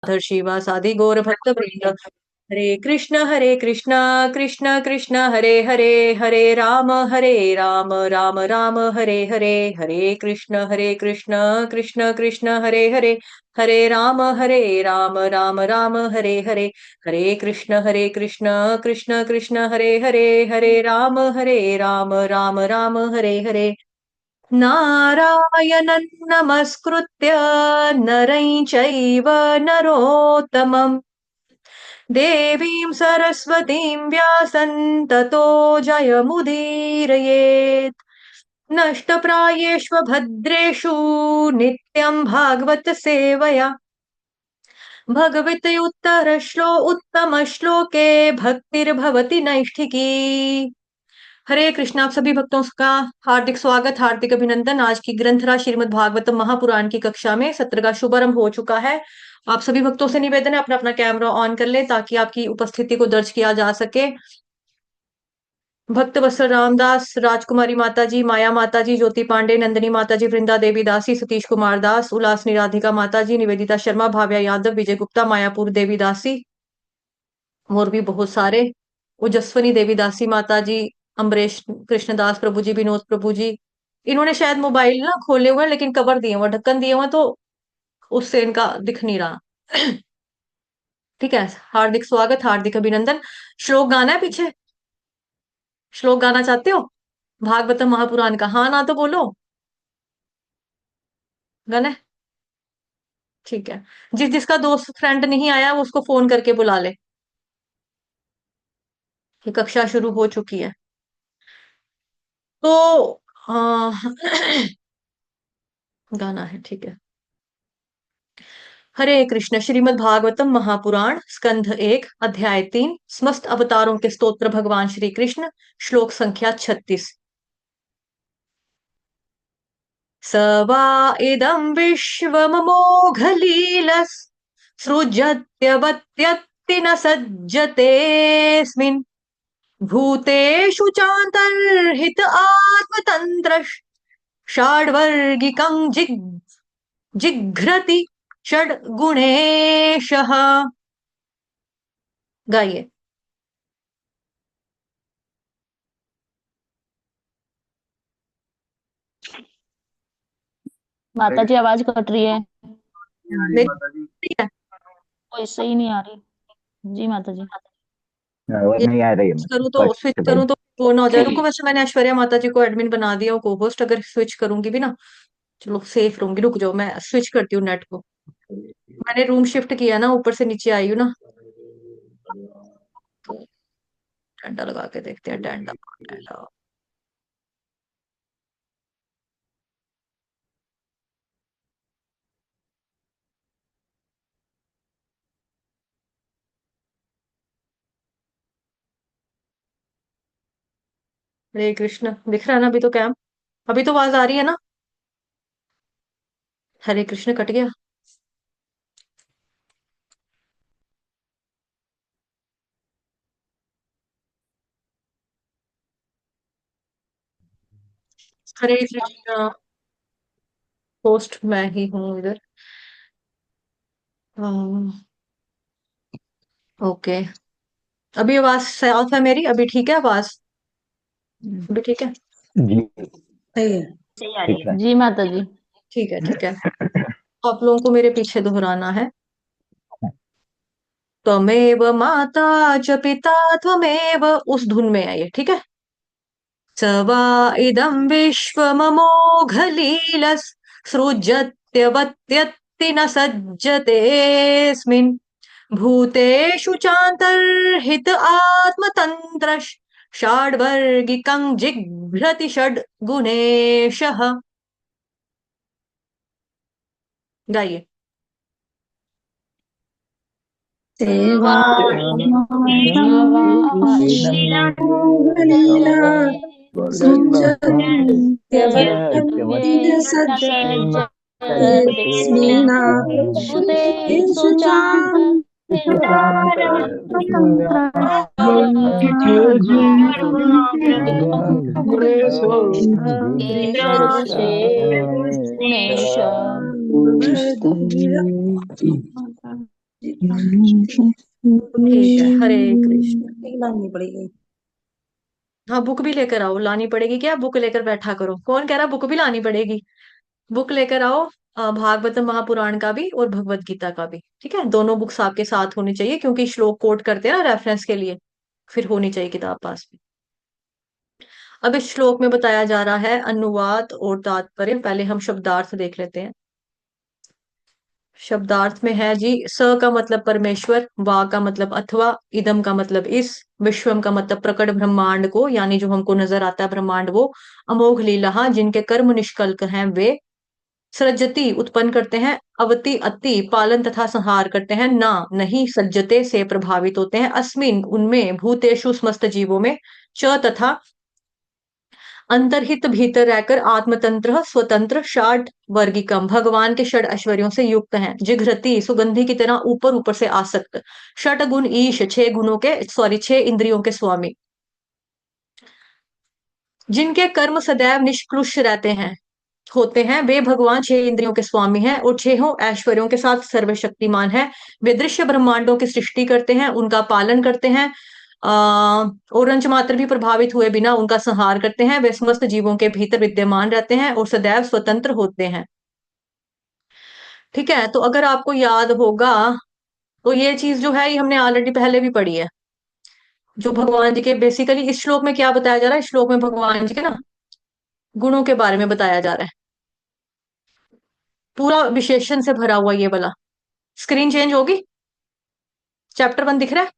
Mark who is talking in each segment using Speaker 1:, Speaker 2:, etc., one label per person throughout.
Speaker 1: श्रीवासादि श्रीवासादि गौर भक्त वृंद। हरे कृष्ण कृष्ण कृष्ण हरे हरे, हरे राम राम राम हरे हरे, हरे कृष्ण कृष्ण कृष्ण हरे हरे, हरे राम राम राम हरे हरे, हरे कृष्ण कृष्ण कृष्ण हरे हरे, हरे राम राम राम हरे हरे। नारायणं नमस्कृत्य नरं चैव नरोत्तमम् देवीं सरस्वतीं व्यासं ततो जयमुदीरयेत्। नष्टप्रायेष्व भद्रेषु नित्यं भागवत सेवया भगवते उत्तम श्लोके भक्तिर्भवति नैष्ठिकी। हरे कृष्ण। आप सभी भक्तों का हार्दिक स्वागत, हार्दिक अभिनंदन। आज की ग्रंथराज श्रीमद् भागवतम महापुराण की कक्षा में सत्र का शुभारंभ हो चुका है। आप सभी भक्तों से निवेदन है अपना अपना कैमरा ऑन कर ले ताकि आपकी उपस्थिति को दर्ज किया जा सके। भक्त वत्सल रामदास, राजकुमारी माता जी, माया माता जी, ज्योति पांडे, नंदिनी माता जी, वृंदा देवी दासी, सतीश कुमार दास, उल्लासनी राधिका माता जी, निवेदिता शर्मा, भाव्या यादव, विजय गुप्ता, मायापुर देवी दासी और भी बहुत सारे, ओजस्वनी देवी दासी माता जी, अम्बरेश कृष्णदास प्रभु जी, विनोद प्रभु जी। इन्होंने शायद मोबाइल ना खोले हुए हैं लेकिन कवर दिए हुए, ढक्कन दिए हुए, तो उससे इनका दिख नहीं रहा। ठीक है, हार्दिक स्वागत, हार्दिक अभिनंदन। श्लोक गाना है पीछे? श्लोक गाना चाहते हो भागवतम महापुराण का? हाँ ना तो बोलो। गाना है? ठीक है। जिसका दोस्त फ्रेंड नहीं आया वो उसको फोन करके बुला ले कि कक्षा शुरू हो चुकी है। तो गाना है, ठीक है। हरे कृष्ण। श्रीमद् भागवतम महापुराण स्कंध 1 अध्याय 3 समस्त अवतारों के स्तोत्र भगवान श्री कृष्ण। श्लोक संख्या 36। स वा इदं विश्वममोघलीलस् सृजत्यवत्यत्ति न सज्जतेऽस्मिन् भूतेषु चान्तर्हित आत्मतन्त्रः षड्वर्गिकं जिघ्रति षड्गुणेशः। गाइए।
Speaker 2: माता जी आवाज कट रही है।
Speaker 1: मेरी है?
Speaker 2: कोई सही नहीं आ रही। जी माता जी।
Speaker 1: ये
Speaker 3: नहीं आ रही है।
Speaker 1: स्विच करूं तो वो ना हो जाए। रुको, वैसे मैंने ऐश्वर्या माता जी को एडमिन बना दिया को होस्ट। अगर स्विच करूंगी भी ना, चलो सेफ रहूंगी। रुक जाओ, मैं स्विच करती हूँ नेट को। मैंने रूम शिफ्ट किया ना, ऊपर से नीचे आई हूँ ना, तो डंडा लगा के देखते हैं। डंडा डंडा। हरे कृष्ण। दिख रहा है ना अभी तो कैम? अभी तो आवाज आ रही है ना? हरे कृष्ण। कट गया। हरे कृष्ण। होस्ट मैं ही हूँ इधर। ओके। अभी आवाज साफ है मेरी? अभी ठीक है आवाज? अभी ठीक है?
Speaker 3: जी
Speaker 1: सही है।
Speaker 2: सही आ रही है। जी माता जी।
Speaker 1: ठीक है, ठीक है। आप लोगों को मेरे पीछे दोहराना है। त्वमेव माता च पिता त्वमेव, उस धुन में है ये, ठीक है। स वा इदं विश्वममोघलीलस् सृजत्यवत्यत्ति न सज्जतेऽस्मिन् भूतेषु चान्तर्हित आत्मतन्त्रः षड्वर्गिकं जिघ्रति षड्गुणेशः। गाइए।
Speaker 4: सेवा
Speaker 1: ठीक है, हरे कृष्ण।
Speaker 4: लानी पड़ेगी।
Speaker 1: हाँ, बुक भी लेकर आओ, लानी पड़ेगी क्या? बुक लेकर बैठा करो। कौन कह रहा बुक भी लानी पड़ेगी? बुक लेकर आओ, भागवतम महापुराण का भी और भगवत गीता का भी। ठीक है, दोनों बुक्स आपके साथ होनी चाहिए, क्योंकि श्लोक कोट करते हैं ना रेफरेंस के लिए, फिर होनी चाहिए किताब पास में। अब इस श्लोक में बताया जा रहा है अनुवाद और तात्पर्य। पहले हम शब्दार्थ देख लेते हैं। शब्दार्थ में है जी, स का मतलब परमेश्वर, वा का मतलब अथवा, इदम का मतलब इस, विश्वम का मतलब प्रकट ब्रह्मांड को, यानी जो हमको नजर आता है ब्रह्मांड वो, अमोघ लीला जिनके कर्म निष्कल्क हैं वे, सृजति उत्पन्न करते हैं, अवति अति पालन तथा संहार करते हैं, ना नहीं सज्जते से प्रभावित होते हैं, अस्मिन उनमें, भूतेषु समस्त जीवों में, च तथा अंतर्हित भीतर रहकर, आत्मतंत्र स्वतंत्र, षाट वर्गिकम भगवान के षड ऐश्वर्यों से युक्त हैं, जिघ्रति सुगंधि की तरह ऊपर ऊपर से आसक्त, षट गुण ईश छह गुणों के, सॉरी छह इंद्रियों के स्वामी, जिनके कर्म सदैव निष्कृष रहते हैं होते हैं, वे भगवान छह इंद्रियों के स्वामी हैं और छहों ऐश्वर्यों के साथ सर्वशक्तिमान है। वे दृश्य ब्रह्मांडों की सृष्टि करते हैं, उनका पालन करते हैं, आ, और अंश मात्र भी प्रभावित हुए बिना उनका संहार करते हैं। वे समस्त जीवों के भीतर विद्यमान रहते हैं और सदैव स्वतंत्र होते हैं। ठीक है, तो अगर आपको याद होगा तो ये चीज जो है ये हमने ऑलरेडी पहले भी पढ़ी है। जो भगवान जी के बेसिकली इस श्लोक में क्या बताया जा रहा है, इस श्लोक में भगवान जी के ना गुणों के बारे में बताया जा रहा है। पूरा विशेषण से भरा हुआ ये वाला। स्क्रीन चेंज होगी? चैप्टर 1 दिख रहा है?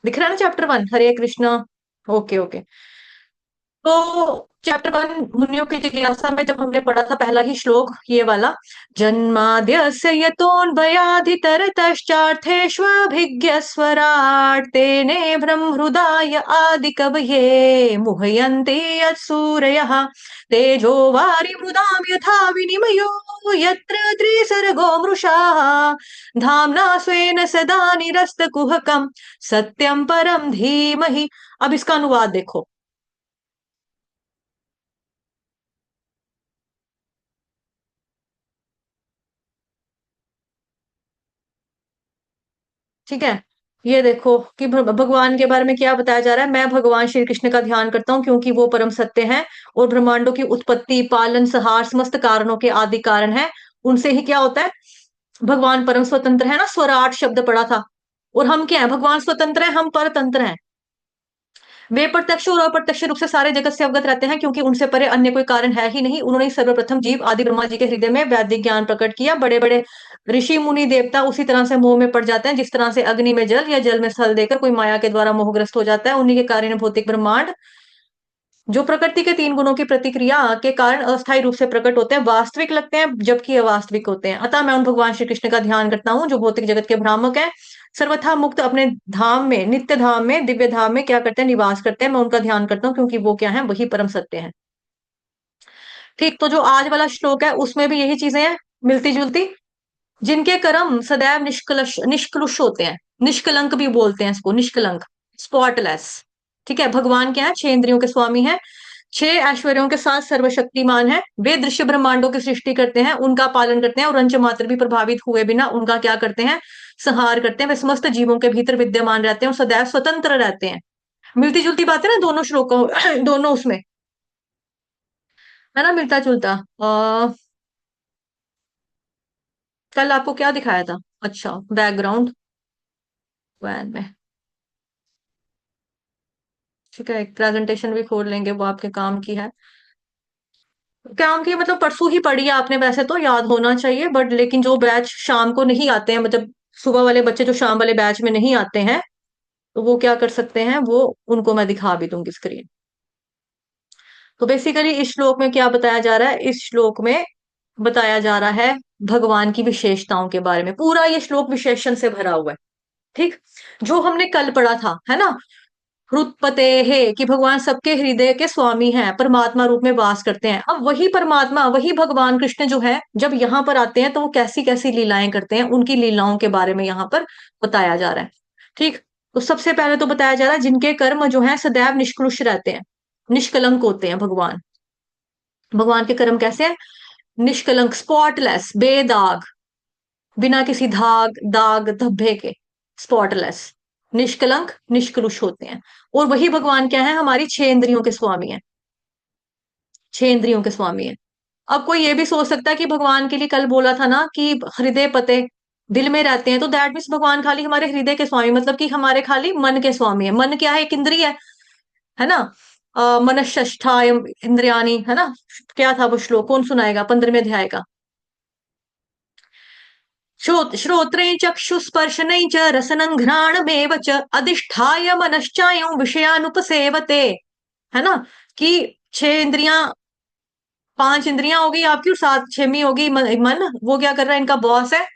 Speaker 1: दिख रहा है ना chapter 1? Hare Krishna. Okay okay. तो चैप्टर 1 मुनियों की जिज्ञासा में जब हमने पढ़ा था पहला ही श्लोक ये वाला, जन्माद्यस्य यतोऽन्वयाधितरतश्चार्थेष्वभिज्ञस्वराट् तेने ब्रह्महृदाय आदिकवये मुह्यन्ति यत्सूरयः तेजो वारिमृदां यथा विनिमयो यत्र त्रिसर्गो मृषा धाम्ना स्वेन सदा निरस्तकुहकं सत्यं परं धीमहि। अब इसका अनुवाद देखो। ठीक है, ये देखो कि भगवान के बारे में क्या बताया जा रहा है। मैं भगवान श्री कृष्ण का ध्यान करता हूँ क्योंकि वो परम सत्य हैं और ब्रह्मांडों की उत्पत्ति पालन संहार समस्त कारणों के आदि कारण है। उनसे ही क्या होता है, भगवान परम स्वतंत्र है ना, स्वराट शब्द पड़ा था। और हम क्या है, भगवान स्वतंत्र है, हम परतंत्र हैं। वे प्रत्यक्ष और अप्रत्यक्ष रूप से सारे जगत से अवगत रहते हैं क्योंकि उनसे परे अन्य कोई कारण है ही नहीं। उन्होंने सर्वप्रथम जीव आदि ब्रह्मा जी के हृदय में वैदिक ज्ञान प्रकट किया। बड़े बड़े ऋषि मुनि देवता उसी तरह से मोह में पड़ जाते हैं जिस तरह से अग्नि में जल या जल में स्थल देकर कोई माया के द्वारा मोहग्रस्त हो जाता है। उन्हीं के कारण भौतिक ब्रह्मांड जो प्रकृति के तीन गुणों की प्रतिक्रिया के कारण अस्थायी रूप से प्रकट होते हैं, वास्तविक लगते हैं जबकि अवास्तविक होते हैं। अतः मैं उन भगवान श्री कृष्ण का ध्यान करता हूँ जो भौतिक जगत के भ्रामक है, सर्वथा मुक्त अपने धाम में, नित्य धाम में, दिव्य धाम में क्या करते हैं, निवास करते हैं। मैं उनका ध्यान करता हूँ क्योंकि वो क्या है, वही परम सत्य है। ठीक, तो जो आज वाला श्लोक है उसमें भी यही चीजें हैं मिलती जुलती। जिनके कर्म सदैव निष्कलुष होते हैं, निष्कलंक भी बोलते हैं इसको, निष्कलंक, स्पॉटलेस। ठीक है, भगवान क्या है, छह इंद्रियों के स्वामी हैं, छह ऐश्वर्यों के साथ सर्वशक्तिमान है। वे दृश्य ब्रह्मांडों की सृष्टि करते हैं, उनका पालन करते हैं और अंश मात्र भी प्रभावित हुए बिना उनका क्या करते हैं, संहार करते हैं। वे समस्त जीवों के भीतर विद्यमान रहते हैं और सदैव स्वतंत्र रहते हैं। मिलती जुलती बात है ना दोनों श्लोकों दोनों उसमें, है ना, मिलता जुलता। कल आपको क्या दिखाया था? अच्छा, बैकग्राउंड वैन में। ठीक है, एक प्रेजेंटेशन भी खोल लेंगे, वो आपके काम की है। काम की मतलब परसों ही पढ़ी है आपने, वैसे तो याद होना चाहिए, बट लेकिन जो बैच शाम को नहीं आते हैं, मतलब सुबह वाले बच्चे जो शाम वाले बैच में नहीं आते हैं, तो वो क्या कर सकते हैं, वो उनको मैं दिखा भी दूंगी स्क्रीन। तो बेसिकली इस श्लोक में क्या बताया जा रहा है, इस श्लोक में बताया जा रहा है भगवान की विशेषताओं के बारे में। पूरा ये श्लोक विशेषण से भरा हुआ है। ठीक, जो हमने कल पढ़ा था, है ना, हृत्पते है कि भगवान सबके हृदय के स्वामी हैं, परमात्मा रूप में वास करते हैं। अब वही परमात्मा, वही भगवान कृष्ण जो है, जब यहाँ पर आते हैं तो वो कैसी कैसी लीलाएं करते हैं, उनकी लीलाओं के बारे में यहाँ पर बताया जा रहा है। ठीक, तो सबसे पहले तो बताया जा रहा है जिनके कर्म जो है सदैव निष्कृष रहते हैं, निष्कलंक होते हैं भगवान। भगवान के कर्म कैसे हैं, निष्कलंक, स्पॉटलेस, बेदाग, बिना किसी धाग दाग धब्बे के, स्पॉटलेस, निष्कलंक निष्कलुष होते हैं। और वही भगवान क्या है, हमारी 6 इंद्रियों के स्वामी है, 6 इंद्रियों के स्वामी है। अब कोई ये भी सोच सकता है कि भगवान के लिए कल बोला था ना कि हृदय पते, दिल में रहते हैं, तो दैट मीन्स भगवान खाली हमारे हृदय के स्वामी, मतलब कि हमारे खाली मन के स्वामी है। मन क्या है, एक इंद्रिय है ना। मनष्ठाय इंद्रियाणी, है ना। क्या था वो श्लोक, कौन सुनाएगा 15वें अध्याय का। श्रोत्रे चक्षुस्पर्शनै च रसनं घ्राणमेव च अधिष्ठाय मनश्चायं विषयानुपसेवते, है ना। कि 6 इंद्रियां, 5 इंद्रियां हो गई आपकी और 6वीं होगी मन। वो क्या कर रहा है, इनका बॉस है।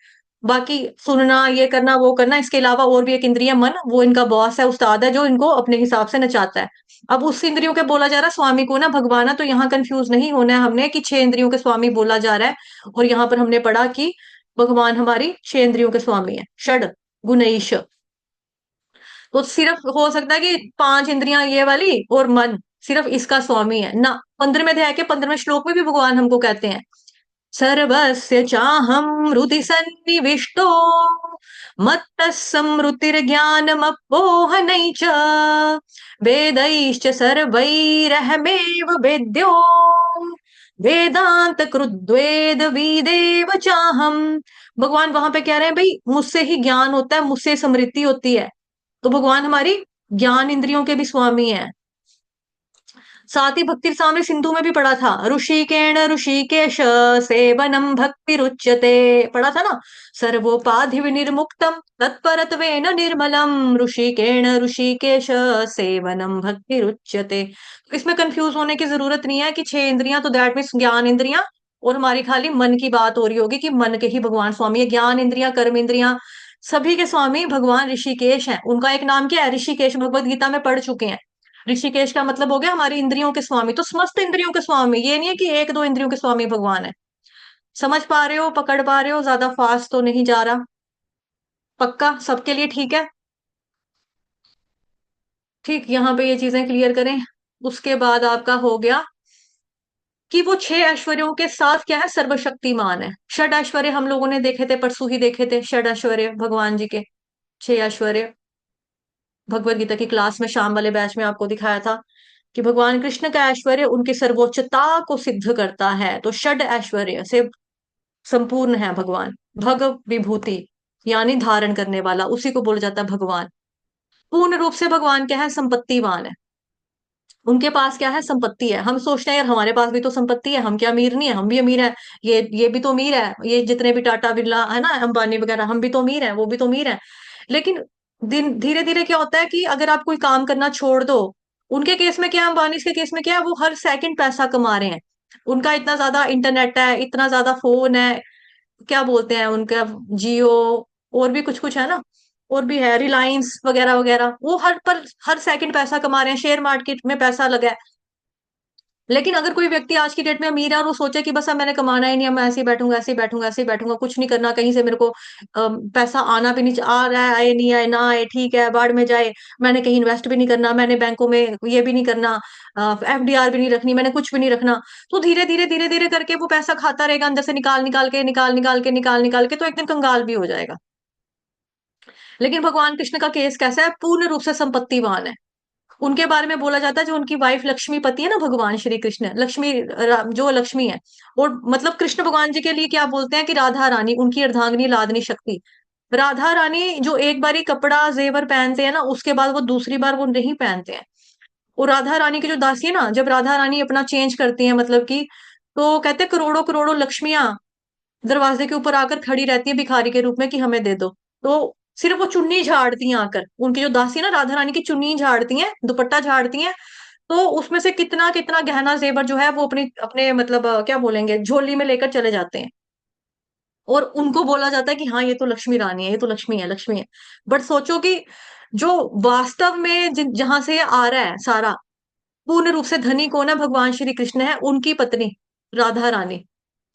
Speaker 1: बाकी सुनना, ये करना, वो करना, इसके अलावा और भी एक इंद्रिय मन, वो इनका बॉस है, उस्ताद है, जो इनको अपने हिसाब से नचाता है। अब उस इंद्रियों के बोला जा रहा है स्वामी को ना भगवान है, तो यहाँ कंफ्यूज नहीं होना है हमने कि 6 इंद्रियों के स्वामी बोला जा रहा है। और यहाँ पर हमने पढ़ा कि भगवान हमारी 6 इंद्रियों के स्वामी है, षड गुणईश। तो सिर्फ हो सकता है कि 5 इंद्रियां ये वाली और मन सिर्फ इसका स्वामी है ना। 15वें अध्याय के 15वें श्लोक में भी भगवान हमको कहते हैं, सर्वस्य चाहं हृदि सन्निविष्टो मत्तः स्मृतिर्ज्ञानमपोहनैः च वेदैश्च सर्वैरहमेव वेद्यो वेदांत कृद्वेद विदेव चाहम। भगवान वहां पे कह रहे हैं भाई मुझसे ही ज्ञान होता है, मुझसे स्मृति होती है। तो भगवान हमारी ज्ञान इंद्रियों के भी स्वामी है। साथ ही भक्ति सामने सिंधु में भी पढ़ा था, ऋषिकेण ऋषिकेश सेवनम भक्ति रुच्यते, पढ़ा था ना। सर्वोपाधि विनिर्मुक्तम तत्परत्वेन निर्मलम ऋषिकेण ऋषिकेश सेवनम भक्ति रुच्यते। इसमें कंफ्यूज होने की जरूरत नहीं है कि 6 इंद्रियां, तो दैट मीन्स ज्ञान इंद्रियां और हमारी खाली मन की बात हो रही होगी कि मन के ही भगवान स्वामी है। ज्ञान इंद्रियां, कर्म इंद्रियां, सभी के स्वामी भगवान ऋषिकेश हैं। उनका एक नाम क्या है, ऋषिकेश, भगवत गीता में पढ़ चुके हैं। ऋषिकेश का मतलब हो गया हमारी इंद्रियों के स्वामी, तो समस्त इंद्रियों के स्वामी, ये नहीं है कि एक दो इंद्रियों के स्वामी भगवान है। समझ पा रहे हो, पकड़ पा रहे हो, ज्यादा फास्ट तो नहीं जा रहा, पक्का सबके लिए ठीक है। ठीक, यहाँ पे ये चीजें क्लियर करें। उसके बाद आपका हो गया कि वो 6 ऐश्वर्यों के साथ क्या है, सर्वशक्तिमान है। 6 ऐश्वर्य हम लोगों ने देखे थे, परसों ही देखे थे 6 ऐश्वर्य भगवान जी के। 6 ऐश्वर्य भगवत गीता की क्लास में शाम वाले बैच में आपको दिखाया था कि भगवान कृष्ण का ऐश्वर्य उनकी सर्वोच्चता को सिद्ध करता है। तो 6 ऐश्वर्य से संपूर्ण है भगवान। भग विभूति यानी धारण करने वाला, उसी को बोला जाता है भगवान। पूर्ण रूप से भगवान क्या है, संपत्तिवान है। उनके पास क्या है, संपत्ति है। हम सोचते हैं यार हमारे पास भी तो संपत्ति है, हम क्या अमीर नहीं है, हम भी अमीर है। ये भी तो अमीर है, ये जितने भी टाटा बिरला है ना, अंबानी वगैरह, हम भी तो अमीर है, वो भी तो अमीर है। लेकिन दिन धीरे धीरे क्या होता है कि अगर आप कोई काम करना छोड़ दो, उनके केस में क्या है, अंबानी के केस में क्या है, वो हर सेकंड पैसा कमा रहे हैं। उनका इतना ज्यादा इंटरनेट है, इतना ज्यादा फोन है, क्या बोलते हैं उनका, जियो, और भी कुछ कुछ है ना, और भी है रिलायंस वगैरह वगैरह, वो हर पर हर सेकंड पैसा कमा रहे हैं, शेयर मार्केट में पैसा लगा है। लेकिन अगर कोई व्यक्ति आज की डेट में अमीर है और वो सोचे कि बस अब मैंने कमाना ही नहीं है, मैं ऐसे ही बैठूंगा, ऐसे ही बैठूंगा, ऐसे ही बैठूंगा, कुछ नहीं करना, कहीं से मेरे को पैसा आना भी नहीं, आ रहा है, आए नहीं आए ना आए, ठीक है, बाढ़ में जाए, मैंने कहीं इन्वेस्ट भी नहीं करना, मैंने बैंकों में ये भी नहीं करना, एफडीआर भी नहीं रखनी, मैंने कुछ भी नहीं रखना। तो धीरे धीरे करके वो पैसा खाता रहेगा, अंदर से निकाल निकाल के, निकाल निकाल के, तो एक दिन कंगाल भी हो जाएगा। लेकिन भगवान कृष्ण का केस कैसा है, पूर्ण रूप से संपत्तिवान है। उनके बारे में बोला जाता है, जो उनकी वाइफ लक्ष्मीपति है ना, भगवान श्री कृष्ण, जो लक्ष्मी है। और मतलब कृष्ण भगवान जी के लिए क्या बोलते हैं कि राधा रानी, उनकी अर्धांगिनी लादनी शक्ति। राधा रानी जो एक बारी कपड़ा जेवर पहनते हैं ना, उसके बाद वो दूसरी बार वो नहीं पहनते हैं। और राधा रानी की जो दासी है ना, जब राधा रानी अपना चेंज करती है, मतलब कि, तो कहते हैं करोड़ों करोड़ों लक्ष्मियां दरवाजे के ऊपर आकर खड़ी रहती है भिखारी के रूप में कि हमें दे दो। तो सिर्फ वो चुन्नी झाड़ती हैं आकर, उनकी जो दासी ना राधा रानी की चुन्नी झाड़ती हैं, दुपट्टा झाड़ती हैं। तो उसमें से कितना कितना गहना जेवर जो है वो अपने अपने मतलब क्या बोलेंगे, झोली में लेकर चले जाते हैं। और उनको बोला जाता है कि हाँ ये तो लक्ष्मी रानी है, ये तो लक्ष्मी है, लक्ष्मी है। बट सोचो कि जो वास्तव में जहां से ये आ रहा है सारा, पूर्ण रूप से धनी कौन है, भगवान श्री कृष्ण है, उनकी पत्नी राधा रानी।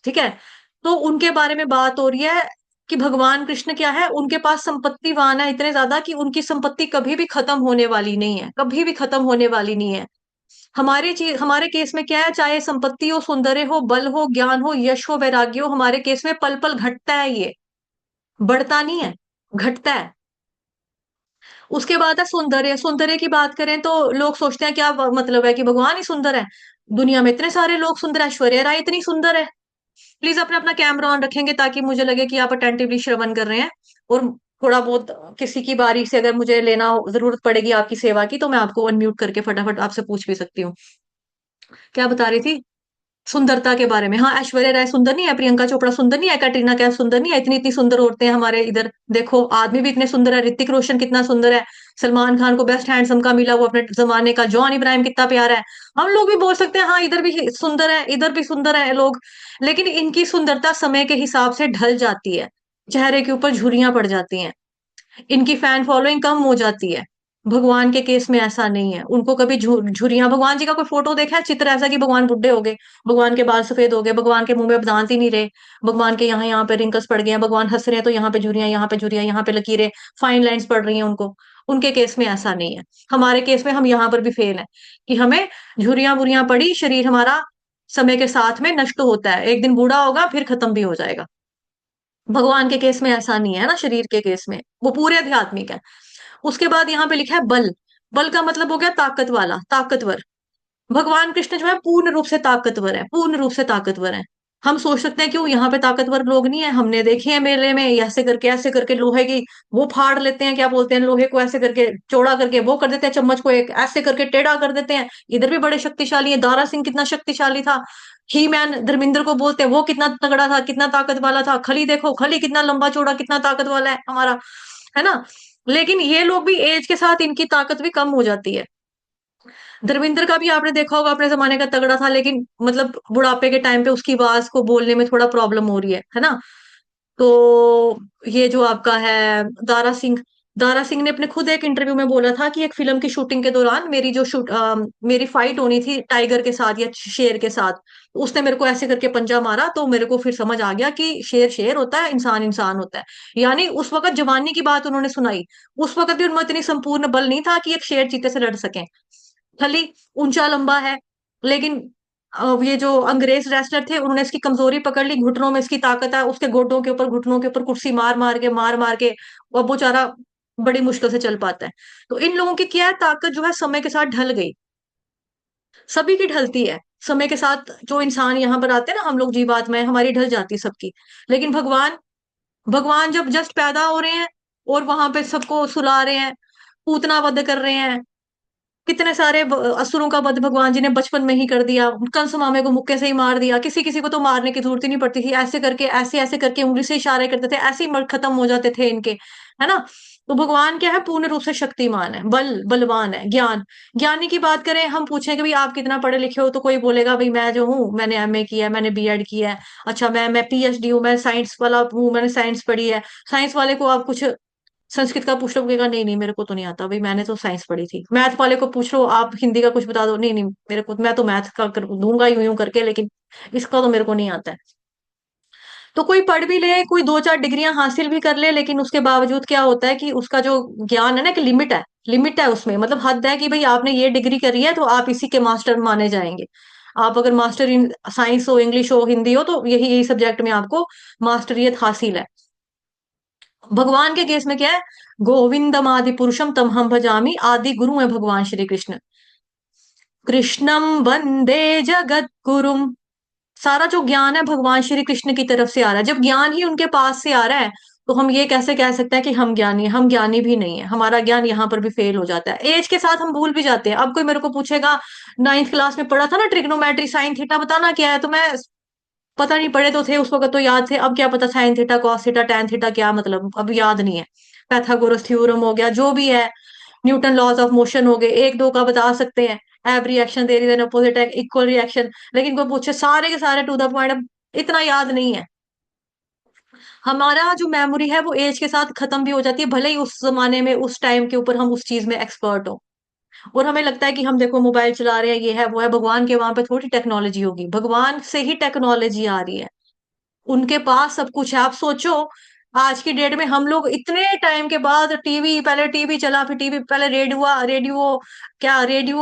Speaker 1: ठीक है। तो उनके बारे में बात हो रही है कि भगवान कृष्ण क्या है, उनके पास संपत्तिवान है इतने ज्यादा कि उनकी संपत्ति कभी भी खत्म होने वाली नहीं है, कभी भी खत्म होने वाली नहीं है। हमारे केस में क्या है, चाहे संपत्ति हो, सौंदर्य हो, बल हो, ज्ञान हो, यश हो, वैराग्य हो, हमारे केस में पल पल घटता है ये। बढ़ता नहीं है, घटता है। उसके बाद है सौंदर्य। सौंदर्य की बात करें तो लोग सोचते हैं क्या मतलब है कि भगवान ही सुंदर है? दुनिया में इतने सारे लोग सुंदर है, ऐश्वर्या राय इतनी सुंदर है। प्लीज अपना अपना कैमरा ऑन रखेंगे ताकि मुझे लगे कि आप अटेंटिवली श्रवण कर रहे हैं। और थोड़ा बहुत किसी की बारी से अगर मुझे लेना जरूरत पड़ेगी आपकी सेवा की, तो मैं आपको अनम्यूट करके फटाफट आपसे पूछ भी सकती हूँ। क्या बता रही थी? सुंदरता के बारे में। हाँ, ऐश्वर्या राय सुंदर नहीं है, प्रियंका चोपड़ा सुंदर नहीं है, कैटरीना कैफ सुंदर नहीं है, इतनी इतनी सुंदर औरतें हैं हमारे इधर। देखो आदमी भी इतने सुंदर है, ऋतिक रोशन कितना सुंदर है, सलमान खान को बेस्ट हैंडसम का मिला वो अपने जमाने का, जॉन इब्राहिम कितना प्यारा है। हम लोग भी बोल सकते हैं हाँ इधर भी सुंदर है, इधर भी सुंदर है लोग। लेकिन इनकी सुंदरता समय के हिसाब से ढल जाती है, चेहरे के ऊपर झुर्रियां पड़ जाती हैं, इनकी फैन फॉलोइंग कम हो जाती है। भगवान के केस में ऐसा नहीं है, उनको कभी झुर्रियां, भगवान जी का कोई फोटो देखा है चित्र ऐसा कि भगवान बुढ़े हो गए, भगवान के बाल सफेद हो गए, भगवान के मुंह में अब दांत ही नहीं रहे, भगवान के यहाँ पे रिंकल्स पड़ गए हैं, भगवान हंस रहे हैं तो यहाँ पे झुर्रियां, यहाँ पे झुर्रियां, यहाँ पे लकीरें, फाइन लाइंस पड़ रही हैं उनको। उनके केस में ऐसा नहीं है। हमारे केस में हम यहाँ पर भी फेल है कि हमें झुर्रियां बुरियां पड़ी, शरीर हमारा समय के साथ में नष्ट होता है, एक दिन बूढ़ा होगा फिर खत्म भी हो जाएगा। भगवान के केस में ऐसा नहीं है ना, शरीर के केस में वो पूरे आध्यात्मिक है। उसके बाद यहाँ पे लिखा है बल। बल का मतलब हो गया ताकत वाला, ताकतवर। भगवान कृष्ण जो है पूर्ण रूप से ताकतवर है, पूर्ण रूप से ताकतवर है। हम सोच सकते हैं क्यों यहाँ पे ताकतवर लोग नहीं है? हमने देखे हैं मेले में, ऐसे करके लोहे की वो फाड़ लेते हैं, क्या बोलते हैं, लोहे को ऐसे करके चौड़ा करके वो कर देते हैं, चम्मच को एक ऐसे करके टेढ़ा कर देते हैं। इधर भी बड़े शक्तिशाली है, दारा सिंह कितना शक्तिशाली था। ही मैन धर्मेंद्र को बोलते हैं, वो कितना तगड़ा था, कितना ताकत वाला था। खली देखो, खली कितना लंबा चौड़ा, कितना ताकत वाला है हमारा, है ना। लेकिन ये लोग भी एज के साथ इनकी ताकत भी कम हो जाती है। धर्मेंद्र का भी आपने देखा होगा, अपने जमाने का तगड़ा था, लेकिन मतलब बुढ़ापे के टाइम पे उसकी आवाज को बोलने में थोड़ा प्रॉब्लम हो रही है ना। तो ये जो आपका है दारा सिंह, दारा सिंह ने अपने खुद एक इंटरव्यू में बोला था कि एक फिल्म की शूटिंग के दौरान मेरी फाइट होनी थी टाइगर के साथ या शेर के साथ। उसने मेरे को ऐसे करके पंजा मारा तो मेरे को फिर समझ आ गया कि शेर शेर होता है, इंसान इंसान होता है। यानी उस वक्त जवानी की बात उन्होंने सुनाई। उस वक्त भी उनमें इतनी संपूर्ण बल नहीं था कि एक शेर चीते से लड़ सके। खली ऊंचा लंबा है, लेकिन ये जो अंग्रेज रेसलर थे उन्होंने इसकी कमजोरी पकड़ ली, घुटनों में इसकी ताकत है, उसके गोडों के ऊपर घुटनों के ऊपर कुर्सी मार मार के वो बेचारा बड़ी मुश्किल से चल पाता है। तो इन लोगों की क्या है, ताकत जो है समय के साथ ढल गई। सभी की ढलती है समय के साथ, जो इंसान यहाँ पर आते हैं ना हम लोग जीवात में, हमारी ढल जाती है सबकी। लेकिन भगवान, भगवान जब जस्ट पैदा हो रहे हैं और वहां पे सबको सुला रहे हैं, पूतना वध कर रहे हैं, कितने सारे असुरों का वध भगवान जी ने बचपन में ही कर दिया। कंस मामे को मुक्के से ही मार दिया, किसी किसी को तो मारने की जरूरत ही नहीं पड़ती थी, ऐसे करके ऐसे ऐसे करके उंगली से इशारे करते थे, ऐसे ही खत्म हो जाते थे इनके, है ना। तो भगवान क्या है, पूर्ण रूप से शक्तिमान है, बलवान है। ज्ञान, ज्ञानी की बात करें, हम पूछें कि भाई आप कितना पढ़े लिखे हो, तो कोई बोलेगा भाई मैं जो हूँ मैंने एमए किया है, मैंने बीएड किया है। अच्छा मैं पीएचडी हूँ, मैं साइंस वाला हूँ, मैंने साइंस पढ़ी है। साइंस वाले को आप कुछ संस्कृत का पूछ लो, कहेगा नहीं नहीं मेरे को तो नहीं आता भाई, मैंने तो साइंस पढ़ी थी। मैथ वाले को पूछ लो आप हिंदी का कुछ बता दो, नहीं नहीं मेरे को, मैं तो मैथ का दूंगा यूं यूं करके, लेकिन इसका तो मेरे को नहीं आता है। तो कोई पढ़ भी ले, कोई दो चार डिग्रियां हासिल भी कर ले, लेकिन उसके बावजूद क्या होता है कि उसका जो ज्ञान है ना, कि लिमिट है, लिमिट है उसमें, मतलब हद है कि भाई आपने ये डिग्री करी है तो आप इसी के मास्टर माने जाएंगे। आप अगर मास्टर इन साइंस हो, इंग्लिश हो, हिंदी हो, तो यही यही सब्जेक्ट में आपको मास्टरियत हासिल है। भगवान के केस में क्या है, गोविंदम आदि पुरुषम तम हम भजामी, आदि गुरु है भगवान श्री कृष्ण। कृष्णम वंदे जगत गुरुम। सारा जो ज्ञान है भगवान श्री कृष्ण की तरफ से आ रहा है। जब ज्ञान ही उनके पास से आ रहा है, तो हम ये कैसे कह सकते हैं कि हम ज्ञानी हैं? हम ज्ञानी भी नहीं है, हमारा ज्ञान यहाँ पर भी फेल हो जाता है, एज के साथ हम भूल भी जाते हैं। अब कोई मेरे को पूछेगा, नाइन्थ क्लास में पढ़ा था ना ट्रिग्नोमेट्री, साइन थीटा बताना क्या है, तो मैं, पता नहीं, पढ़े तो थे उस वक्त तो याद थे, अब क्या पता sine theta cos theta tan theta क्या मतलब, अब याद नहीं है। पैथागोरस थ्योरम हो गया, जो भी है, न्यूटन लॉज ऑफ मोशन हो गए, एक दो का बता सकते हैं, every reaction there is an opposite equal reaction. लेकिन कोई पूछे सारे के सारे टू द पॉइंट, इतना याद नहीं है। हमारा जो मेमोरी है वो एज के साथ खत्म भी हो जाती है, भले ही उस जमाने में उस टाइम के ऊपर हम उस चीज में एक्सपर्ट हो, और हमें लगता है कि हम देखो मोबाइल चला रहे हैं, ये है वो है। भगवान के वहां पे थोड़ी टेक्नोलॉजी होगी, भगवान से ही टेक्नोलॉजी आ रही है, उनके पास सब कुछ है। आप सोचो, आज की डेट में हम लोग इतने टाइम के बाद टीवी, पहले टीवी चला, फिर टीवी, पहले रेडियो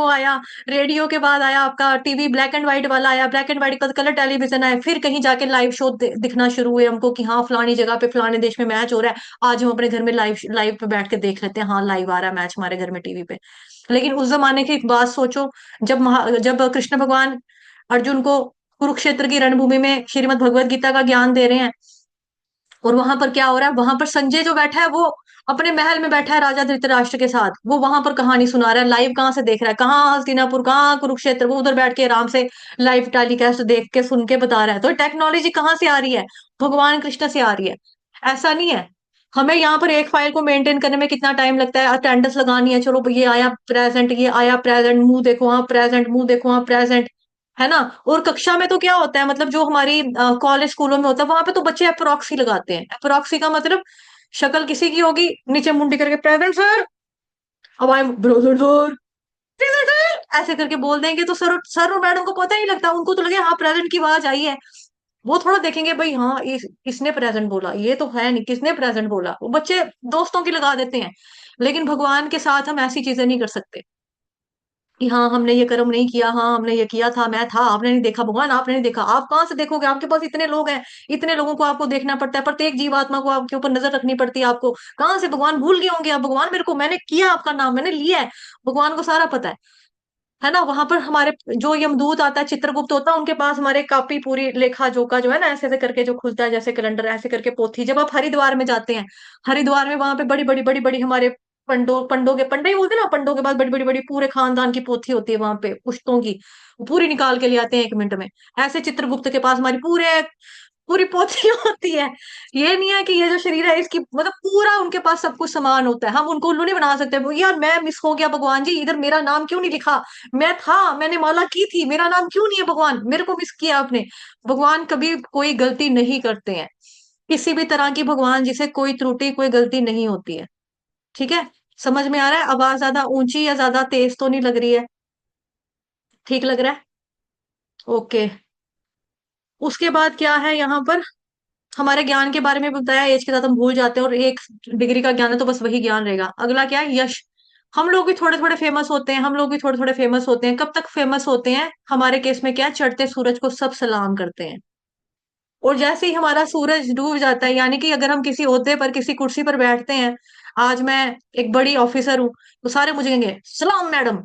Speaker 1: आया, रेडियो के बाद आया आपका टीवी, ब्लैक एंड व्हाइट वाला आया, ब्लैक एंड व्हाइट के बाद कलर टेलीविजन आया, फिर कहीं जाके लाइव शो दिखना शुरू हुए हमको कि हाँ फलानी जगह पे फलाने देश में मैच हो रहा है, आज हम अपने घर में लाइव लाइव पे बैठ के देख लेते हैं, हाँ लाइव आ रहा है मैच हमारे घर में टीवी पे। लेकिन उस जमाने की एक बात सोचो, जब कृष्ण भगवान अर्जुन को कुरुक्षेत्र की रणभूमि में श्रीमद् भगवत गीता का ज्ञान दे रहे हैं, और वहां पर क्या हो रहा है, वहां पर संजय जो बैठा है वो अपने महल में बैठा है राजा धृतराष्ट्र के साथ, वो वहां पर कहानी सुना रहा है, लाइव कहाँ से देख रहा है, कहाँ हस्तिनापुर, कहाँ कुरुक्षेत्र, वो उधर बैठ के आराम से लाइव टेलीकास्ट देख के सुन के बता रहा है। तो टेक्नोलॉजी कहाँ से आ रही है, भगवान कृष्ण से आ रही है। ऐसा नहीं है, हमें यहाँ पर एक फाइल को मेंटेन करने में कितना टाइम लगता है, अटेंडेंस लगानी है, चलो ये आया प्रेजेंट, ये आया प्रेजेंट, मुंह देखो हाँ प्रेजेंट, मुंह देखो हाँ प्रेजेंट, है ना। और कक्षा में तो क्या होता है, मतलब जो हमारी कॉलेज स्कूलों में होता है, वहां पे तो बच्चे अप्रोक्सी लगाते हैं। अप्रोक्सी का मतलब शक्ल किसी की होगी, नीचे मुंडी करके प्रेजेंट सर, अब I am present sir, present sir, ऐसे करके बोल देंगे तो सर और मैडम को पता ही नहीं लगता, उनको तो लगे हाँ प्रेजेंट की आवाज आई है। वो थोड़ा देखेंगे भाई हाँ किसने प्रेजेंट बोला, ये तो है नहीं, किसने प्रेजेंट बोला, वो बच्चे दोस्तों की लगा देते हैं। लेकिन भगवान के साथ हम ऐसी चीजें नहीं कर सकते कि हाँ हमने ये कर्म नहीं किया, हाँ हमने ये किया था, मैं था, आपने नहीं देखा, भगवान आपने नहीं देखा, आप कहाँ से देखोगे, आपके पास इतने लोग हैं, इतने लोगों को आपको देखना पड़ता है, प्रत्येक जीवात्मा को आपके ऊपर नजर रखनी पड़ती है आपको, कहाँ से भगवान भूल गए होंगे आप, भगवान मेरे को, मैंने किया, आपका नाम मैंने लिया है, भगवान को सारा पता है ना। वहां पर हमारे जो यमदूत आता है, चित्रगुप्त होता है, उनके पास हमारे कापी पूरी लेखा जोखा जो है ना, ऐसे ऐसे करके जो खुलता है जैसे कैलेंडर, ऐसे करके पोथी, जब आप हरिद्वार में जाते हैं, हरिद्वार में वहां पे बड़ी बड़ी हमारे पंडों के पंडे ही बोलते हैं ना, पंडों के बाद बड़ी बड़ी बड़ी पूरे खानदान की पोथी होती है वहां पे पुश्तों की, वो पूरी निकाल के ले आते हैं 1 मिनट में। ऐसे चित्रगुप्त के पास हमारी पूरी पोथी होती है। ये नहीं है कि ये जो शरीर है इसकी, मतलब पूरा उनके पास सब कुछ समान होता है, हम उनको उल्लू नहीं बना सकते। वो यार मैं मिस हो गया भगवान जी, इधर मेरा नाम क्यों नहीं लिखा, मैं था, मैंने माला की थी, मेरा नाम क्यों नहीं है भगवान, मेरे को मिस किया आपने। भगवान कभी कोई गलती नहीं करते हैं, किसी भी तरह की, भगवान जिसे कोई त्रुटि कोई गलती नहीं होती है। ठीक है, समझ में आ रहा है, आवाज ज्यादा ऊंची या ज्यादा तेज तो नहीं लग रही है, ठीक लग रहा है, ओके। उसके बाद क्या है यहाँ पर, हमारे ज्ञान के बारे में बताया, एज के साथ हम भूल जाते हैं, और 1 डिग्री का ज्ञान है तो बस वही ज्ञान रहेगा। अगला क्या है, यश। हम लोग भी थोड़े थोड़े फेमस होते हैं, हम लोग भी थोड़े थोड़े फेमस होते हैं, कब तक फेमस होते हैं, हमारे केस में क्या है, चढ़ते सूरज को सब सलाम करते हैं, और जैसे ही हमारा सूरज डूब जाता है, यानी कि अगर हम किसी ओहदे पर किसी कुर्सी पर बैठते हैं, आज मैं एक बड़ी ऑफिसर हूँ, तो सारे मुझे कहेंगे सलाम madam,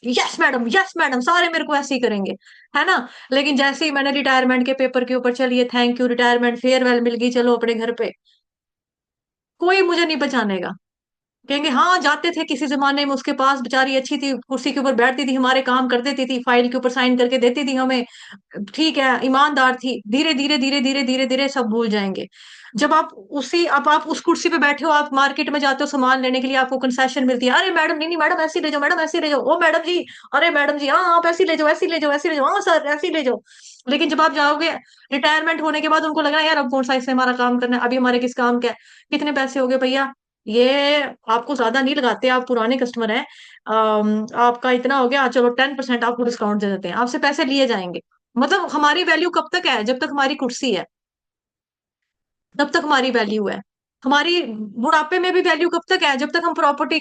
Speaker 1: yes madam, yes madam, सारे मेरे को ऐसे ही करेंगे, है ना। लेकिन जैसे ही मैंने रिटायरमेंट के पेपर के ऊपर, चलिए थैंक यू, रिटायरमेंट फेयरवेल मिल गई, चलो अपने घर पे, कोई मुझे नहीं पहचानेगा। कहेंगे हाँ जाते थे किसी जमाने में, उसके पास बेचारी अच्छी थी, कुर्सी के ऊपर बैठती थी, हमारे काम कर देती थी, फाइल के ऊपर साइन करके देती थी हमें, ठीक है ईमानदार थी। धीरे धीरे धीरे धीरे धीरे धीरे सब भूल जाएंगे। जब आप उसी, अब आप उस कुर्सी पे बैठे हो, आप मार्केट में जाते हो सामान लेने के लिए, आपको कंसेशन मिलती है, अरे मैडम नहीं नहीं मैडम ऐसी ले जाओ, मैडम ऐसी ले जाओ, ओ मैडम जी, अरे मैडम जी हाँ आप ऐसी ले जाओ, ऐसी ले जाओ, ऐसी ले जाओ, हाँ सर ऐसी ले जाओ। लेकिन जब आप जाओगे रिटायरमेंट होने के बाद, उनको लग रहा है यार अब कौन सा इससे हमारा काम करना है, अभी हमारे किस काम का है, कितने पैसे हो गए भैया, ये आपको ज्यादा नहीं लगाते, आप पुराने कस्टमर हैं, आपका इतना हो गया, चलो 10% आपको डिस्काउंट दे देते हैं, आपसे पैसे लिए जाएंगे। मतलब हमारी वैल्यू कब तक है, जब तक हमारी कुर्सी है तब तक हमारी वैल्यू है। हमारी बुढ़ापे में भी वैल्यू कब तक है, जब तक हम प्रॉपर्टी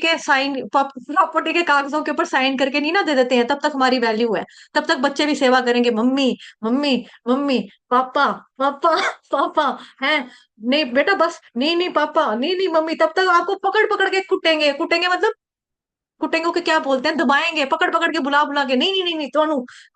Speaker 1: के कागजों के ऊपर साइन करके नहीं ना दे देते हैं, तब तक हमारी वैल्यू है। तब तक बच्चे भी सेवा करेंगे, मम्मी मम्मी मम्मी, पापा पापा पापा, है नहीं बेटा बस, नहीं नहीं पापा, नहीं नहीं मम्मी, तब तक आपको पकड़ पकड़ के कुटेंगे, कुटेंगे मतलब कुटेंगे को क्या बोलते हैं, दबाएंगे, पकड़ पकड़ के बुला बुला के, नहीं नहीं नहीं नहीं तो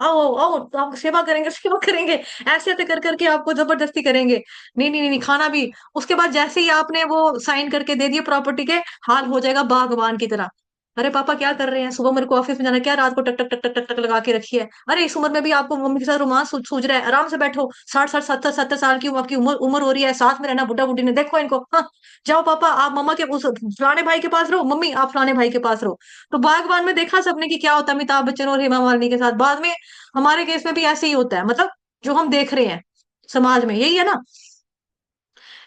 Speaker 1: आओ आओ तो आप सेवा करेंगे, सेवा करेंगे, ऐसे ऐसे कर करके आपको जबरदस्ती करेंगे, नहीं नहीं नहीं नहीं, खाना भी। उसके बाद जैसे ही आपने वो साइन करके दे दिए प्रॉपर्टी के, हाल हो जाएगा बागवान की तरह। अरे पापा क्या कर रहे हैं, सुबह मेरे को ऑफिस में जाना है, क्या रात को टक टक टक टक टक टक लगा के रखी है, अरे इस उम्र में भी आपको मम्मी के साथ रोमांस सूझ रहा है, आराम से बैठो, 60 60 70 70 साल की आपकी उम्र उम्र हो रही है, साथ में रहना, बुढ़ा बुढ़ी ने देखो इनको, हाँ जाओ पापा आप मम्मा के उस फलाने भाई के पास रहो, मम्मी आप फलाने भाई के पास रहो। तो बागबान में देखा सबने कि क्या होता है अमिताभ बच्चन और हेमा मालिनी के साथ, बाद में हमारे केस में भी ऐसे ही होता है, मतलब जो हम देख रहे हैं समाज में यही है ना।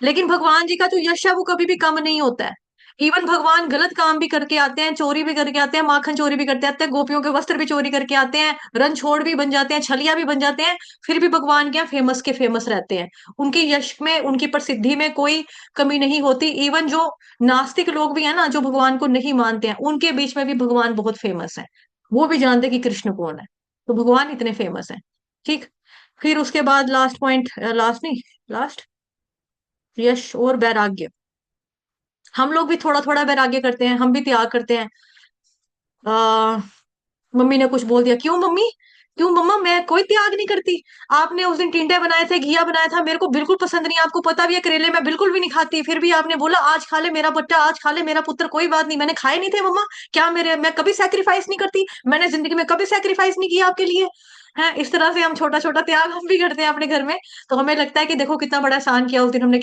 Speaker 1: लेकिन भगवान जी का जो यश है वो कभी भी कम नहीं होता है। इवन भगवान गलत काम भी करके आते हैं, चोरी भी करके आते हैं, माखन चोरी भी करते आते हैं, गोपियों के वस्त्र भी चोरी करके आते हैं, रन छोड़ भी बन जाते हैं, छलिया भी बन जाते हैं, फिर भी भगवान क्या फेमस के फेमस रहते हैं। उनकी यश में, उनकी प्रसिद्धि में कोई कमी नहीं होती। इवन जो नास्तिक लोग भी है ना, जो भगवान को नहीं मानते हैं, उनके बीच में भी भगवान बहुत फेमस है। वो भी जानते हैं कि कृष्ण कौन है, तो भगवान इतने फेमस है। ठीक। फिर उसके बाद लास्ट पॉइंट, लास्ट नहीं, लास्ट, यश और वैराग्य। हम लोग भी थोड़ा थोड़ा वैराग्य करते हैं, हम भी त्याग करते हैं। आ, मम्मी ने कुछ बोल दिया, क्यों मम्मी, क्यों मम्मा, मैं कोई त्याग नहीं करती। आपने उस दिन टिंडे बनाए थे, घिया बनाया था, मेरे को बिल्कुल पसंद नहीं, आपको पता भी है करेले मैं बिल्कुल भी नहीं खाती, फिर भी आपने बोला आज खा ले मेरा बच्चा, आज खा ले मेरा पुत्र, कोई बात नहीं, मैंने खाए नहीं थे मम्मा। क्या मेरे, मैं कभी सैक्रिफाइस नहीं करती, मैंने जिंदगी में कभी सैक्रिफाइस नहीं किया आपके लिए। है, इस तरह से हम छोटा छोटा त्याग हम भी करते हैं अपने घर में। तो हमें लगता है कि देखो कितना बड़ा एहसान किया, उस दिन हमने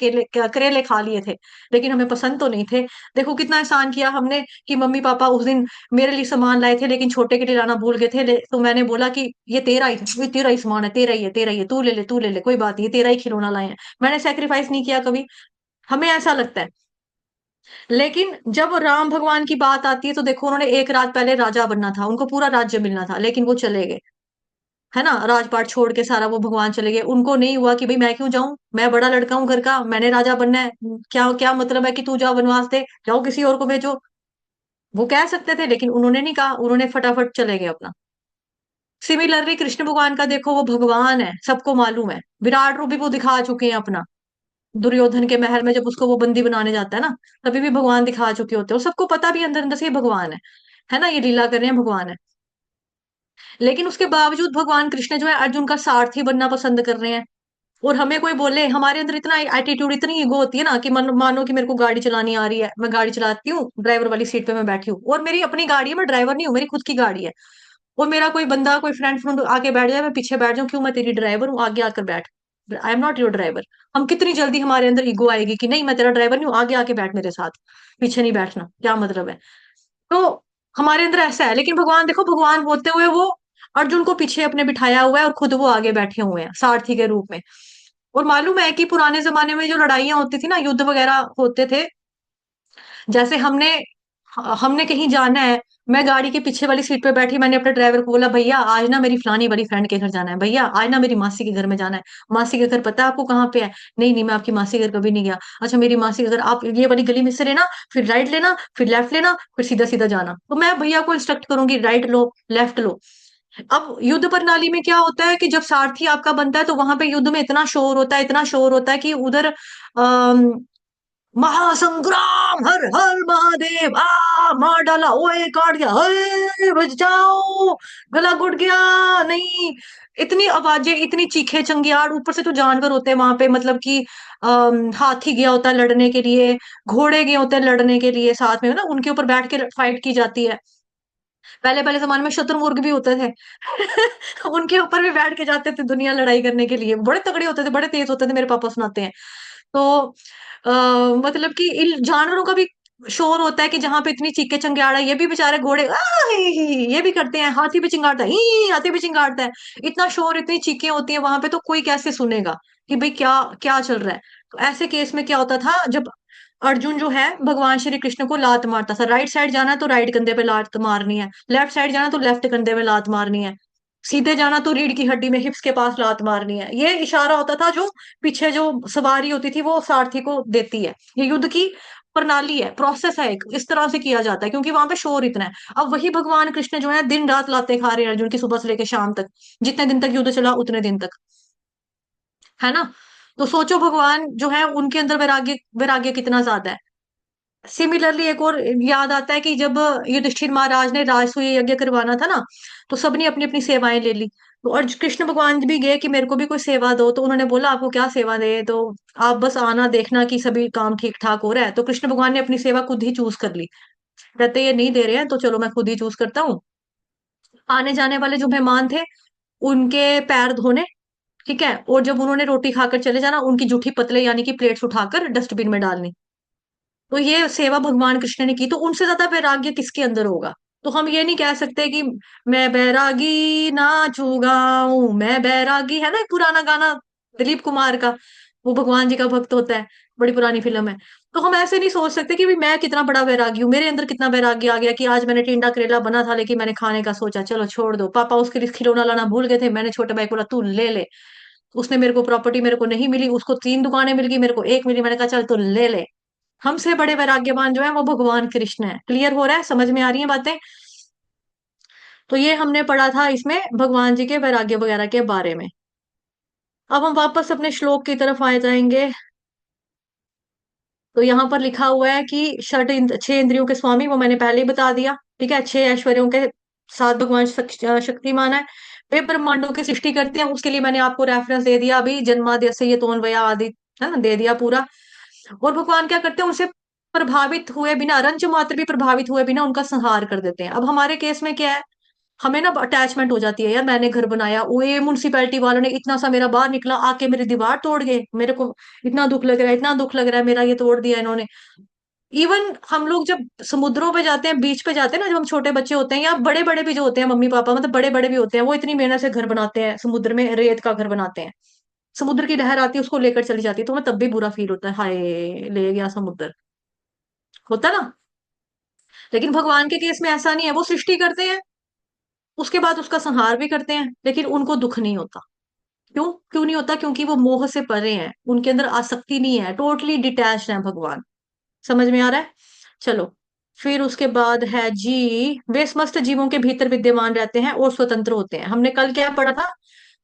Speaker 1: करेले खा लिए थे, लेकिन हमें पसंद तो नहीं थे। देखो कितना एहसान किया हमने, कि मम्मी पापा उस दिन मेरे लिए सामान लाए थे, लेकिन छोटे के लिए लाना भूल गए थे। तो मैंने बोला कि ये तेरा ही सामान है, तेरा ही है, तेरा ही है, तू ले ले, तू ले ले, कोई बात नहीं, ये तेरा ही खिलौना लाए हैं। मैंने सेक्रीफाइस नहीं किया कभी। हमें ऐसा लगता है। लेकिन जब राम भगवान की बात आती है, तो देखो उन्होंने एक रात पहले राजा बनना था, उनको पूरा राज्य मिलना था, लेकिन वो चले गए। है ना, राजपाट छोड़ के सारा वो भगवान चले गए। उनको नहीं हुआ कि भाई मैं क्यों जाऊं, मैं बड़ा लड़का हूं घर का, मैंने राजा बनना है, क्या क्या मतलब है कि तू जाओ वनवास दे, जाओ किसी और को भेजो। वो कह सकते थे, लेकिन उन्होंने नहीं कहा, उन्होंने फटाफट चले गए अपना। सिमिलरली कृष्ण भगवान का देखो, वो भगवान है, सबको मालूम है, विराट रूप भी वो दिखा चुके हैं अपना। दुर्योधन के महल में जब उसको वो बंदी बनाने जाता है ना, तभी भी भगवान दिखा चुके होते हैं, और सबको पता भी अंदर अंदर से ये भगवान है ना, ये लीला कर रहे हैं, भगवान है। लेकिन उसके बावजूद भगवान कृष्ण जो है अर्जुन का सारथी बनना पसंद कर रहे हैं। और हमें कोई बोले, हमारे अंदर इतना एटीट्यूड, इतनी ईगो होती है ना, कि मानो कि मेरे को गाड़ी चलानी आ रही है, मैं गाड़ी चलाती हूँ, ड्राइवर वाली सीट पे मैं बैठी हूँ, और मेरी अपनी गाड़ी है, मैं ड्राइवर नहीं हूँ, मेरी खुद की गाड़ी है। और मेरा कोई बंदा, कोई फ्रेंड फ्रेंड आके बैठ जाए, मैं पीछे बैठ जाऊं, क्यों, मैं तेरी ड्राइवर हूँ, आगे आकर बैठ, I am not your driver. हम कितनी जल्दी हमारे अंदर ईगो आएगी कि नहीं, मैं तेरा ड्राइवर नहीं हूँ, आगे आके बैठ मेरे साथ, पीछे नहीं बैठना, क्या मतलब है। तो हमारे अंदर ऐसा है। लेकिन भगवान देखो, भगवान होते हुए वो अर्जुन को पीछे अपने बिठाया हुआ है, और खुद वो आगे बैठे हुए हैं सारथी के रूप में। और मालूम है कि पुराने जमाने में जो लड़ाइयां होती थी ना, युद्ध वगैरह होते थे, जैसे हमने हमने कहीं जाना है, मैं गाड़ी के पीछे वाली सीट पे बैठी, मैंने अपने ड्राइवर को बोला, भैया आज ना मेरी फलानी वाली फ्रेंड के घर जाना है, भैया आज ना मेरी मासी के घर में जाना है। मासी के घर पता है आपको कहाँ पे है? नहीं नहीं, मैं आपकी मासी के घर कभी नहीं गया। अच्छा, मेरी मासी के घर आप ये वाली गली में से लेना, फिर राइट लेना, फिर लेफ्ट लेना, फिर सीधा सीधा जाना। तो मैं भैया को इंस्ट्रक्ट करूंगी, राइट लो, लेफ्ट लो। अब युद्ध प्रणाली में क्या होता है कि जब सारथी आपका बनता है, तो वहां पे युद्ध में इतना शोर होता है, इतना शोर होता है कि उधर महासंग्राम, हर हर महादेव, आ मार डाला, ओए काट गया, अरे बच जाओ, गला घुट गया, नहीं। इतनी आवाजें, इतनी चीखे चंगियाड़, ऊपर से तो जानवर होते हैं वहां पे, मतलब कि हाथी गया होता है लड़ने के लिए, घोड़े गए होते हैं लड़ने के लिए, साथ में ना उनके ऊपर बैठ के फाइट की जाती है। पहले पहले जमाने में शुतुरमुर्ग भी होते थे। उनके ऊपर भी बैठ के जाते थे दुनिया लड़ाई करने के लिए, बड़े तगड़े होते थे, बड़े तेज होते थे, मेरे पापा सुनाते हैं। तो आ, मतलब कि इन जानवरों का भी शोर होता है, कि जहां पे इतनी चीखे चंगाड़ा, ये भी बेचारे घोड़े ये भी करते हैं, हाथी भी चिंगाड़ता है, हाथी भी चिंगाड़ता है। इतना शोर, इतनी चीखें होती है वहां पे, तो कोई कैसे सुनेगा कि भाई क्या क्या चल रहा है। तो ऐसे केस में क्या होता था, जब अर्जुन जो है भगवान श्री कृष्ण को लात मारता था, राइट साइड जाना है तो राइट कंधे पे लात मारनी है, लेफ्ट साइड जाना तो लेफ्ट कंधे पे लात मारनी है, सीधे जाना तो रीढ़ की हड्डी में, हिप्स के पास लात मारनी है। ये इशारा होता था जो पीछे जो सवारी होती थी वो सारथी को देती है। ये युद्ध की प्रणाली है, प्रोसेस है, एक इस तरह से किया जाता है, क्योंकि वहां पे शोर इतना है। अब वही भगवान कृष्ण जो है दिन रात लाते खा रहे हैं अर्जुन की, सुबह से लेकर शाम तक, जितने दिन तक युद्ध चला उतने दिन तक। है ना। तो सोचो भगवान जो है उनके अंदर वैराग्य, वैराग्य कितना ज्यादा है। सिमिलरली एक और याद आता है कि जब युधिष्ठिर महाराज ने राजसूय यज्ञ करवाना था ना, तो सबने अपनी अपनी सेवाएं ले ली। तो और कृष्ण भगवान भी गए कि मेरे को भी कोई सेवा दो, तो उन्होंने बोला आपको क्या सेवा दे, तो आप बस आना, देखना कि सभी काम ठीक ठाक हो रहा है। तो कृष्ण भगवान ने अपनी सेवा खुद ही चूज कर ली, कहते ये नहीं दे रहे हैं तो चलो मैं खुद ही चूज करता हूँ। आने जाने वाले जो मेहमान थे, उनके पैर धोने, ठीक है, और जब उन्होंने रोटी खाकर चले जाना, उनकी जूठी पतले यानी कि प्लेट्स उठाकर डस्टबिन में डालनी। तो ये सेवा भगवान कृष्ण ने की, तो उनसे ज्यादा वैराग्य किसके अंदर होगा। तो हम ये नहीं कह सकते कि मैं बैरागी नाचू गाऊं, मैं बैरागी, है ना एक पुराना गाना दिलीप कुमार का, वो भगवान जी का भक्त होता है, बड़ी पुरानी फिल्म है। तो हम ऐसे नहीं सोच सकते कि भी मैं कितना बड़ा वैरागी हूँ, मेरे अंदर कितना वैराग्य आ गया कि आज मैंने टिंडा करेला बना था लेकिन मैंने खाने का सोचा, चलो छोड़ दो। पापा उसके लिए खिलौना लाना भूल गए थे, मैंने छोटे भाई को बोला तू ले ले। उसने मेरे को प्रॉपर्टी मेरे को नहीं मिली, उसको 3 दुकानें मिल गई, मेरे को एक मिली, मैंने कहा चल तू ले ले। हमसे बड़े वैराग्यवान जो है वो भगवान कृष्ण है। क्लियर हो रहा है, समझ में आ रही है बातें? तो ये हमने पढ़ा था इसमें भगवान जी के वैराग्य वगैरह के बारे में। अब हम वापस अपने श्लोक की तरफ आ जाएंगे। तो यहाँ पर लिखा हुआ है कि 6 इंद्रियों के स्वामी, वो मैंने पहले ही बता दिया। ठीक है, 6 ऐश्वर्यों के साथ भगवान शक्तिमान है। वे ब्रह्मांडों की सृष्टि करते हैं, उसके लिए मैंने आपको रेफरेंस दे दिया अभी, जन्माद्य से ये तोन वया आदि, है ना, दे दिया पूरा। और भगवान क्या करते हैं, उनसे प्रभावित हुए बिना, रंच मात्र भी प्रभावित हुए बिना उनका संहार कर देते हैं। अब हमारे केस में क्या है, हमें ना अटैचमेंट हो जाती है, यार मैंने घर बनाया, वो ये म्यूनसिपैलिटी वालों ने इतना सा मेरा बाहर निकला आके मेरी दीवार तोड़ गए, मेरे को इतना दुख लग रहा है, इतना दुख लग रहा है, मेरा ये तोड़ दिया इन्होंने। इवन हम लोग जब समुद्रों पे जाते हैं, बीच पे जाते हैं ना, जब हम छोटे बच्चे होते हैं, या बड़े बड़े भी जो होते हैं, मम्मी पापा मतलब बड़े बड़े भी होते हैं, वो इतनी मेहनत से घर बनाते हैं, समुद्र में रेत का घर बनाते हैं, समुद्र की लहर आती है उसको लेकर चली जाती है, तो हमें तब भी बुरा फील होता है, हाय ले गया समुद्र, होता ना। लेकिन भगवान के केस में ऐसा नहीं है, वो सृष्टि करते हैं, उसके बाद उसका संहार भी करते हैं, लेकिन उनको दुख नहीं होता। क्यों क्यों नहीं होता? क्योंकि वो मोह से परे हैं, उनके अंदर आसक्ति नहीं है, टोटली डिटैच्ड है भगवान। समझ में आ रहा है? चलो, फिर उसके बाद है जी, वे समस्त जीवों के भीतर विद्यमान रहते हैं और स्वतंत्र होते हैं। हमने कल क्या पढ़ा था?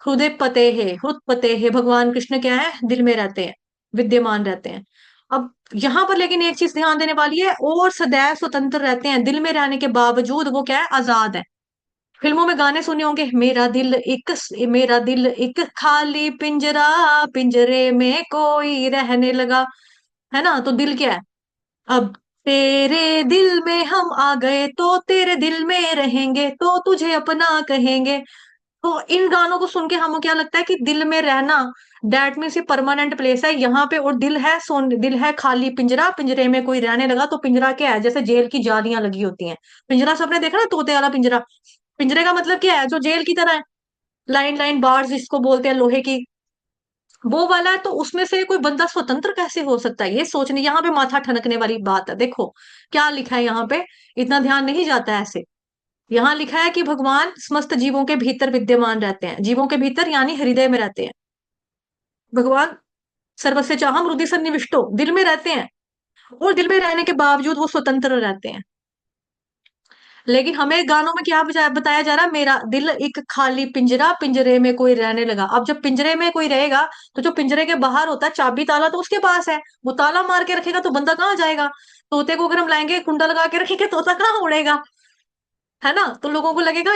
Speaker 1: हृत पते है, भगवान कृष्ण क्या है, दिल में रहते हैं, विद्यमान रहते हैं। अब यहाँ पर लेकिन एक चीज ध्यान देने वाली है, और सदैव स्वतंत्र रहते हैं, दिल में रहने के बावजूद वो क्या है, आजाद है। फिल्मों में गाने सुने होंगे, मेरा दिल एक खाली पिंजरा, पिंजरे में कोई रहने लगा, है ना। तो दिल क्या है, अब तेरे दिल में हम आ गए तो तेरे दिल में रहेंगे, तो तुझे अपना कहेंगे। तो इन गानों को सुन के हमको क्या लगता है कि दिल में रहना, डेट मीन्स ये परमानेंट प्लेस है यहाँ पे, और दिल है सोन, दिल है खाली पिंजरा, पिंजरे में कोई रहने लगा। तो पिंजरा क्या है, जैसे जेल की जालियां लगी होती हैं, पिंजरा सबने देखा ना, तोते वाला पिंजरा। पिंजरे का मतलब क्या है, जो जेल की तरह है, लाइन लाइन बार्स जिसको बोलते हैं, लोहे की, वो वाला है। तो उसमें से कोई बंदा स्वतंत्र कैसे हो सकता है, ये सोचने, यहाँ पे माथा ठनकने वाली बात है। देखो क्या लिखा है यहाँ पे, इतना ध्यान नहीं जाता है ऐसे। यहाँ लिखा है कि भगवान समस्त जीवों के भीतर विद्यमान रहते हैं, जीवों के भीतर यानी हृदय में रहते हैं। भगवान सर्वस्य चाहम हृदय सन्निविष्टो, दिल में रहते हैं, और दिल में रहने के बावजूद वो स्वतंत्र रहते हैं। लेकिन हमें गानों में क्या बताया जा रहा है, मेरा दिल एक खाली पिंजरा, पिंजरे में कोई रहने लगा। अब जब पिंजरे में कोई रहेगा, तो जो पिंजरे के बाहर होता है चाबी ताला तो उसके पास है, वो ताला मार के रखेगा तो बंदा कहाँ जाएगा? तोते को अगर हम लाएंगे कुंडा लगा के रखेंगे, तोता कहाँ उड़ेगा, है ना। तो लोगों को लगेगा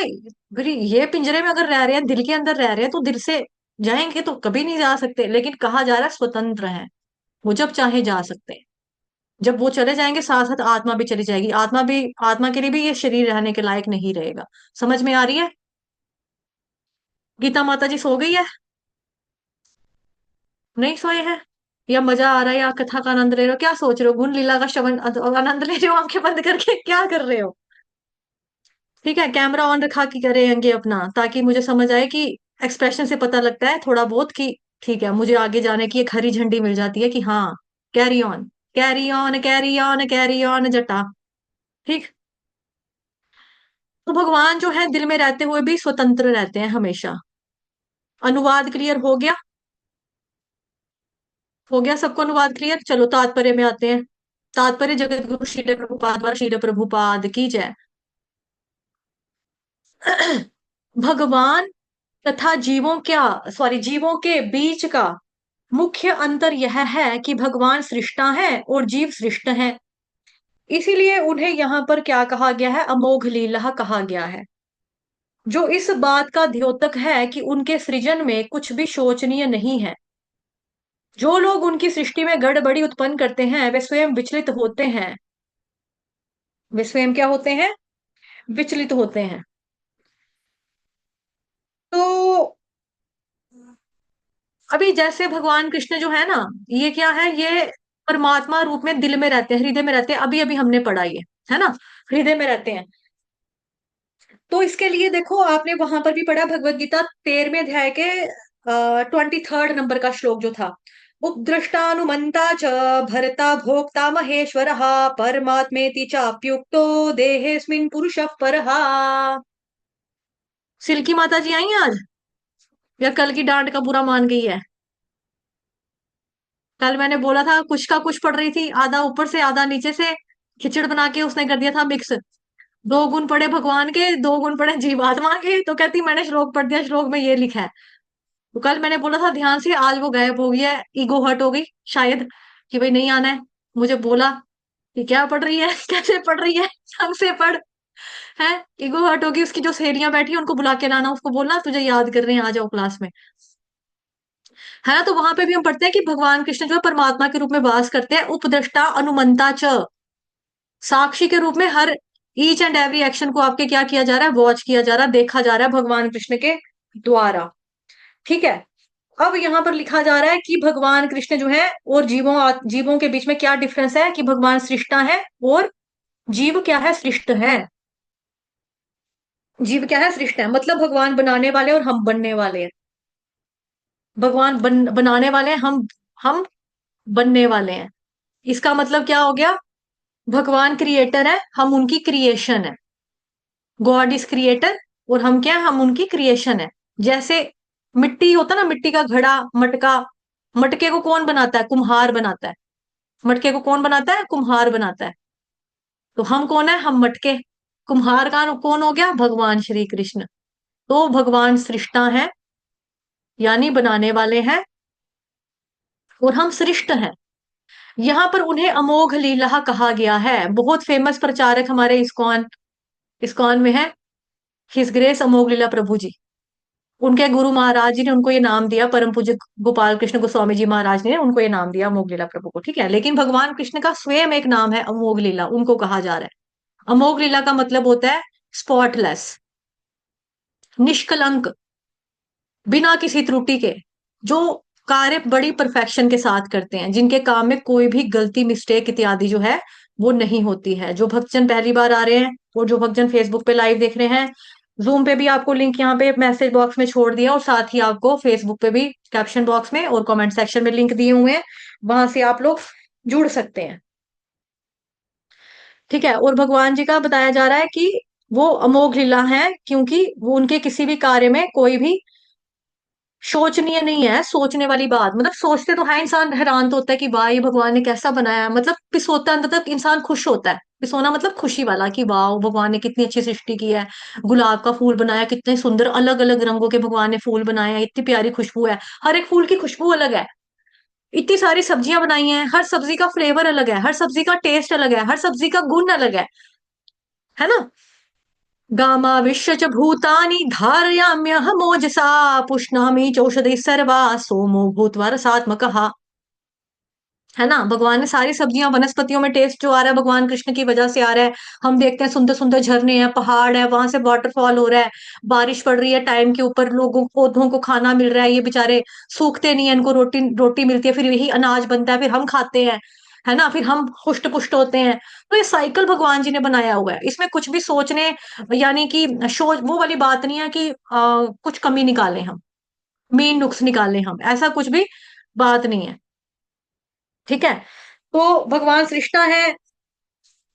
Speaker 1: भाई ये पिंजरे में अगर रह रहे हैं, दिल के अंदर रह रहे हैं, तो दिल से जाएंगे तो कभी नहीं जा सकते। लेकिन कहा जा रहा है स्वतंत्र है, वो जब चाहे जा सकते हैं। जब वो चले जाएंगे, साथ साथ आत्मा भी चली जाएगी, आत्मा भी, आत्मा के लिए भी ये शरीर रहने के लायक नहीं रहेगा। समझ में आ रही है? गीता माता जी सो गई है? नहीं सोए हैं? या मजा आ रहा है, या कथा का आनंद ले रहे हो, क्या सोच रहे हो? गुण लीला का श्रवण आनंद ले रहे हो, आंखें बंद करके क्या कर रहे हो? ठीक है, कैमरा ऑन रखा के करेंगे अपना, ताकि मुझे समझ आए कि एक्सप्रेशन से पता लगता है थोड़ा बहुत कि ठीक है, मुझे आगे जाने की एक हरी झंडी मिल जाती है कि हाँ, carry on, carry on, carry on, carry on जटा। ठीक। तो भगवान जो है दिल में रहते हुए भी स्वतंत्र रहते हैं हमेशा। अनुवाद क्लियर हो गया? हो गया सबको अनुवाद क्लियर? चलो तात्पर्य में आते हैं। तात्पर्य जगत गुरु श्रील प्रभुपाद द्वारा, श्रील प्रभुपाद की जय। भगवान तथा जीवों के बीच का मुख्य अंतर यह है कि भगवान सृष्टा है और जीव सृष्ट है। इसीलिए उन्हें यहाँ पर क्या कहा गया है, अमोघ लीला कहा गया है। जो इस बात का द्योतक है कि उनके सृजन में कुछ भी शोचनीय नहीं है। जो लोग उनकी सृष्टि में गड़बड़ी उत्पन्न करते हैं, वे स्वयं विचलित होते हैं। वे स्वयं क्या होते हैं? विचलित होते हैं। तो अभी जैसे भगवान कृष्ण जो है ना, ये क्या है, ये परमात्मा रूप में दिल में रहते हैं, हृदय में रहते हैं, अभी अभी हमने पढ़ा ये, है ना, हृदय में रहते हैं। तो इसके लिए देखो, आपने वहां पर भी पढ़ा, भगवत गीता 13वें अध्याय के 23rd नंबर का श्लोक जो था, उपद्रष्टानुमन्ता च भर्ता भोक्ता महेश्वरः परमात्मेति चाप्युक्तो देहेऽस्मिन् पुरुषः परः। सिल्की माता जी आई हैं आज, या कल की डांट का बुरा मान गई है? कल मैंने बोला था कुछ का कुछ पढ़ रही थी, आधा ऊपर से आधा नीचे से, खिचड़ बना के उसने कर दिया था मिक्स। दो गुण पढ़े भगवान के, दो गुण पढ़े जीवात्मा के, तो कहती मैंने श्लोक पढ़ दिया, श्लोक में ये लिखा है। तो कल मैंने बोला था ध्यान से, आज वो गायब हो गई है, ईगो हर्ट हो गई शायद, कि भाई नहीं आना है। मुझे बोला कि क्या पढ़ रही है कैसे पढ़ रही है, ढंग से पढ़। है, ईगो हर्ट होगी। उसकी जो सहेलियां बैठी हैं उनको बुला के लाना, उसको बोलना तुझे याद कर रहे हैं, आ जाओ क्लास में। है ना? तो वहां पे भी हम पढ़ते हैं कि भगवान कृष्ण जो है परमात्मा के रूप में वास करते हैं, उपद्रष्टा अनुमंता च, साक्षी के रूप में हर ईच एंड एवरी एक्शन को आपके क्या किया जा रहा है, वॉच किया जा रहा है, देखा जा रहा है भगवान कृष्ण के द्वारा। ठीक है। अब यहाँ पर लिखा जा रहा है कि भगवान कृष्ण जो है और जीवों के बीच में क्या डिफरेंस है, कि भगवान सृष्टा है और जीव क्या है, सृष्ट है। जीव क्या है, सृष्ट है, मतलब भगवान बनाने वाले और हम बनने वाले हैं। भगवान बनाने वाले हैं, हम बनने वाले हैं। इसका मतलब क्या हो गया? भगवान क्रिएटर है, हम उनकी क्रिएशन है। गॉड इज क्रिएटर और हम क्या है, हम उनकी क्रिएशन है। जैसे मिट्टी होता है ना, मिट्टी का घड़ा, मटका, मटके को कौन बनाता है? कुम्हार बनाता है। मटके को कौन बनाता है? कुम्हार बनाता है। तो हम कौन है? हम मटके। कुम्हार का कौन हो गया? भगवान श्री कृष्ण। तो भगवान सृष्टा है, यानी बनाने वाले हैं, और हम सृष्ट हैं। यहाँ पर उन्हें अमोघ लीला कहा गया है। बहुत फेमस प्रचारक हमारे इस्कॉन इस्कॉन में है, हिज ग्रेस अमोघ लीला प्रभु जी। उनके गुरु महाराज जी ने उनको ये नाम दिया, परम पूज्य गोपाल कृष्ण गोस्वामी जी महाराज ने उनको ये नाम दिया अमोघ लीला प्रभु को। ठीक है, लेकिन भगवान कृष्ण का स्वयं एक नाम है अमोघ लीला, उनको कहा जा रहा है। अमोघ लीला का मतलब होता है स्पॉटलेस, निष्कलंक, बिना किसी त्रुटि के, जो कार्य बड़ी परफेक्शन के साथ करते हैं, जिनके काम में कोई भी गलती, मिस्टेक इत्यादि जो है वो नहीं होती है। जो भक्तजन पहली बार आ रहे हैं और जो भक्तजन फेसबुक पे लाइव देख रहे हैं, जूम पे भी आपको लिंक यहाँ पे मैसेज बॉक्स में छोड़ दिया, और साथ ही आपको फेसबुक पे भी कैप्शन बॉक्स में और कमेंट सेक्शन में लिंक दिए हुए हैं, वहां से आप लोग जुड़ सकते हैं। ठीक है, और भगवान जी का बताया जा रहा है कि वो अमोघ लीला है, क्योंकि वो उनके किसी भी कार्य में कोई भी शोचनीय नहीं है। सोचने वाली बात, मतलब सोचते तो है इंसान, हैरान तो होता है कि वाह ये भगवान ने कैसा बनाया है। मतलब पिसोता अंदर तक इंसान खुश होता है, पिसोना मतलब खुशी वाला, कि वाह भगवान ने कितनी अच्छी सृष्टि की है। गुलाब का फूल बनाया, कितने सुंदर अलग अलग रंगों के भगवान ने फूल बनाए हैं, इतनी प्यारी खुशबू है, हर एक फूल की खुशबू अलग है। इतनी सारी सब्जियां बनाई हैं, हर सब्जी का फ्लेवर अलग है, हर सब्जी का टेस्ट अलग है, हर सब्जी का गुण अलग है ना? गामाविश्य च भूतानि धारयाम्यहमोजसा पुष्णामि चौषधि सर्वा सोमो भूत्वा रसात्मकः। है ना? भगवान ने सारी सब्जियां, वनस्पतियों में टेस्ट जो आ रहा है भगवान कृष्ण की वजह से आ रहा है। हम देखते हैं सुंदर सुंदर झरने हैं, पहाड़ है, वहां से वाटरफॉल हो रहा है, बारिश पड़ रही है टाइम के ऊपर, लोगों पौधों को खाना मिल रहा है, ये बेचारे सूखते नहीं है, इनको रोटी रोटी मिलती है, फिर यही अनाज बनता है, फिर हम खाते हैं। है ना? फिर हम हुष्ट पुष्ट होते हैं। तो ये साइकिल भगवान जी ने बनाया हुआ है, इसमें कुछ भी सोचने, यानी कि सोच वो वाली बात नहीं है कि कुछ कमी निकालें हम, मीन नुक्स निकालें हम, ऐसा कुछ भी बात नहीं है। ठीक है, तो भगवान सृष्टा है।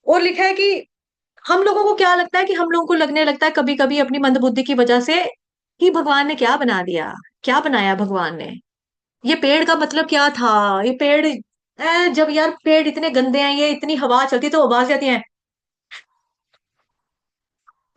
Speaker 1: और लिखा है कि हम लोगों को क्या लगता है, कि हम लोगों को लगने लगता है कभी कभी अपनी मंदबुद्धि की वजह से, कि भगवान ने क्या बना दिया, क्या बनाया भगवान ने, ये पेड़ का मतलब क्या था, ये पेड़ जब यार पेड़ इतने गंदे हैं, ये इतनी हवा चलती तो आवाज आती है,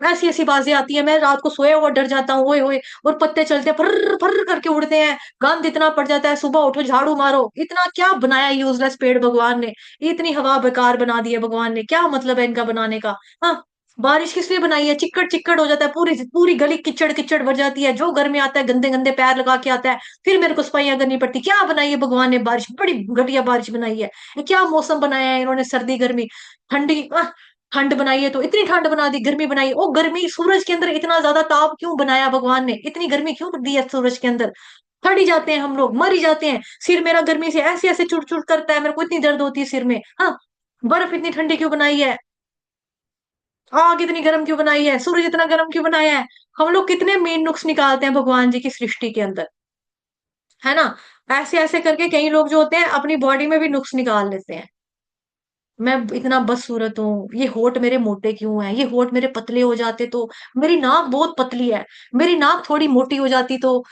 Speaker 1: ऐसी ऐसी बाजें आती है, मैं रात को सोए हुआ डर जाता हूँ, ओए ओए, और पत्ते चलते हैं, फर फर करके उड़ते हैं, गंद इतना पड़ जाता है, सुबह उठो झाड़ू मारो, इतना क्या बनाया यूजलेस पेड़ भगवान ने, इतनी हवा बेकार बना दी है भगवान ने, क्या मतलब है इनका बनाने का? हाँ, बारिश किस लिए बनाई है? चिक्कड़ चिक्कड़ हो जाता है, पूरी पूरी गली किचड़ किचड़ भर जाती है, जो घर में आता है गंदे गंदे पैर लगा के आता है, फिर मेरे को सफाइयां करनी पड़ती। क्या बनाई है भगवान ने? बारिश, बड़ी घटिया बारिश बनाई है। ये क्या मौसम बनाया है इन्होंने, सर्दी गर्मी ठंडी, ठंड बनाई है तो इतनी ठंड बना दी, गर्मी बनाई, ओ गर्मी, सूरज के अंदर इतना ज्यादा ताप क्यों बनाया भगवान ने, इतनी गर्मी क्यों दी है सूरज के अंदर? सड़ ही जाते हैं हम लोग, मर ही जाते हैं। सिर मेरा गर्मी से ऐसे ऐसे चुड़ चुड़ करता है, मेरे को इतनी दर्द होती है सिर में। हाँ, बर्फ इतनी ठंडी क्यों बनाई है? आग इतनी गर्म क्यों बनाई है? सूरज इतना गर्म क्यों बनाया है? हम लोग कितने मेन नुक्स निकालते हैं भगवान जी की सृष्टि के अंदर। है ना? ऐसे ऐसे करके कई लोग जो होते हैं अपनी बॉडी में भी नुक्स निकाल लेते हैं। मैं इतना बदसूरत हूँ, ये होंठ मेरे मोटे क्यों हैं, ये होंठ मेरे पतले हो जाते तो, मेरी नाक बहुत पतली है, मेरी नाक थोड़ी मोटी हो जाती तो।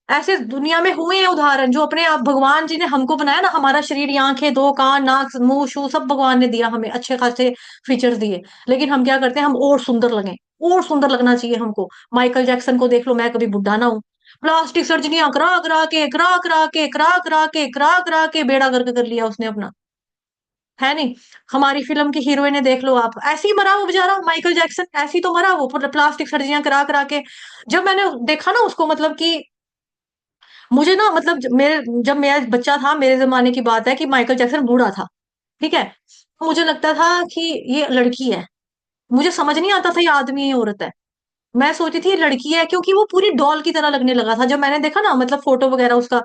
Speaker 1: ऐसे दुनिया में हुए हैं उदाहरण, जो अपने आप भगवान जी ने हमको बनाया ना, हमारा शरीर, ये आंखें, दो कान, नाक, मुंह, शू सब भगवान ने दिया हमें, अच्छे खासे फीचर्स दिए। लेकिन हम क्या करते हैं, हम और सुंदर लगे, और सुंदर लगना चाहिए हमको। माइकल जैक्सन को देख लो, मैं कभी बुढ़ा ना हूं। प्लास्टिक सर्जरियां करा करा के, करा करा के, करा करा के, करा करा के बेड़ा गर्क कर लिया उसने अपना, है नहीं? हमारी फिल्म की हीरोइन ने देख लो आप, ऐसे ही मरा वो बेचारा माइकल जैक्सन, ऐसे ही तो मरा वो, प्लास्टिक सर्जरियां करा करा के। जब मैंने देखा ना उसको, मतलब कि मुझे ना, मतलब जब मेरा बच्चा था, मेरे जमाने की बात है कि माइकल जैक्सन बूढ़ा था, ठीक है? तो मुझे लगता था कि ये लड़की है, मुझे समझ नहीं आता था ये आदमी है या औरत है। मैं सोची थी ये लड़की है, क्योंकि वो पूरी डॉल की तरह लगने लगा था जब मैंने देखा ना, मतलब फोटो वगैरह उसका,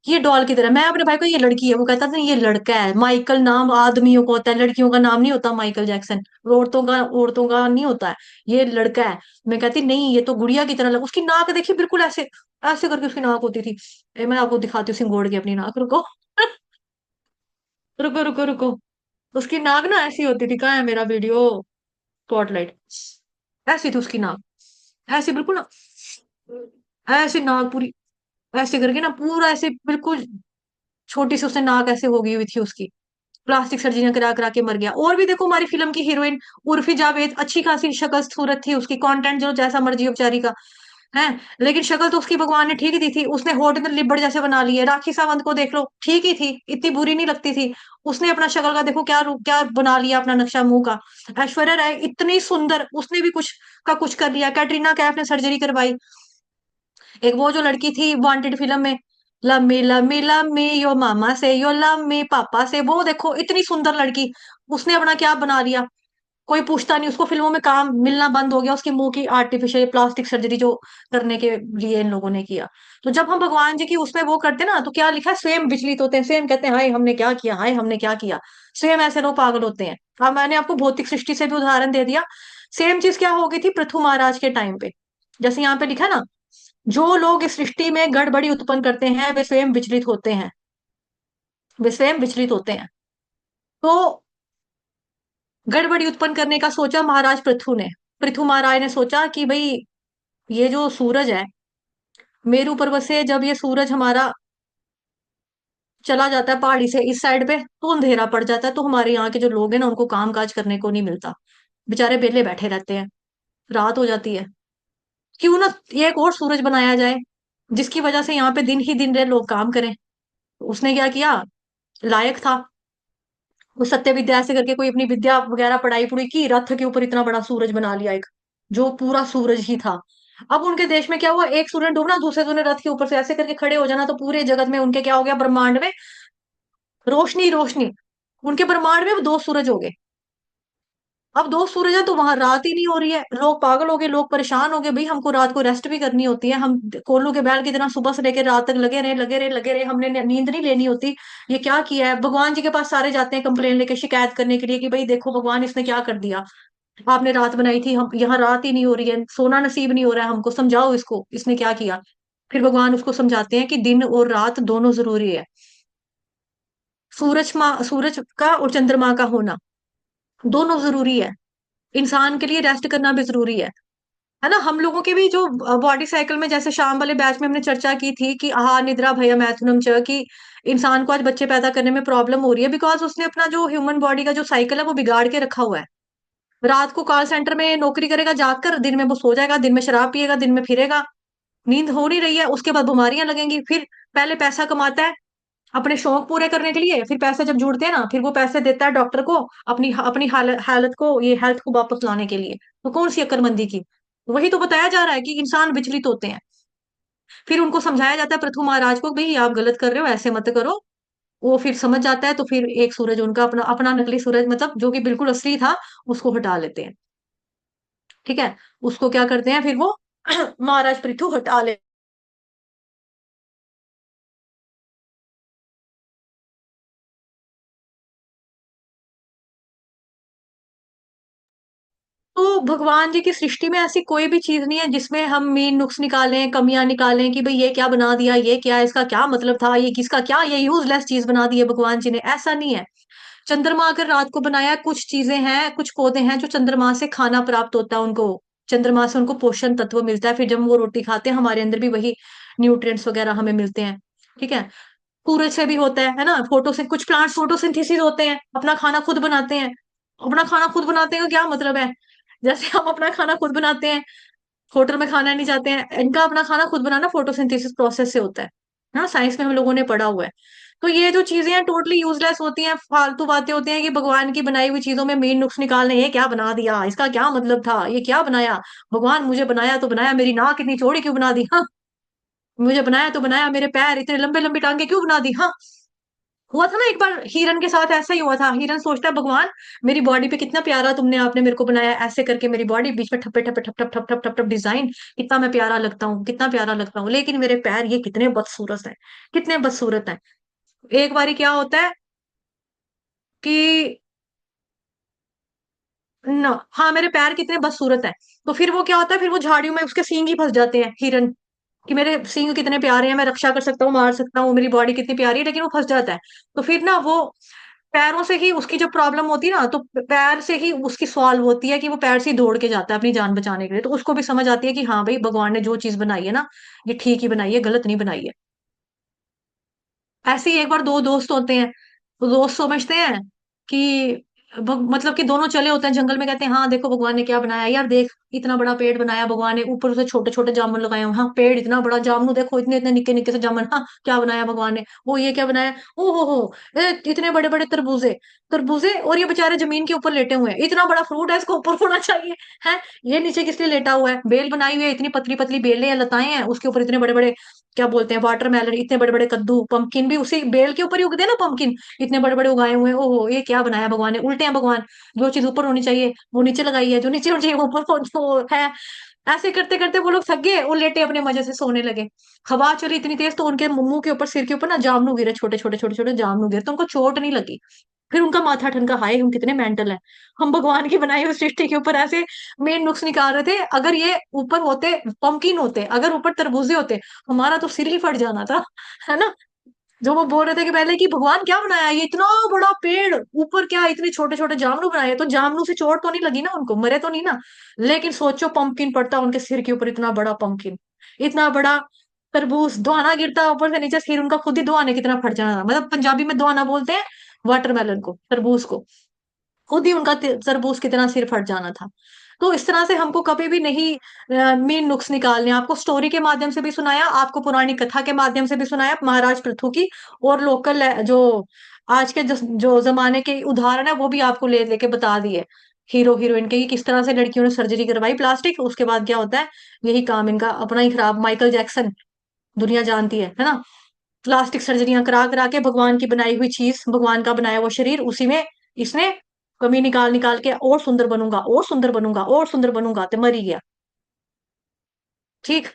Speaker 1: ये डॉल की तरह। मैं अपने भाई को, ये लड़की है, वो कहता था नहीं ये लड़का है। माइकल नाम आदमियों को होता है, लड़कियों का नाम नहीं होता माइकल जैक्सन, औरतों का नहीं होता है, ये लड़का है। मैं कहती नहीं, ये तो गुड़िया की तरह लग, उसकी नाक देखी बिल्कुल ऐसे, ऐसे करके उसकी नाक होती थी। मैं आपको दिखाती हूँ सिंगोड़ के अपनी नाक, रुको रुको रुको रुको। उसकी नाक ना ऐसी होती थी, कहाँ है मेरा वीडियो, स्पॉटलाइट, ऐसी थी उसकी नाक, ऐसे बिल्कुल ना, ऐसे नाक पूरी, ऐसे करके ना पूरा ऐसे बिल्कुल छोटी सी उसने नाक ऐसे हो गई हुई थी उसकी। प्लास्टिक सर्जरियां करा करा के मर गया। और भी देखो, हमारी फिल्म की हीरोइन उर्फी जावेद, अच्छी खासी शक्ल सूरत थी उसकी, कंटेंट जो जैसा मर्जी हो बेचारी का, है। लेकिन शक्ल तो उसकी भगवान ने ठीक दी थी, उसने होठ में लिबड़ जैसे बना लिए। राखी सावंत को देख लो, ठीक ही थी, इतनी बुरी नहीं लगती थी। उसने अपना शक्ल का देखो क्या रूप, क्या बना लिया अपना नक्शा मुंह का। ऐश्वर्या राय इतनी सुंदर, उसने भी कुछ का कुछ कर लिया। कैटरीना कैफ ने सर्जरी करवाई। एक वो जो लड़की थी वांटेड फिल्म में, लम्मी लम्मी लम्मी यो मामा से, यो लम्मी पापा से, वो देखो इतनी सुंदर लड़की, उसने अपना क्या बना लिया। कोई पूछता नहीं उसको, फिल्मों में काम मिलना बंद हो गया, उसके मुंह की आर्टिफिशियल प्लास्टिक सर्जरी जो करने के लिए इन लोगों ने किया। तो जब हम भगवान जी की उसमें वो करते ना, तो क्या लिखा है, स्वयं विचलित होते हैं, स्वयं कहते हैं हाय हमने क्या किया, हाय हमने क्या किया। स्वयं ऐसे लोग पागल होते हैं। अब मैंने आपको भौतिक सृष्टि से भी उदाहरण दे दिया। सेम चीज क्या हो गई थी पृथु महाराज के टाइम पे, जैसे यहाँ पे लिखा है ना, जो लोग इस सृष्टि में गड़बड़ी उत्पन्न करते हैं वे स्वयं विचलित होते हैं, वे स्वयं विचलित होते हैं। तो गड़बड़ी उत्पन्न करने का सोचा महाराज पृथु ने। पृथु महाराज ने सोचा कि भाई ये जो सूरज है, मेरू पर्वत से जब ये सूरज हमारा चला जाता है पहाड़ी से इस साइड पे, तो अंधेरा पड़ जाता है, तो हमारे यहाँ के जो लोग हैं ना उनको काम काज करने को नहीं मिलता, बेचारे बेले बैठे रहते हैं, रात हो जाती है। क्यों ना ये एक और सूरज बनाया जाए, जिसकी वजह से यहाँ पे दिन ही दिन रहे, लोग काम करें। उसने क्या किया, लायक था वो सत्य विद्या ऐसे करके कोई अपनी विद्या वगैरह पढ़ाई पुढ़ाई की, रथ के ऊपर इतना बड़ा सूरज बना लिया एक, जो पूरा सूरज ही था। अब उनके देश में क्या हुआ, एक सूरज डूबना, दूसरे सूरज रथ के ऊपर से ऐसे करके खड़े हो जाना, तो पूरे जगत में उनके क्या हो गया, ब्रह्मांड में रोशनी रोशनी। उनके ब्रह्मांड में अब दो सूरज हो गए। अब दो सूरज है तो वहां रात ही नहीं हो रही है, लोग पागल हो गए, लोग परेशान हो गए, भाई हमको रात को रेस्ट भी करनी होती है, हम कोल्लू के बैल की तरह सुबह से लेकर रात तक लगे रहे लगे रहे लगे रहे, हमने नींद नहीं लेनी होती। ये क्या किया है, भगवान जी के पास सारे जाते हैं कंप्लेन लेके, शिकायत करने के लिए कि भाई देखो भगवान इसने क्या कर दिया, आपने रात बनाई थी, हम यहाँ रात ही नहीं हो रही है, सोना नसीब नहीं हो रहा है हमको, समझाओ इसको इसने क्या किया। फिर भगवान उसको समझाते हैं कि दिन और रात दोनों जरूरी है, सूरज का और चंद्रमा का होना दोनों जरूरी है, इंसान के लिए रेस्ट करना भी जरूरी है ना? हम लोगों के भी जो बॉडी साइकिल में, जैसे शाम वाले बैच में हमने चर्चा की थी कि आहार निद्रा भय मैथुनम च, कि इंसान को आज बच्चे पैदा करने में प्रॉब्लम हो रही है, बिकॉज उसने अपना जो ह्यूमन बॉडी का जो साइकिल है वो बिगाड़ के रखा हुआ है। रात को कॉल सेंटर में नौकरी करेगा जाग कर, दिन में वो सो जाएगा, दिन में शराब पिएगा, दिन में फिरेगा, नींद हो नहीं रही है, उसके बाद बीमारियां लगेंगी। फिर पहले पैसा कमाता है अपने शौक पूरे करने के लिए, फिर पैसे जब जुड़ते हैं ना, फिर वो पैसे देता है डॉक्टर को अपनी अपनी हालत को, ये हेल्थ को वापस लाने के लिए। तो कौन सी अक्लमंदी की, वही तो बताया जा रहा है कि इंसान विचलित होते हैं। फिर उनको समझाया जाता है पृथु महाराज को, भाई आप गलत कर रहे हो, ऐसे मत करो। वो फिर समझ जाता है, तो फिर एक सूरज उनका अपना अपना नकली सूरज, मतलब जो कि बिल्कुल असली था, उसको हटा लेते हैं। ठीक है, उसको क्या करते हैं फिर वो महाराज पृथु हटा ले। तो भगवान जी की सृष्टि में ऐसी कोई भी चीज नहीं है जिसमें हम मीन नुक्स निकालें, कमियां निकालें कि भाई ये क्या बना दिया, ये क्या, इसका क्या मतलब था, ये किसका क्या, ये यूजलेस चीज बना दी है भगवान जी ने, ऐसा नहीं है। चंद्रमा अगर रात को बनाया, कुछ चीजें हैं, कुछ पौधे हैं जो चंद्रमा से खाना प्राप्त होता है उनको, चंद्रमा से उनको पोषण तत्व मिलता है, फिर जब वो रोटी खाते हैं हमारे अंदर भी वही न्यूट्रिएंट्स वगैरह हमें मिलते हैं। ठीक है। सूरज से भी होता है ना, फोटो से कुछ प्लांट्स फोटोसिंथेसिस होते हैं, अपना खाना खुद बनाते हैं। अपना खाना खुद बनाते हैं का क्या मतलब है? जैसे हम अपना खाना खुद बनाते हैं, होटल में खाना नहीं जाते हैं, इनका अपना खाना खुद बनाना फोटोसिंथेसिस प्रोसेस से होता है ना, साइंस में हम लोगों ने पढ़ा हुआ है। तो ये जो चीजें हैं टोटली यूजलेस होती हैं, फालतू बातें होती हैं कि भगवान की बनाई हुई चीजों में मेन नुक्स निकालने, ये क्या बना दिया, इसका क्या मतलब था, ये क्या बनाया भगवान, मुझे बनाया तो बनाया, मेरी नाक इतनी चौड़ी क्यों बना दी, हाँ, मुझे बनाया तो बनाया, मेरे पैर इतने लंबे लंबे टांगे क्यों बना दी, हाँ। हुआ था ना एक बार हिरन के साथ, ऐसा ही हुआ था। हिरन सोचता है भगवान मेरी बॉडी पे कितना प्यारा तुमने, आपने मेरे को बनाया ऐसे करके, मेरी बॉडी बीच में ठप्पे ठप्पे ठप ठप ठप ठप ठप ठप डिजाइन, कितना मैं प्यारा लगता हूँ, कितना प्यारा लगता हूँ, लेकिन मेरे पैर ये कितने बदसूरत हैं, कितने बदसूरत हैं। एक बारी क्या होता है कि ना, हाँ, मेरे पैर कितने बदसूरत हैं, तो फिर वो क्या होता है, फिर वो झाड़ियों में उसके सींग ही फंस जाते हैं हिरन, कि मेरे सींग कितने प्यारे हैं, मैं रक्षा कर सकता हूँ, मार सकता हूँ, मेरी बॉडी कितनी प्यारी है, लेकिन वो फंस जाता है। तो फिर ना वो पैरों से ही उसकी जब प्रॉब्लम होती है ना, तो पैर से ही उसकी सॉल्व होती है, कि वो पैर से ही दौड़ के जाता है अपनी जान बचाने के लिए। तो उसको भी समझ आती है कि हाँ भाई भगवान ने जो चीज बनाई है ना, ये ठीक ही बनाई है, गलत नहीं बनाई है। ऐसे ही एक बार दो दोस्त होते हैं, तो दोस्त समझते हैं कि मतलब कि दोनों चले होते हैं जंगल में, कहते हैं हाँ देखो भगवान ने क्या बनाया यार, देख इतना बड़ा पेड़ बनाया भगवान ने, ऊपर से छोटे छोटे जामुन लगाए हुए, हाँ पेड़ इतना बड़ा, जामुन देखो इतने इतने निक्के निक्के से जामुन, हाँ क्या बनाया भगवान ने, वो ये क्या बनाया, ओ हो, इतने बड़े बड़े तरबूजे, तरबूजे, और ये बेचारे जमीन के ऊपर लेटे हुए हैं, इतना बड़ा फ्रूट है, इसको ऊपर होना चाहिए है, ये नीचे किस लिए लेटा हुआ है, बेल बनाई हुई है, इतनी पतली पतली बेलें या लताएं हैं, उसके ऊपर इतने बड़े बड़े क्या बोलते हैं वाटरमेलन, इतने बड़े बड़े कद्दू, पंपकिन भी उसी बेल के ऊपर ही उगते हैं ना, पंपकिन इतने बड़े बड़े उगाए हुए हैं, ओहो ये क्या बनाया भगवान ने, उल्टे हैं भगवान, जो चीज ऊपर होनी चाहिए वो नीचे लगाई है, जो नीचे होनी चाहिए वो ऊपर वो है। ऐसे करते करते वो लोग थक गए, वो लेटे अपने मजे से सोने लगे। हवा चली इतनी तेज तो उनके मुंह के ऊपर, सिर के ऊपर ना जामनू गिरे, छोटे छोटे छोटे छोटे जामनू गिरे, तो उनको चोट नहीं लगी। फिर उनका माथा ठनका, हाय हम कितने मेंटल हैं, हम भगवान की बनाई हुई सृष्टि के ऊपर ऐसे मेन नुक्स निकाल रहे थे, अगर ये ऊपर होते पंपकिन होते, अगर ऊपर तरबूजे होते, हमारा तो सिर ही फट जाना था, है ना। जो वो बोल रहे थे कि पहले कि भगवान क्या बनाया, ये इतना बड़ा पेड़, ऊपर क्या इतने छोटे छोटे जामनू बनाए, तो जामनू से चोट तो नहीं लगी ना उनको, मरे तो नहीं ना। लेकिन सोचो पंपकिन पड़ता उनके सिर के ऊपर, इतना बड़ा पंपकिन, इतना बड़ा तरबूज, दुआना गिरता ऊपर से नीचे, सिर उनका खुद ही दुआने कितना फट जाना था, मतलब पंजाबी में दुआना बोलते हैं वाटरमेलन को, तरबूज को, खुद ही उनका तरबूज कितना सिर फट जाना था। तो इस तरह से हमको कभी भी नहीं मीन नुक्स निकालने, आपको स्टोरी के माध्यम से भी सुनाया, आपको पुरानी कथा के माध्यम से भी सुनाया महाराज पृथु की, और लोकल जो आज के जो जमाने के उदाहरण है वो भी आपको ले लेके बता दिए, हीरो हीरोइन के, कि किस तरह से लड़कियों ने सर्जरी करवाई प्लास्टिक, उसके बाद क्या होता है, यही काम इनका अपना ही खराब, माइकल जैक्सन दुनिया जानती है ना, प्लास्टिक सर्जरियां करा करा के भगवान की बनाई हुई चीज, भगवान का बनाया हुआ शरीर, उसी में इसने कमी निकाल निकाल के और सुंदर बनूंगा, और सुंदर बनूंगा, और सुंदर बनूंगा, तो मर ही गया। ठीक।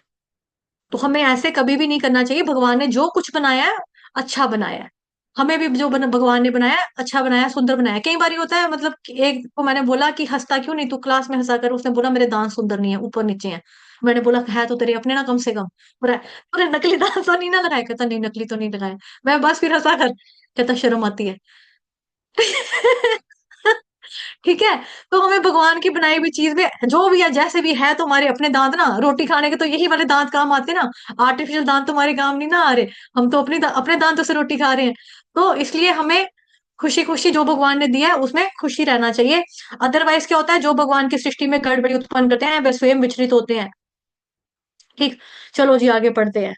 Speaker 1: तो हमें ऐसे कभी भी नहीं करना चाहिए, भगवान ने जो कुछ बनाया है अच्छा बनाया है, हमें भी जो भगवान ने बनाया है, अच्छा बनाया है, सुंदर बनाया है। कई बार होता है, मतलब कि एक को मैंने बोला कि हंसता क्यों नहीं तू क्लास में, हंसा कर, उसने बोला मेरे दांत सुंदर नहीं है, ऊपर नीचे हैं। मैंने बोला है तो तेरे अपने ना, कम से कम बोला तूने नकली दांत तो नहीं ना लगाए, कहता नहीं नकली तो नहीं लगाए। मैं बस फिर हंसा कर, कहता शर्म आती है। ठीक है। तो हमें भगवान की बनाई हुई चीज में जो भी है, जैसे भी है, तो हमारे अपने दांत ना, रोटी खाने के तो यही वाले दांत काम आते हैं ना, आर्टिफिशियल दांत तुम्हारे काम नहीं ना आ रहे, हम तो अपने दांतों से रोटी खा रहे हैं। तो इसलिए हमें खुशी खुशी जो भगवान ने दिया है उसमें खुशी रहना चाहिए। अदरवाइज क्या होता है, जो भगवान की सृष्टि में गड़बड़ी उत्पन्न करते हैं वे स्वयं विचलित होते हैं। ठीक। चलो जी आगे पढ़ते हैं।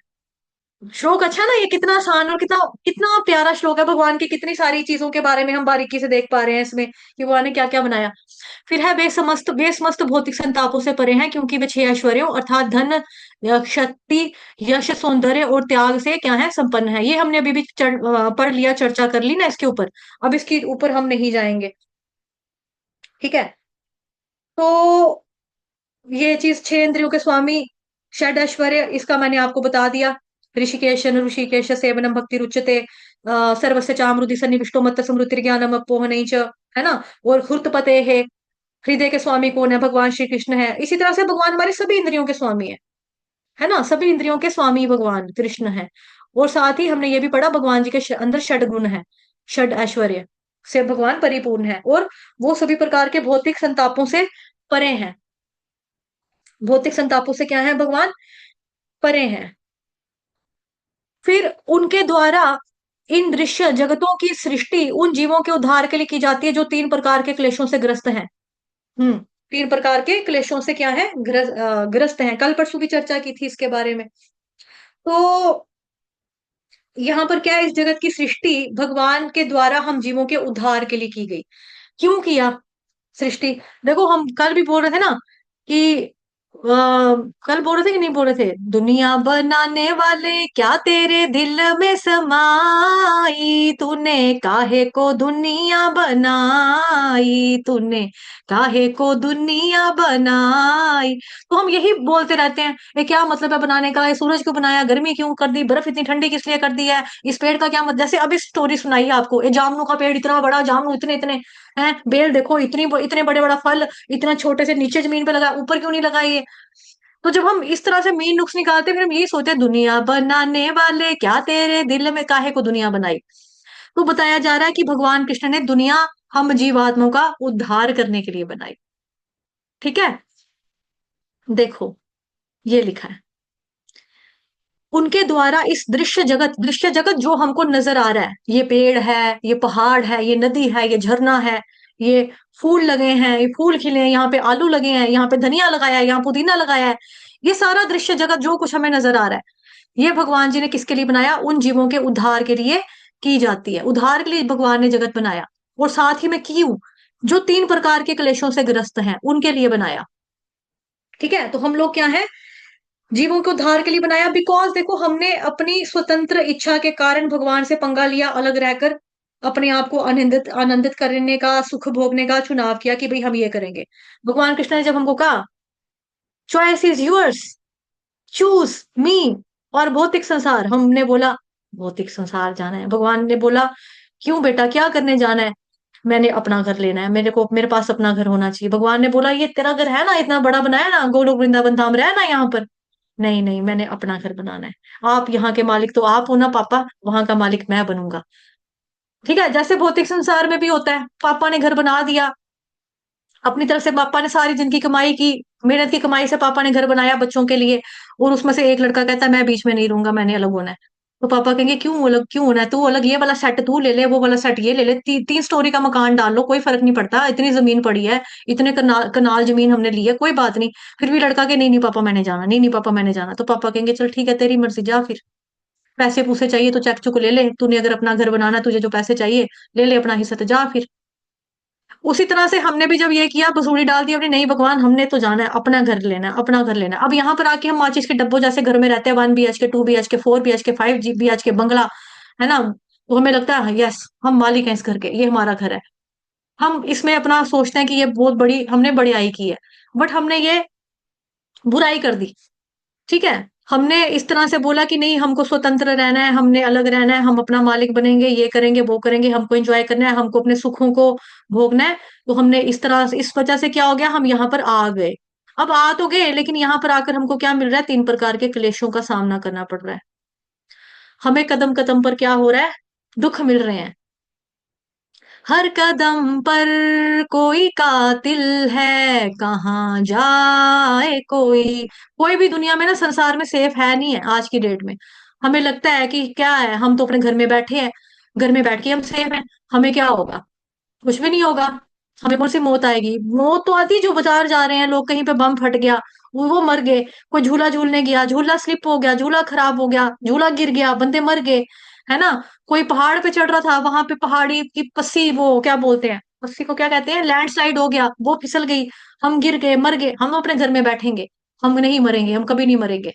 Speaker 1: श्लोक अच्छा ना, ये कितना आसान और कितना कितना प्यारा श्लोक है, भगवान की कितनी सारी चीजों के बारे में हम बारीकी से देख पा रहे हैं इसमें, कि भगवान ने क्या क्या बनाया। फिर है वे समस्त भौतिक संतापों से परे हैं, क्योंकि वे 6 ऐश्वर्यों अर्थात धन, शक्ति, यश, सौंदर्य और त्याग से क्या है, संपन्न है। ये हमने अभी भी पढ़ लिया, चर्चा कर ली ना इसके ऊपर, अब इसके ऊपर हम नहीं जाएंगे। ठीक है। तो ये चीज 6 इंद्रियों के स्वामी, षड ऐश्वर्य, इसका मैंने आपको बता दिया। ऋषिकेश सेवनम भक्ति रुच्यते, सर्वस्य चामृति सन्निविष्टो मत्त स्मृति ज्ञानम अपोहनई च, है ना। और हुर्तपते है, हृदय के स्वामी कौन है? भगवान श्री कृष्ण है। इसी तरह से भगवान हमारे सभी इंद्रियों के स्वामी है ना, सभी इंद्रियों के स्वामी भगवान कृष्ण है। और साथ ही हमने ये भी पढ़ा भगवान जी के अंदर षड गुण है, षड ऐश्वर्य से भगवान परिपूर्ण है, और वो सभी प्रकार के भौतिक संतापों से परे हैं। भौतिक संतापों से क्या है? भगवान परे हैं। फिर उनके द्वारा इन दृश्य जगतों की सृष्टि उन जीवों के उद्धार के लिए की जाती है जो 3 प्रकार के क्लेशों से ग्रस्त हैं। 3 प्रकार के क्लेशों से क्या है? ग्रस्त हैं। कल परसों भी चर्चा की थी इसके बारे में। तो यहाँ पर क्या है? इस जगत की सृष्टि भगवान के द्वारा हम जीवों के उद्धार के लिए की गई। क्यों किया सृष्टि? देखो हम कल भी बोल रहे थे ना कि कल बोल रहे थे कि नहीं बोल रहे थे? दुनिया बनाने वाले क्या तेरे दिल में समाई, तूने काहे को दुनिया बनाई, तूने काहे को दुनिया बनाई। तो हम यही बोलते रहते हैं, ये क्या मतलब है बनाने का? ये सूरज क्यों बनाया? गर्मी क्यों कर दी? बर्फ इतनी ठंडी किस लिए कर दी है? इस पेड़ का क्या मतलब? जैसे अभी स्टोरी सुनाई है आपको, ये जामुनों का पेड़ इतना बड़ा, जामुन इतने इतने हैं, बेल देखो इतने बड़े बड़ा फल, इतना छोटे से नीचे जमीन पे लगा, ऊपर क्यों नहीं लगाई? तो जब हम इस तरह से मीन नुक्स निकालते हैं, फिर हम यही सोचते हैं दुनिया बनाने वाले क्या तेरे दिल में काहे को दुनिया बनाई। तो बताया जा रहा है कि भगवान कृष्ण ने दुनिया हम जीवात्माओं का उद्धार करने के लिए बनाई। ठीक है, देखो ये लिखा है उनके द्वारा इस दृश्य जगत जो हमको नजर आ रहा है, ये पेड़ है, ये पहाड़ है, ये नदी है, ये झरना है, ये फूल लगे हैं, ये फूल खिले हैं, यहाँ पे आलू लगे हैं, यहाँ पे धनिया लगाया है, यहाँ पुदीना लगाया है, ये सारा दृश्य जगत जो कुछ हमें नजर आ रहा है, ये भगवान जी ने किसके लिए बनाया? उन जीवों के उद्धार के लिए की जाती है। उद्धार के लिए भगवान ने जगत बनाया। और साथ ही में क्यों? जो 3 प्रकार के क्लेशों से ग्रस्त हैं उनके लिए बनाया। ठीक है, तो हम लोग क्या है? जीवों के उद्धार के लिए बनाया। बिकॉज देखो हमने अपनी स्वतंत्र इच्छा के कारण भगवान से पंगा लिया, अलग रहकर अपने आप को आनंदित आनंदित करने का, सुख भोगने का चुनाव किया कि भाई हम ये करेंगे। भगवान कृष्ण ने जब हमको कहा चॉइस इज यूअर्स, चूज मी और भौतिक संसार, हमने बोला भौतिक संसार जाना है। भगवान ने बोला क्यों बेटा, क्या करने जाना है? मैंने अपना घर लेना है, मेरे पास अपना घर होना चाहिए। भगवान ने बोला ये तेरा घर है ना, इतना बड़ा बनाया ना, गोलोक वृंदावन धाम, रहे ना यहाँ पर। नहीं नहीं, मैंने अपना घर बनाना है। आप यहाँ के मालिक तो आप हो ना पापा, वहां का मालिक मैं बनूंगा। ठीक है, जैसे भौतिक संसार में भी होता है, पापा ने घर बना दिया अपनी तरफ से, पापा ने सारी जिनकी कमाई की, मेहनत की कमाई से पापा ने घर बनाया बच्चों के लिए, और उसमें से एक लड़का कहता है मैं बीच में नहीं रहूंगा, मैंने अलग होना है। तो पापा कहेंगे क्यों अलग, क्यों होना है? तू अलग, ये वाला सेट तू ले ले, वो वाला सेट ये ले ले, 3 स्टोरी का मकान डाल लो, कोई फर्क नहीं पड़ता, इतनी जमीन पड़ी है, इतने कनाल जमीन हमने ली है, कोई बात नहीं। फिर भी लड़का के नहीं नहीं पापा मैंने जाना, नहीं नहीं पापा मैंने जाना। तो पापा कहेंगे चल ठीक है तेरी मर्जी, जा फिर। पैसे पूसे चाहिए तो चेक चुक ले ले, तूने अगर अपना घर बनाना है, तुझे जो पैसे चाहिए ले ले अपना हिस्सा, तो जा फिर। उसी तरह से हमने भी जब ये किया, बसूड़ी डाल दी अपनी, नहीं भगवान हमने तो जाना है, अपना घर लेना है, अपना घर लेना है। अब यहाँ पर आके हम माचिस के डब्बों जैसे घर में रहते हैं, 1 BHK, 2 BHK, 4 BHK, 5 BHK बंगला, है ना? तो हमें लगता है यस हम मालिक हैं इस घर के, ये हमारा घर है। हम इसमें अपना सोचते हैं कि ये बहुत बड़ी हमने बड़ाई की है, बट हमने ये बुराई कर दी। ठीक है, हमने इस तरह से बोला कि नहीं हमको स्वतंत्र रहना है, हमने अलग रहना है, हम अपना मालिक बनेंगे, ये करेंगे वो करेंगे, हमको एंजॉय करना है, हमको अपने सुखों को भोगना है। तो हमने इस तरह से, इस वजह से क्या हो गया, हम यहाँ पर आ गए। अब आ तो गए, लेकिन यहाँ पर आकर हमको क्या मिल रहा है? 3 प्रकार के क्लेशों का सामना करना पड़ रहा है। हमें कदम कदम पर क्या हो रहा है? दुख मिल रहे हैं। हर कदम पर कोई कातिल है, कहाँ जाए कोई। कोई भी दुनिया में ना, संसार में सेफ है नहीं है आज की डेट में। हमें लगता है कि क्या है, हम तो अपने घर में बैठे हैं, घर में बैठ के हम सेफ हैं, हमें क्या होगा? कुछ भी नहीं होगा। हमें कौन सी मौत आएगी? मौत तो आती है जो बाजार जा रहे हैं लोग, कहीं पे बम फट गया, वो मर गए। कोई झूला झूलने गया, झूला स्लिप हो गया, झूला खराब हो गया, झूला गिर गया, बंदे मर गए, है ना? कोई पहाड़ पे चढ़ रहा था, वहां पे पहाड़ी की पस्सी, वो क्या बोलते हैं, पस्सी को क्या कहते हैं, लैंडस्लाइड हो गया, वो फिसल गई, हम गिर गए, मर गए। हम अपने घर में बैठेंगे, हम नहीं मरेंगे, हम कभी नहीं मरेंगे।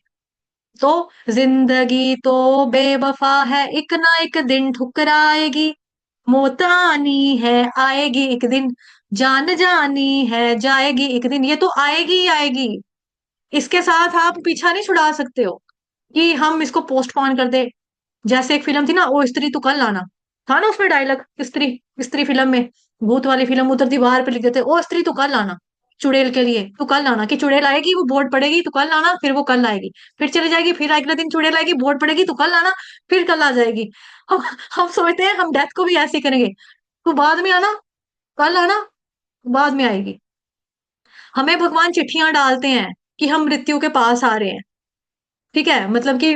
Speaker 1: तो जिंदगी तो बेवफा है, एक ना एक दिन ठुकराएगी, मौत आनी है आएगी एक दिन, जान जानी है जाएगी एक दिन, ये तो आएगी ही आएगी। इसके साथ आप पीछा नहीं छुड़ा सकते हो कि हम इसको पोस्टपोन कर दे। जैसे एक फिल्म थी ना, ओ स्त्री तू कल आना, था ना उसमें डायलॉग, स्त्री, स्त्री फिल्म में, भूत वाली फिल्म उधर दीवार पे लिख देते, ओ स्त्री तू कल आना चुड़ैल के लिए, तू कल आना, कि चुड़ैल आएगी, वो बोर्ड पड़ेगी, तू कल आना, फिर वो कल आएगी, फिर चली जाएगी, फिर अगले दिन चुड़ैल आएगी, बोर्ड पड़ेगी, तू कल आना, फिर कल आ जाएगी। हम सोचते हैं हम डेथ को भी ऐसे ही करेंगे, तू बाद में आना, कल आना, बाद में आएगी। हमें भगवान चिट्ठियां डालते हैं कि हम मृत्यु के पास आ रहे हैं, ठीक है, मतलब कि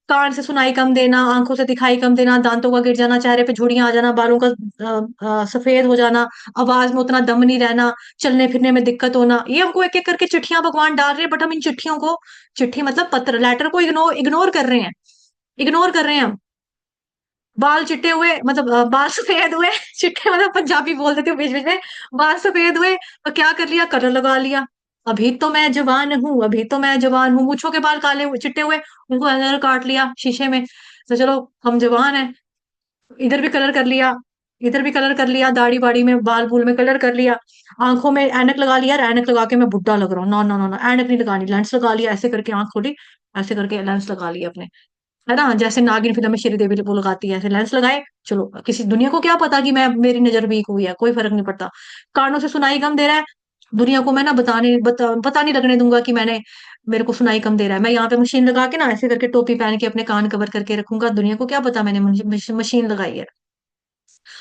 Speaker 1: कान से सुनाई कम देना, आंखों से दिखाई कम देना, दांतों का गिर जाना, चेहरे पे झुर्रियां आ जाना, बालों का सफेद हो जाना, आवाज में उतना दम नहीं रहना, चलने फिरने में दिक्कत होना, ये हमको एक एक करके चिट्ठियां भगवान डाल रहे हैं, बट हम इन चिट्ठियों को, चिट्ठी मतलब पत्र, लेटर को इग्नोर इग्नोर कर रहे हैं, इग्नोर कर रहे हैं हम। बाल चिट्टे हुए मतलब बाल सफेद हुए, चिट्टे मतलब पंजाबी बोल देती हूँ बीच बीच में, बाल सफेद हुए तो क्या कर लिया, कलर लगा लिया, अभी तो मैं जवान हूँ, अभी तो मैं जवान हूँ, मूंछों के बाल काले हुए चिट्टे हुए, उनको कलर काट लिया शीशे में, तो चलो हम जवान है, इधर भी कलर कर लिया, इधर भी कलर कर लिया, दाढ़ी बाड़ी में बाल बूल में कलर कर लिया, आंखों में ऐनक लगा लिया, ऐनक लगा के मैं बुड्ढा लग रहा हूँ, ना ना ना ना, ऐनक नहीं लगानी, लेंस लगा लिया, ऐसे करके आंख खोली, ऐसे करके लेंस लगा लिया अपने, है ना, जैसे नागिन फिल्म में श्रीदेवी वो लगाती है, ऐसे लेंस लगाए, चलो किसी दुनिया को क्या पता कि मैं मेरी नजर वीक हुई है, कोई फर्क नहीं पड़ता, कानों से सुनाई कम दे रहा है, दुनिया को मैं ना पता नहीं लगने दूंगा कि मैंने, मेरे को सुनाई कम दे रहा है, मैं यहाँ पे मशीन लगा के ना ऐसे करके टोपी पहन के अपने कान कवर करके रखूंगा, दुनिया को क्या पता मैंने मशीन लगाई है।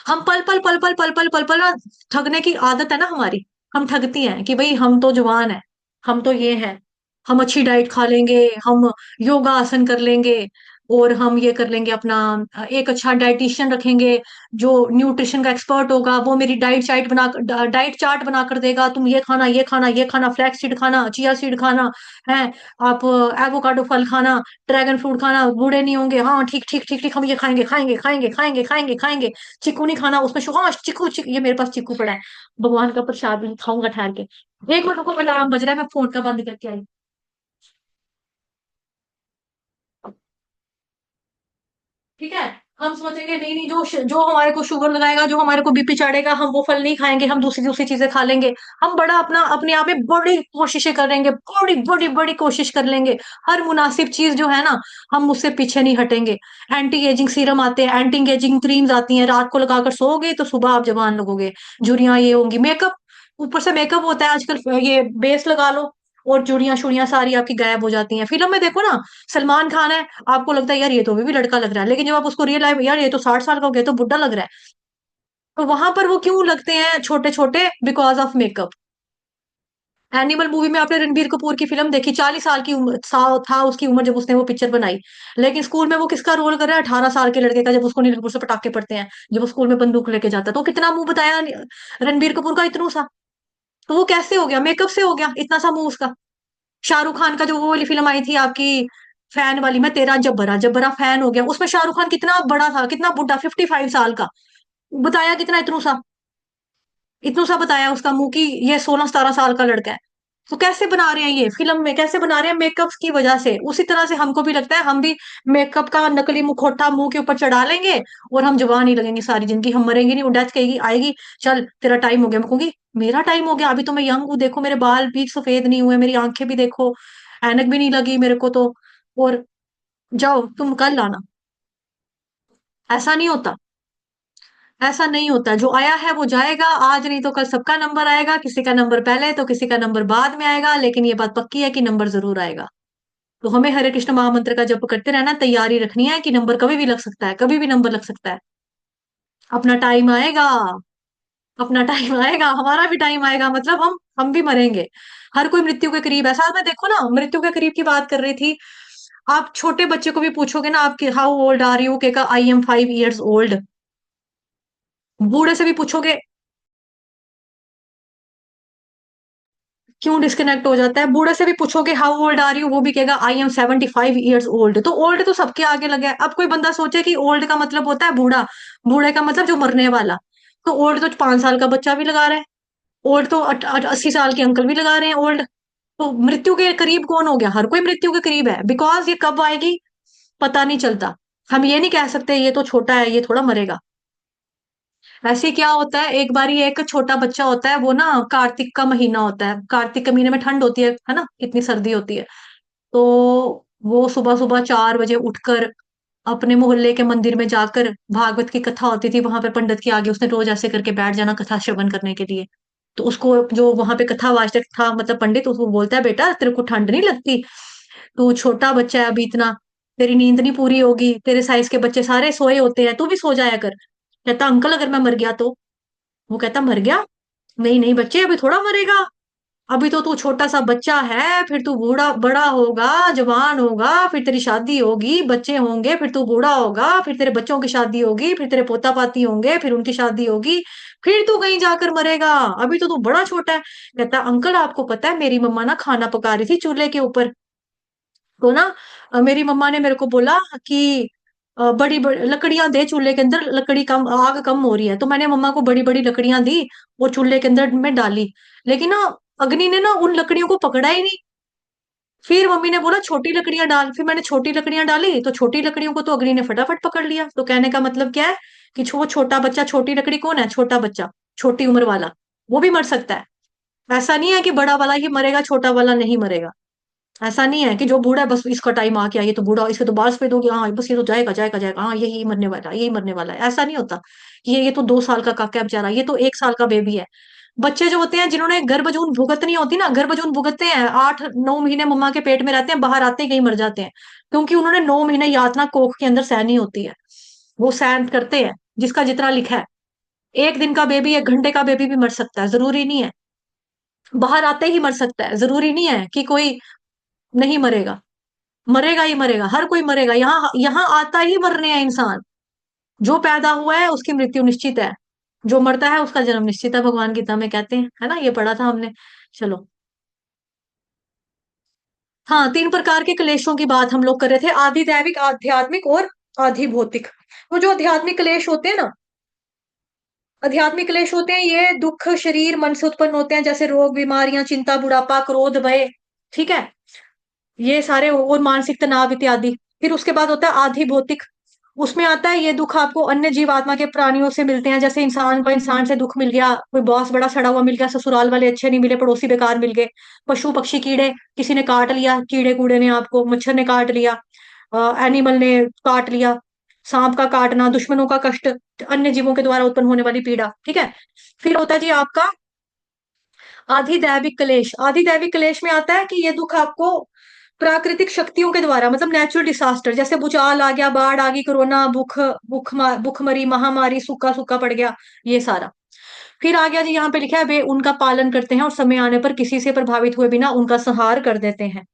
Speaker 1: हम पल पल पल पल पल पल पल पल ना, ठगने की आदत है ना हमारी, हम ठगती हैं कि भाई हम तो जवान है, हम तो ये है, हम अच्छी डाइट खा लेंगे, हम योगा आसन कर लेंगे, और हम ये कर लेंगे अपना, एक अच्छा डाइटिशियन रखेंगे जो न्यूट्रिशन का एक्सपर्ट होगा, वो मेरी डाइट चार्ट बना कर देगा, तुम ये खाना ये खाना ये खाना, फ्लैक्स सीड खाना, चिया सीड खाना है, आप एवोकाडो फल खाना, ड्रैगन फ्रूट खाना, बूढ़े नहीं होंगे, हाँ ठीक ठीक ठीक ठीक, हम ये खाएंगे खाएंगे खाएंगे खाएंगे खाएंगे खाएंगे, चीकू नहीं खाना, उसमें शुगर, हाँ चीकू ये मेरे पास चीकू पड़ा है, भगवान का प्रसाद भी खाऊंगा ठहर के, एक मिनट को अलार्म बज रहा है, मैं फोन का बंद करके आई। ठीक है, हम सोचेंगे नहीं नहीं, जो हमारे को शुगर लगाएगा, जो हमारे को बीपी चढ़ेगा, हम वो फल नहीं खाएंगे, हम दूसरी दूसरी चीजें खा लेंगे, हम बड़ा अपना अपने आप में बड़ी कोशिशें करेंगे, बड़ी बड़ी बड़ी कोशिश कर लेंगे, हर मुनासिब चीज जो है ना, हम उससे पीछे नहीं हटेंगे। एंटी एजिंग सीरम आते हैं, एंटी एजिंग क्रीम्स आती हैं, रात को लगाकर सोओगे तो सुबह आप जवान लगोगे, झुर्रियां ये होंगी, मेकअप, ऊपर से मेकअप होता है आजकल, ये बेस लगा लो और चूड़ियां शुड़ियां सारी आपकी गायब हो जाती हैं। फिल्म में देखो ना, सलमान खान है, आपको लगता है यार ये तो अभी भी लड़का लग रहा है, लेकिन जब आप उसको रियल लाइफ, यार ये तो 60 साल का हो गया, तो बुढ़ा लग रहा है, तो वहां पर वो क्यों लगते हैं छोटे छोटे, because of makeup. Animal movie में आपने रणबीर कपूर की फिल्म देखी, 40 साल की उम्र था उसकी उम्र जब उसने वो पिक्चर बनाई, लेकिन स्कूल में वो किसका रोल कर रहा है, 18 साल के लड़के का, जब उसको नीलकपुर से पटाखे पड़ते हैं, जब वो स्कूल में बंदूक लेके जाता है, तो कितना मुंह बताया रणबीर कपूर का, इतना सा, तो वो कैसे हो गया, मेकअप से हो गया इतना सा मुंह उसका। शाहरुख खान का जो वो वाली फिल्म आई थी आपकी, फैन वाली, मैं तेरा जब्बरा जब्बरा फैन हो गया, उसमें शाहरुख खान कितना बड़ा था, कितना बुढ़ा, 55 साल का, बताया कितना, इतना सा बताया उसका मुंह की, ये 16-17 साल का लड़का है। तो कैसे बना रहे हैं, ये फिल्म में कैसे बना रहे हैं, मेकअप की वजह से, उसी तरह से हमको भी लगता है, हम भी मेकअप का नकली मुखौटा मुंह के ऊपर चढ़ा लेंगे, और हम जवान ही लगेंगे सारी जिंदगी, हम मरेंगे नहीं, वो डेथ कहेगी आएगी, चल तेरा टाइम हो गया, मैं कहूंगी मेरा टाइम हो गया, अभी तो मैं यंग हूँ, देखो मेरे बाल भी सफेद नहीं हुए, मेरी आंखें भी देखो, ऐनक भी नहीं लगी मेरे को तो, और जाओ तुम कल आना। ऐसा नहीं होता, ऐसा नहीं होता, जो आया है वो जाएगा, आज नहीं तो कल सबका नंबर आएगा, किसी का नंबर पहले तो किसी का नंबर बाद में आएगा, लेकिन ये बात पक्की है कि नंबर जरूर आएगा। तो हमें हरे कृष्ण महामंत्र का जप करते रहना, तैयारी रखनी है कि नंबर कभी भी लग सकता है, कभी भी नंबर लग सकता है, अपना टाइम आएगा, अपना टाइम आएगा, हमारा भी टाइम आएगा, मतलब हम भी मरेंगे, हर कोई मृत्यु के करीब है। साथ में देखो ना, मृत्यु के करीब की बात कर रही थी, आप छोटे बच्चे को भी पूछोगे ना, आपके हाउ ओल्ड आर यू, कहेगा आई एम 5 years ओल्ड, बूढ़े से भी पूछोगे, क्यों डिस्कनेक्ट हो जाता है, बूढ़े से भी पूछोगे हाउ ओल्ड आर यू, वो भी कहेगा आई एम 75 years ओल्ड, तो ओल्ड तो सबके आगे लगे है। अब कोई बंदा सोचे कि ओल्ड का मतलब होता है बूढ़ा, बूढ़े का मतलब जो मरने वाला, तो ओल्ड तो 5 साल का बच्चा भी लगा रहा है, ओल्ड तो 80 साल के अंकल भी लगा रहे हैं ओल्ड, तो मृत्यु के करीब कौन हो गया, हर कोई मृत्यु के करीब है, बिकॉज ये कब आएगी पता नहीं चलता, हम ये नहीं कह सकते ये तो छोटा है, ये थोड़ा मरेगा। ऐसे क्या होता है, एक बारी एक छोटा बच्चा होता है, वो ना कार्तिक का महीना होता है, कार्तिक के महीने में ठंड होती है ना, कितनी सर्दी होती है, तो वो सुबह सुबह 4 बजे उठकर अपने मोहल्ले के मंदिर में जाकर भागवत की कथा होती थी वहां पर पंडित के आगे उसने रोज ऐसे करके बैठ जाना कथा श्रवण करने के लिए। तो उसको जो वहां पे कथा वाचक था मतलब पंडित उसको बोलता है बेटा तेरे को ठंड नहीं लगती, तू छोटा बच्चा है अभी इतना, तेरी नींद नहीं पूरी होगी, तेरे साइज के बच्चे सारे सोए होते हैं, तू भी सो जाया कर। कहता अंकल अगर मैं मर गया तो? वो कहता मर गया? नहीं नहीं बच्चे अभी थोड़ा मरेगा, अभी तो तू छोटा सा बच्चा है, फिर तू बूढ़ा बड़ा होगा, जवान होगा, फिर तेरी शादी होगी, बच्चे होंगे, फिर तू बूढ़ा होगा, फिर तेरे बच्चों की शादी होगी, फिर तेरे पोता पाती होंगे, फिर उनकी शादी होगी, फिर तू कहीं जाकर मरेगा, अभी तो तू बड़ा छोटा है। कहता अंकल आपको पता है मेरी मम्मा ना खाना पका रही थी चूल्हे के ऊपर, तो ना मेरी मम्मा ने मेरे को बोला कि बड़ी बड़ी लकड़ियां दे चूल्हे के अंदर, लकड़ी कम आग कम हो रही है, तो मैंने मम्मा को बड़ी बड़ी लकड़ियां दी और चूल्हे के अंदर में डाली, लेकिन ना अग्नि ने ना उन लकड़ियों को पकड़ा ही नहीं। फिर मम्मी ने बोला छोटी लकड़ियां डाल, फिर मैंने छोटी लकड़ियां डाली तो छोटी लकड़ियों को तो अग्नि ने फटाफट पकड़ लिया। तो कहने का मतलब क्या है कि वो छोटा बच्चा, छोटी लकड़ी कौन है? छोटा बच्चा, छोटी उम्र वाला, वो भी मर सकता है। ऐसा नहीं है कि बड़ा वाला ही मरेगा छोटा वाला नहीं मरेगा। ऐसा नहीं है कि जो बूढ़ा है बस इसका टाइम आ गया, ये तो बूढ़ा, इसके तो बाल सफेद हो गया, हाँ बस ये तो जाएगा जाएगा जाएगा, हाँ यही मरने वाला है, यही मरने वाला है, ऐसा नहीं होता। ये तो 2 साल का काका है बेचारा, ये तो 1 साल का बेबी है। बच्चे जो होते हैं जिन्होंने गर्भजून भुगतनी होती ना, गर्भजून भुगतते हैं, 8-9 महीने मम्मा के पेट में रहते हैं, बाहर आते ही कहीं मर जाते हैं, क्योंकि उन्होंने 9 महीने यातना कोख के अंदर सहनी होती है। वो सहन करते हैं जिसका जितना लिखा है। 1 दिन का बेबी, 1 घंटे का बेबी भी मर सकता है, जरूरी नहीं है बाहर आते ही मर सकता है, जरूरी नहीं है कि कोई नहीं मरेगा, मरेगा ही मरेगा, हर कोई मरेगा, यहाँ यहाँ आता ही मरने हैं इंसान। जो पैदा हुआ है उसकी मृत्यु निश्चित है, जो मरता है उसका जन्म निश्चित है, भगवान गीता में कहते हैं, है ना, ये पढ़ा था हमने। चलो, हाँ 3 प्रकार के क्लेशों की बात हम लोग कर रहे थे, आधि दैविक, आध्यात्मिक और आधि भौतिक। तो जो आध्यात्मिक क्लेश होते हैं ना, आध्यात्मिक क्लेश होते हैं ये दुख शरीर मन से उत्पन्न होते हैं, जैसे रोग बीमारियां चिंता बुढ़ापा क्रोध भय, ठीक है, ये सारे और मानसिक तनाव इत्यादि। फिर उसके बाद होता है आधि भौतिक, उसमें आता है ये दुख आपको अन्य जीवात्मा के प्राणियों से मिलते हैं, जैसे इंसान को इंसान से दुख मिल गया, कोई बॉस बड़ा सड़ा हुआ मिल गया, ससुराल वाले अच्छे नहीं मिले, पड़ोसी बेकार मिल गए, पशु पक्षी कीड़े, किसी ने काट लिया, कीड़े कूड़े ने आपको, मच्छर ने काट लिया, एनिमल ने काट लिया, सांप का काटना, दुश्मनों का कष्ट, अन्य जीवों के द्वारा उत्पन्न होने वाली पीड़ा, ठीक है। फिर होता है जी आपका आधिदैविक क्लेश। आधिदैविक क्लेश में आता है कि ये दुख आपको प्राकृतिक शक्तियों के द्वारा, मतलब नेचुरल डिसास्टर, जैसे भूचाल आ गया, बाढ़ आ गई, कोरोना, भूखमरी, महामारी, सूखा सूखा पड़ गया, ये सारा। फिर आ गया जी, यहाँ पे लिखा है वे उनका पालन करते हैं और समय आने पर किसी से प्रभावित हुए बिना उनका संहार कर देते हैं।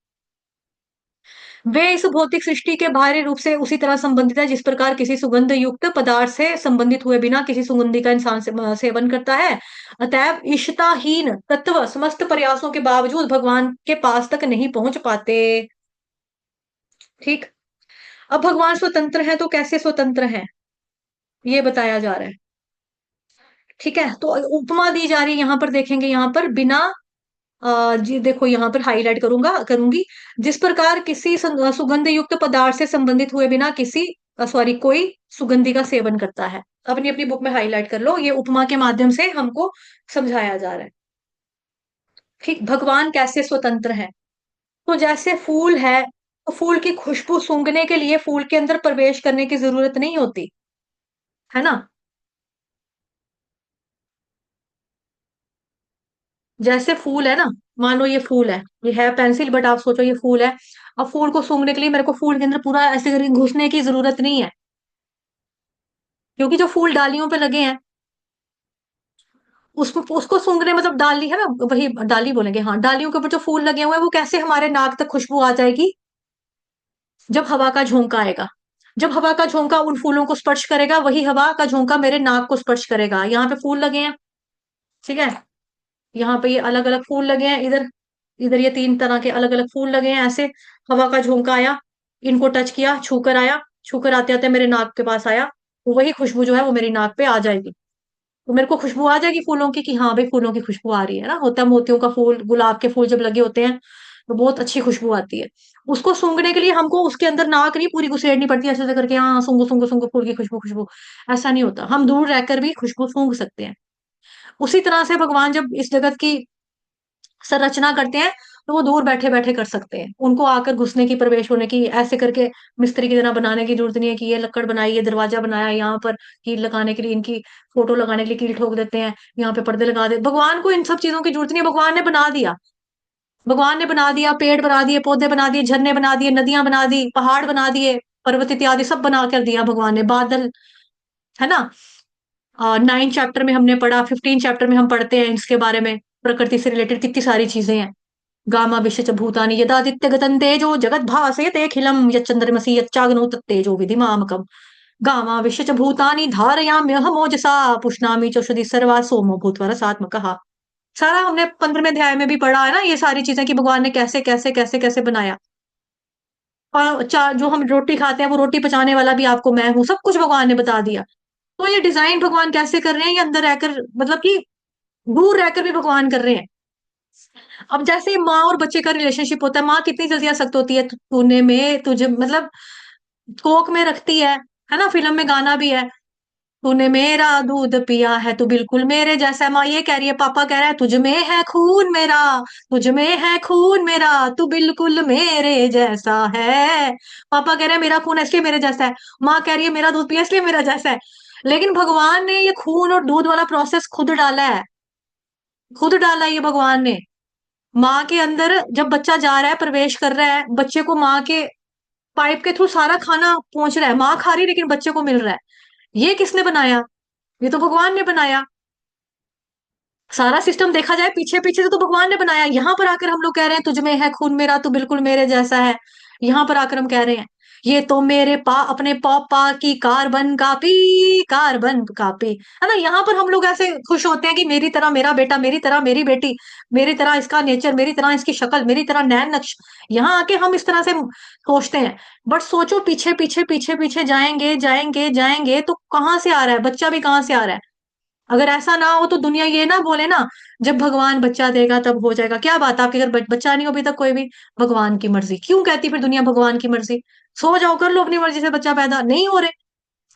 Speaker 1: वे इस भौतिक सृष्टि के बाहरी रूप से उसी तरह संबंधित है जिस प्रकार किसी सुगंध युक्त पदार्थ से संबंधित हुए बिना किसी सुगंधि का इंसान सेवन करता है। अतएव इष्टताहीन तत्व समस्त प्रयासों के बावजूद भगवान के पास तक नहीं पहुंच पाते। ठीक। अब भगवान स्वतंत्र है तो कैसे स्वतंत्र है ये बताया जा रहा है। ठीक है, तो उपमा दी जा रही है यहाँ पर, देखेंगे यहाँ पर बिना जी देखो यहाँ पर हाईलाइट करूंगी, जिस प्रकार किसी सुगंध युक्त पदार्थ से संबंधित हुए बिना किसी सॉरी कोई सुगंधि का सेवन करता है। अपनी अपनी बुक में हाईलाइट कर लो, ये उपमा के माध्यम से हमको समझाया जा रहा है। ठीक, भगवान कैसे स्वतंत्र है? तो जैसे फूल है तो फूल की खुशबू सूंघने के लिए फूल के अंदर प्रवेश करने की जरूरत नहीं होती, है ना। जैसे फूल है ना, मान लो ये फूल है, ये है पेंसिल बट आप सोचो ये फूल है। अब फूल को सूंघने के लिए मेरे को फूल के अंदर पूरा ऐसे करके घुसने की जरूरत नहीं है, क्योंकि जो फूल डालियों पे लगे हैं उसको उसको सूंघने, मतलब डाली है ना, वही डाली बोलेंगे, हाँ डालियों के ऊपर जो फूल लगे हुए हैं वो कैसे हमारे नाक तक खुशबू आ जाएगी? जब हवा का झोंका आएगा, जब हवा का झोंका उन फूलों को स्पर्श करेगा वही हवा का झोंका मेरे नाक को स्पर्श करेगा। यहाँ पे फूल लगे हैं, ठीक है, यहाँ पे ये अलग अलग फूल लगे हैं, इधर इधर ये 3 तरह के अलग अलग फूल लगे हैं, ऐसे हवा का झोंका आया, इनको टच किया, छूकर आया, छूकर आते आते मेरे नाक के पास आया, तो वही खुशबू जो है वो मेरी नाक पे आ जाएगी। तो मेरे को खुशबू आ जाएगी फूलों की कि हाँ भाई फूलों की खुशबू आ रही है ना, होता है मोतियों का फूल, गुलाब के फूल जब लगे होते हैं तो बहुत अच्छी खुशबू आती है। उसको सूंघने के लिए हमको उसके अंदर नाक नहीं पूरी घुसेड़नी पड़ती ऐसे ऐसे करके, हाँ सूंघो सूंघो सूंघो फूल की खुशबू खुशबू, ऐसा नहीं होता, हम दूर रहकर भी खुशबू सूंघ सकते हैं। उसी तरह से भगवान जब इस जगत की संरचना करते हैं तो वो दूर बैठे बैठे कर सकते हैं, उनको आकर घुसने की, प्रवेश होने की, ऐसे करके मिस्त्री की तरह बनाने की जरूरत नहीं है कि ये लक्कड़ बनाई, ये दरवाजा बनाया, यहाँ पर कील लगाने के लिए, इनकी फोटो लगाने के लिए कील ठोक देते हैं, यहाँ पे पर्दे लगा दे। भगवान को इन सब चीजों की जरूरत नहीं है, भगवान ने बना दिया। भगवान ने बना दिया, पेड़ बना दिए, पौधे बना दिए, झरने बना दिए, नदियां बना दी, पहाड़ बना दिए, पर्वत इत्यादि सब बना कर दिया भगवान ने, बादल, है ना। 9 चैप्टर में हमने पढ़ा, 15 चैप्टर में हम पढ़ते हैं इसके बारे में, प्रकृति से रिलेटेड कितनी सारी चीजें हैं। गामा विश्व च भूतानि यदादित्य गतं तेजो जगत भासयते अखिलम यच्चंद्रमसि यच्चाग्नौ तत्तेजो विधिमामकम् गामा विश्व च भूतानि धारयाम्यहमोजसा पुष्णामि चौषधि सर्वा सोमो भूत्वा रसात्मकः। सारा हमने 15वें अध्याय में भी पढ़ा है ना, ये सारी चीजें कि भगवान ने कैसे कैसे कैसे कैसे बनाया। और जो हम रोटी खाते हैं वो रोटी पचाने वाला भी आपको मैं हूँ, सब कुछ भगवान ने बता दिया। तो ये डिजाइन भगवान कैसे कर रहे हैं, ये अंदर रहकर, मतलब कि दूर रहकर भी भगवान कर रहे हैं। अब जैसे माँ और बच्चे का रिलेशनशिप होता है, माँ कितनी जल्दी आसक्त होती है, तूने में तुझे मतलब कोख में रखती है ना, फिल्म में गाना भी है, तूने मेरा दूध पिया है तू बिल्कुल मेरे जैसा है। माँ ये कह रही है, पापा कह रहा है तुझ में है खून मेरा, तुझ में है खून मेरा, तू बिल्कुल मेरे जैसा है। पापा कह रहे हैं मेरा खून है इसलिए मेरे जैसा है, माँ कह रही है मेरा दूध पिया इसलिए मेरा जैसा है। लेकिन भगवान ने ये खून और दूध वाला प्रोसेस खुद डाला है, खुद डाला है ये भगवान ने। माँ के अंदर जब बच्चा जा रहा है, प्रवेश कर रहा है, बच्चे को माँ के पाइप के थ्रू सारा खाना पहुंच रहा है, माँ खा रही है लेकिन बच्चे को मिल रहा है। ये किसने बनाया? ये तो भगवान ने बनाया। सारा सिस्टम देखा जाए पीछे पीछे से तो भगवान ने बनाया। यहाँ पर आकर हम लोग कह रहे हैं तुझ में है खून मेरा, तू बिल्कुल मेरे जैसा है। यहाँ पर आकर हम कह रहे हैं ये तो मेरे अपने पापा की कार्बन कापी, है ना। यहाँ पर हम लोग ऐसे खुश होते हैं कि मेरी तरह मेरा बेटा, मेरी तरह मेरी बेटी, मेरी तरह इसका नेचर, मेरी तरह इसकी शक्ल, मेरी तरह नैन नक्श। यहाँ आके हम इस तरह से सोचते हैं। बट सोचो पीछे पीछे पीछे पीछे जाएंगे जाएंगे जाएंगे तो कहाँ से आ रहा है बच्चा, भी कहाँ से आ रहा है? अगर ऐसा ना हो तो दुनिया ये ना बोले ना, जब भगवान बच्चा देगा तब हो जाएगा। क्या बात है, आपके घर बच्चा नहीं हो अभी तक कोई भी? भगवान की मर्जी क्यों कहती फिर दुनिया भगवान की मर्जी? सो जाओ, कर लो अपनी मर्जी से बच्चा पैदा, नहीं हो रहे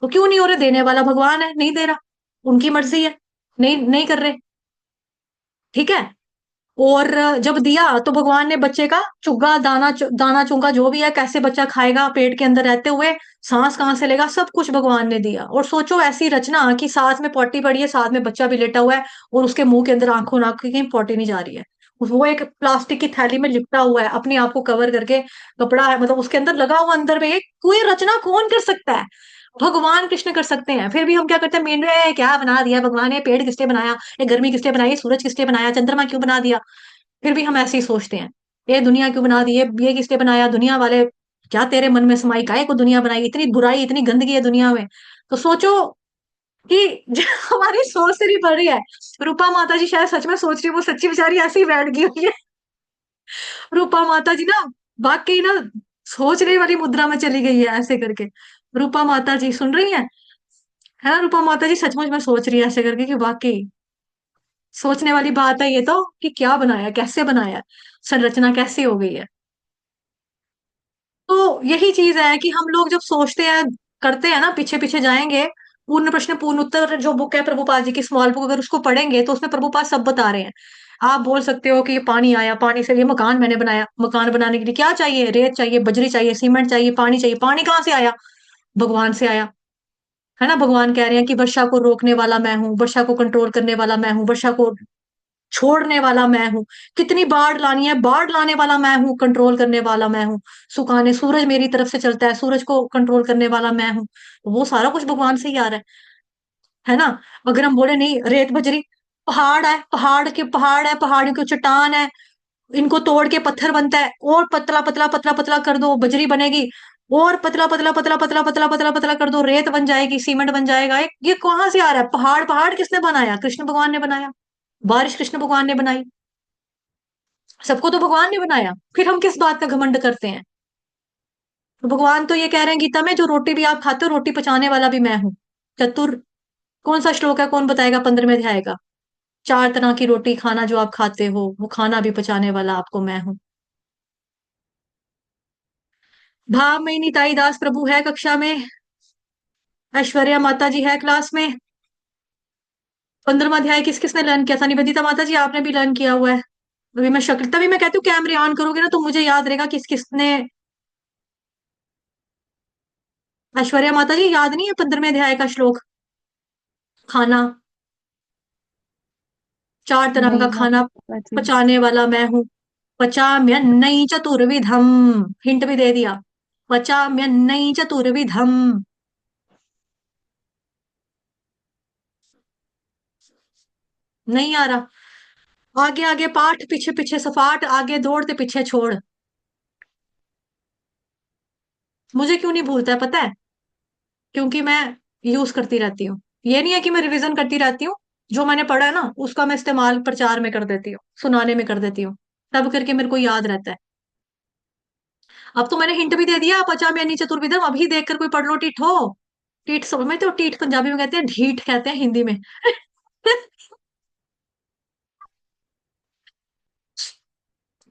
Speaker 1: तो क्यों नहीं हो रहे? देने वाला भगवान है, नहीं दे रहा, उनकी मर्जी है, नहीं नहीं कर रहे, ठीक है। और जब दिया तो भगवान ने बच्चे का चुग्गा, दाना चुंगा जो भी है, कैसे बच्चा खाएगा पेट के अंदर रहते हुए, सांस कहाँ से लेगा, सब कुछ भगवान ने दिया। और सोचो ऐसी रचना कि साथ में पॉटी पड़ी है, साथ में बच्चा भी लेटा हुआ है, और उसके मुंह के अंदर आंखों नाक की कहीं पॉटी नहीं जा रही है, वो एक प्लास्टिक की थैली में लिपटा हुआ है, अपने आप को कवर करके, कपड़ा है मतलब उसके अंदर लगा हुआ अंदर में। एक कोई रचना कौन कर सकता है? भगवान कृष्ण कर सकते हैं। फिर भी हम क्या करते हैं, मेन क्या बना दिया भगवान ने, पेड़ किसने बनाया, ये गर्मी किसने बनाई, ये सूरज किसने बनाया, चंद्रमा क्यों बना दिया? फिर भी हम ऐसे ही सोचते हैं, ये दुनिया क्यों बना दी, ये किसने बनाया, दुनिया वाले क्या तेरे मन में समाई, काहे को दुनिया बनाई, इतनी बुराई इतनी गंदगी है दुनिया में। तो सोचो कि हमारी सोच से नहीं बढ़ रही है। रूपा माता जी शायद सच में सोच रही है, वो सच्ची बेचारी ऐसे ही बैठ गई हुई है। रूपा माता जी ना वाकई ना सोचने वाली मुद्रा में चली गई है ऐसे करके। रूपा माता जी सुन रही है ना, रूपा माता जी सचमुच में सोच रही है ऐसे करके कि वाकई सोचने वाली बात है ये तो, कि क्या बनाया, कैसे बनाया, संरचना कैसे हो गई है। तो यही चीज है कि हम लोग जब सोचते हैं, करते हैं ना, पीछे पीछे जाएंगे। पूर्ण प्रश्न पूर्ण उत्तर जो बुक है प्रभुपाद जी की, स्मॉल बुक, अगर उसको पढ़ेंगे तो उसमें प्रभुपाद सब बता रहे हैं। आप बोल सकते हो कि ये पानी आया, पानी से ये मकान मैंने बनाया, मकान बनाने के लिए क्या चाहिए, रेत चाहिए, बजरी चाहिए, सीमेंट चाहिए, पानी चाहिए। पानी कहाँ से आया? भगवान से आया, है ना। भगवान कह रहे हैं कि वर्षा को रोकने वाला मैं हूँ, वर्षा को कंट्रोल करने वाला मैं हूँ, वर्षा को छोड़ने वाला मैं हूँ, कितनी बाढ़ लानी है बाढ़ लाने वाला मैं हूँ, कंट्रोल करने वाला मैं हूँ, सुखाने, सूरज मेरी तरफ से चलता है, सूरज को कंट्रोल करने वाला मैं हूँ। वो सारा कुछ भगवान से ही आ रहा है ना। अगर हम बोले नहीं, रेत बजरी, पहाड़ है, पहाड़ है, पहाड़ियों की चट्टान है, इनको तोड़ के पत्थर बनता है, और पतला पतला पतला पतला कर दो बजरी बनेगी, और पतला पतला पतला पतला पतला पतला पतला कर दो रेत बन जाएगी, सीमेंट बन जाएगा। ये कहाँ से आ रहा है? पहाड़, पहाड़ किसने बनाया? कृष्ण भगवान ने बनाया। बारिश कृष्ण भगवान ने बनाई। सबको तो भगवान ने बनाया, फिर हम किस बात का घमंड करते हैं? तो भगवान तो ये कह रहे हैं गीता में, जो रोटी भी आप खाते हो रोटी पचाने वाला भी मैं हूँ। चतुर, कौन सा श्लोक है, कौन बताएगा? 15वें अध्याय का। 4 तरह की रोटी खाना जो आप खाते हो, वो खाना भी पचाने वाला आपको मैं हूँ। भाव में निताई दास प्रभु है कक्षा में, ऐश्वर्या माता जी है क्लास में। 15वां अध्याय किस किसने लर्न किया था? निवेदिता माता जी आपने भी लर्न किया हुआ है। अभी मैं शक्ल, तभी मैं कहती हूँ कैमरे ऑन करोगे ना तो मुझे याद रहेगा किस किसने। ऐश्वर्या माता जी, याद नहीं है 15वें अध्याय का श्लोक? खाना, 4 तरह का
Speaker 2: नहीं
Speaker 1: खाना
Speaker 2: माता जी।
Speaker 1: पचाने वाला मैं हूँ। पचाम्यन्नै चतुर्विधम। हिंट भी दे दिया। पचाम्यन्नै चतुर्विधम। नहीं आ रहा? आगे आगे पाठ, पीछे पीछे सपाट, आगे दौड़ते पीछे छोड़। मुझे क्यों नहीं भूलता है पता है? क्योंकि मैं यूज करती रहती हूँ। ये नहीं है कि मैं रिवीजन करती रहती हूँ। जो मैंने पढ़ा है ना उसका मैं इस्तेमाल प्रचार में कर देती हूँ, सुनाने में कर देती हूँ। तब करके मेरे को याद रहता है। अब तो मैंने हिंट भी दे दिया, पचाम्यन्नी चतुर्विधम, अभी देखकर कोई पढ़ लो टीठ हो। टीठ समझ में, तो टीठ पंजाबी में कहते हैं, ढीठ कहते हैं हिंदी में।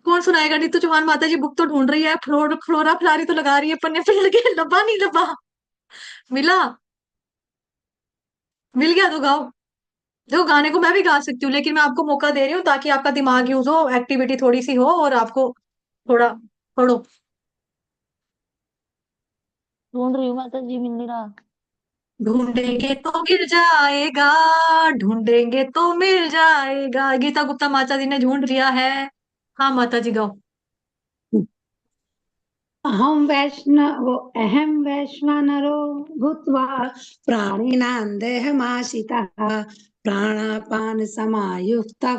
Speaker 1: कौन सुनाएगा? नीतू चौहान माता जी बुक तो ढूंढ रही है, फ्लोरा फलारी तो लगा रही है पन्ने पे लगे, लबा नहीं लबा। मिला? मिल गया तो गाओ। देखो गाने को मैं भी गा सकती हूँ, लेकिन मैं आपको मौका दे रही हूँ ताकि आपका दिमाग यूज हो, एक्टिविटी थोड़ी सी हो और आपको थोड़ा पढ़ो।
Speaker 2: ढूंढ रही हूँ माता जी, मिल नहीं रहा।
Speaker 1: ढूंढेंगे तो गिर जाएगा, ढूंढेंगे तो मिल जाएगा। गीता गुप्ता माता जी ने ढूंढ लिया है। हाँ माता जी गाओ।
Speaker 4: अहम वैश्वानरो भूत्वा प्राणिनां देहमाश्रितः प्राणापान समायुक्तः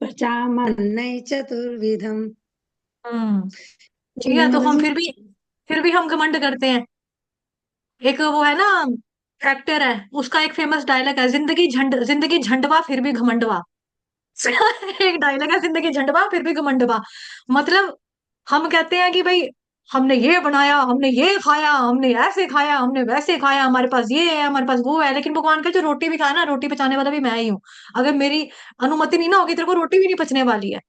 Speaker 4: पचामन्नै चतुर्विधम्।
Speaker 1: हम्म। ठीक
Speaker 4: बोलिए
Speaker 1: है, तो
Speaker 4: माता
Speaker 1: हम
Speaker 4: जी।
Speaker 1: फिर भी हम घमंड करते हैं। एक वो है ना, एक्टर है, उसका एक फेमस डायलॉग है, जिंदगी झंडवा फिर भी घमंडवा। एक डायलॉग है, जिंदगी झंडवा फिर भी घमंडवा। मतलब हम कहते हैं कि भाई हमने ये बनाया, हमने ये खाया, हमने ऐसे खाया, हमने वैसे खाया, हमारे पास ये है, हमारे पास वो है, लेकिन भगवान का जो रोटी भी खाया ना, रोटी पचाने वाला भी मैं ही हूँ। अगर मेरी अनुमति नहीं ना होगी तेरे को रोटी भी नहीं पचने वाली है।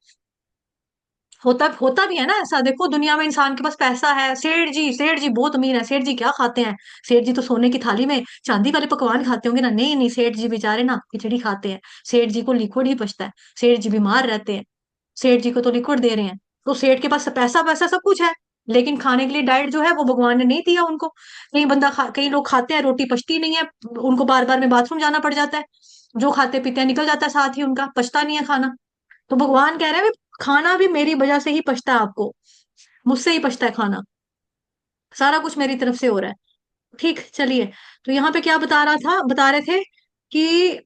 Speaker 1: होता होता भी है ना ऐसा। देखो दुनिया में इंसान के पास पैसा है, सेठ जी बहुत अमीर है, सेठ जी क्या खाते हैं? सेठ जी तो सोने की थाली में चांदी वाले पकवान खाते होंगे ना? नहीं नहीं, सेठ जी बेचारे ना खिचड़ी खाते हैं। सेठ जी को लिक्विड ही पचता है। सेठ जी बीमार रहते हैं। सेठ जी को तो लिक्विड दे रहे हैं। तो सेठ के पास पैसा पैसा सब कुछ है, लेकिन खाने के लिए डाइट जो है वो भगवान ने नहीं दिया उनको। कई लोग खाते हैं, रोटी पचती नहीं है, उनको बार बार में बाथरूम जाना पड़ जाता है। जो खाते पीते हैं निकल जाता है, साथ ही उनका पचता नहीं है खाना। तो भगवान कह रहे हैं खाना भी मेरी वजह से ही पछता है आपको। मुझसे ही पछता है खाना। सारा कुछ मेरी तरफ से हो रहा है। ठीक, चलिए। तो यहाँ पे क्या बता रहे थे कि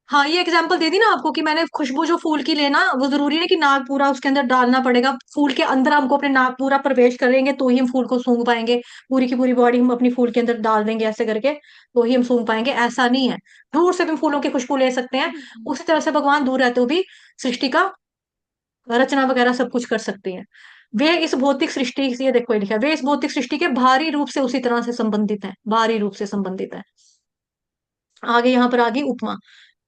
Speaker 1: हाँ, ये एग्जांपल दे दी ना आपको कि मैंने खुशबू जो फूल की लेना, वो जरूरी है कि नाक पूरा उसके अंदर डालना पड़ेगा। फूल के अंदर हमको अपने नाक पूरा प्रवेश करेंगे तो ही हम फूल को सूंघ पाएंगे। पूरी की पूरी बॉडी हम अपनी फूल के अंदर डाल देंगे ऐसे करके तो ही हम सूंघ पाएंगे, ऐसा नहीं है। दूर से भी फूलों की खुशबू ले सकते हैं। उसी तरह से भगवान दूर रहते हुए भी सृष्टि का रचना वगैरह सब कुछ कर सकती हैं। वे इस भौतिक सृष्टि से, ये देखो ये लिखा है, वे इस भौतिक सृष्टि के बाहरी रूप से उसी तरह से संबंधित है, बाहरी रूप से संबंधित है। आगे यहाँ पर आगे उपमा,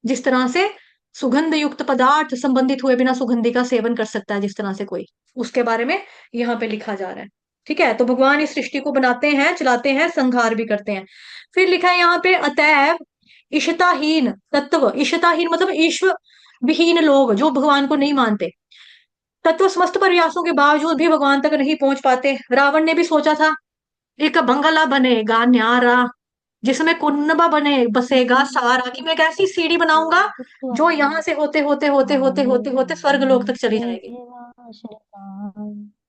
Speaker 1: जिस तरह से सुगंध युक्त पदार्थ संबंधित हुए बिना सुगंधि का सेवन कर सकता है, जिस तरह से कोई, उसके बारे में यहाँ पे लिखा जा रहा है। ठीक है, तो भगवान इस सृष्टि को बनाते हैं, चलाते हैं, संहार भी करते हैं। फिर लिखा है यहाँ पे, अतएव इशताहीन तत्व, इशताहीन मतलब ईश्वर विहीन लोग जो भगवान को नहीं मानते, तत्व समस्त प्रयासों के बावजूद भी भगवान तक नहीं पहुंच पाते। रावण ने भी सोचा था एक बंगला बनेगा न्यारा, जिसमें कुनबा बने बसेगा सारा, कि मैं एक ऐसी सीढ़ी बनाऊंगा जो यहाँ से होते होते होते होते होते होते स्वर्ग लोक तक चली जाएगी।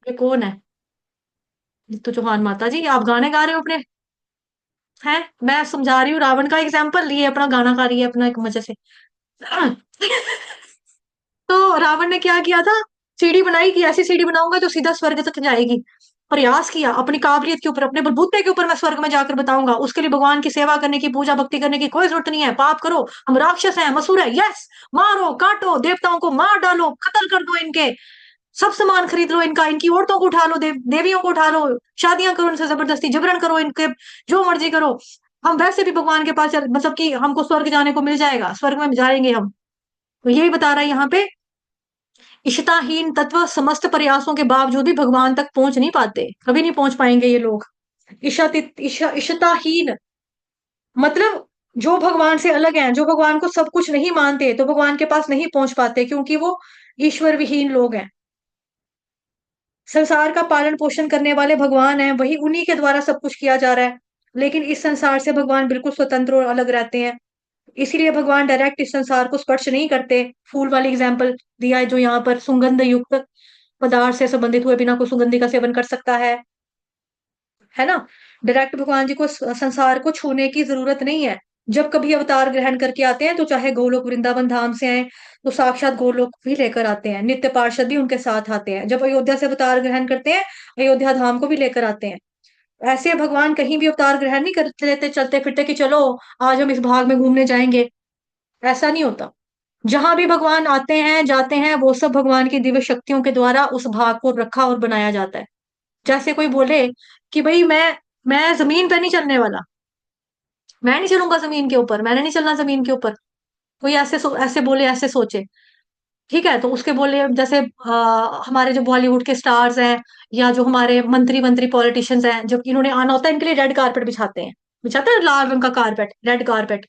Speaker 1: ये कौन है? तो चौहान माता जी, आप गाने गा रहे हो अपने? हैं, मैं समझा रही हूँ, रावण का एग्जाम्पल लिए अपना गाना गा रही है अपना एक मजे से। तो रावण ने क्या किया था? सीढ़ी बनाई कि ऐसी सीढ़ी बनाऊंगा जो सीधा स्वर्ग तक जाएगी। प्रयास किया अपनी काबिलियत के ऊपर, अपने बलबूते के ऊपर, मैं स्वर्ग में जाकर बताऊंगा। उसके लिए भगवान की सेवा करने की, पूजा भक्ति करने की कोई जरूरत नहीं है। पाप करो, हम राक्षस हैं, मसूर है, यस, मारो काटो, देवताओं को मार डालो, कत्ल कर दो इनके, सब सामान खरीद लो इनका, इनकी औरतों को उठा लो, देवियों को उठा लो, शादियां करो इनसे, जबरदस्ती जबरन करो इनके, जो मर्जी करो। हम वैसे भी भगवान के पास मतलब कि हमको स्वर्ग जाने को मिल जाएगा, स्वर्ग में जाएंगे हम। तो यही बता रहा है यहाँ पे, इशिताहीन तत्व समस्त प्रयासों के बावजूद भी भगवान तक पहुंच नहीं पाते, कभी नहीं पहुंच पाएंगे ये लोग। इशिताहीन मतलब जो भगवान से अलग हैं, जो भगवान को सब कुछ नहीं मानते, तो भगवान के पास नहीं पहुंच पाते, क्योंकि वो ईश्वर विहीन लोग हैं। संसार का पालन पोषण करने वाले भगवान हैं, वही उन्हीं के द्वारा सब कुछ किया जा रहा है। लेकिन इस संसार से भगवान बिल्कुल स्वतंत्र और अलग रहते हैं। इसीलिए भगवान डायरेक्ट इस संसार को स्पर्श नहीं करते। फूल वाली एग्जाम्पल दिया है, जो यहाँ पर सुगंध युक्त पदार्थ से संबंधित हुए बिना कोई सुगंधि का सेवन कर सकता है ना। डायरेक्ट भगवान जी को संसार को छूने की जरूरत नहीं है। जब कभी अवतार ग्रहण करके आते हैं तो चाहे गोलोक वृंदावन धाम से आए तो साक्षात गोलोक भी लेकर आते हैं, नित्य पार्षद भी उनके साथ आते हैं। जब अयोध्या से अवतार ग्रहण करते हैं, अयोध्या धाम को भी लेकर आते हैं। ऐसे भगवान कहीं भी अवतार ग्रहण नहीं करते लेते चलते फिरते कि चलो आज हम इस भाग में घूमने जाएंगे। ऐसा नहीं होता। जहां भी भगवान आते हैं जाते हैं, वो सब भगवान की दिव्य शक्तियों के द्वारा उस भाग को रखा और बनाया जाता है। जैसे कोई बोले कि भाई मैं जमीन पे नहीं चलने वाला, मैं नहीं चलूंगा जमीन के ऊपर, मैंने नहीं चलना जमीन के ऊपर। कोई ऐसे बोले, ऐसे सोचे, ठीक है, तो उसके बोले जैसे हमारे जो बॉलीवुड के स्टार्स हैं या जो हमारे मंत्री मंत्री पॉलिटिशियंस हैं, जब इन्होंने आना होता है इनके लिए रेड कारपेट बिछाते हैं लाल रंग का कारपेट, रेड कारपेट।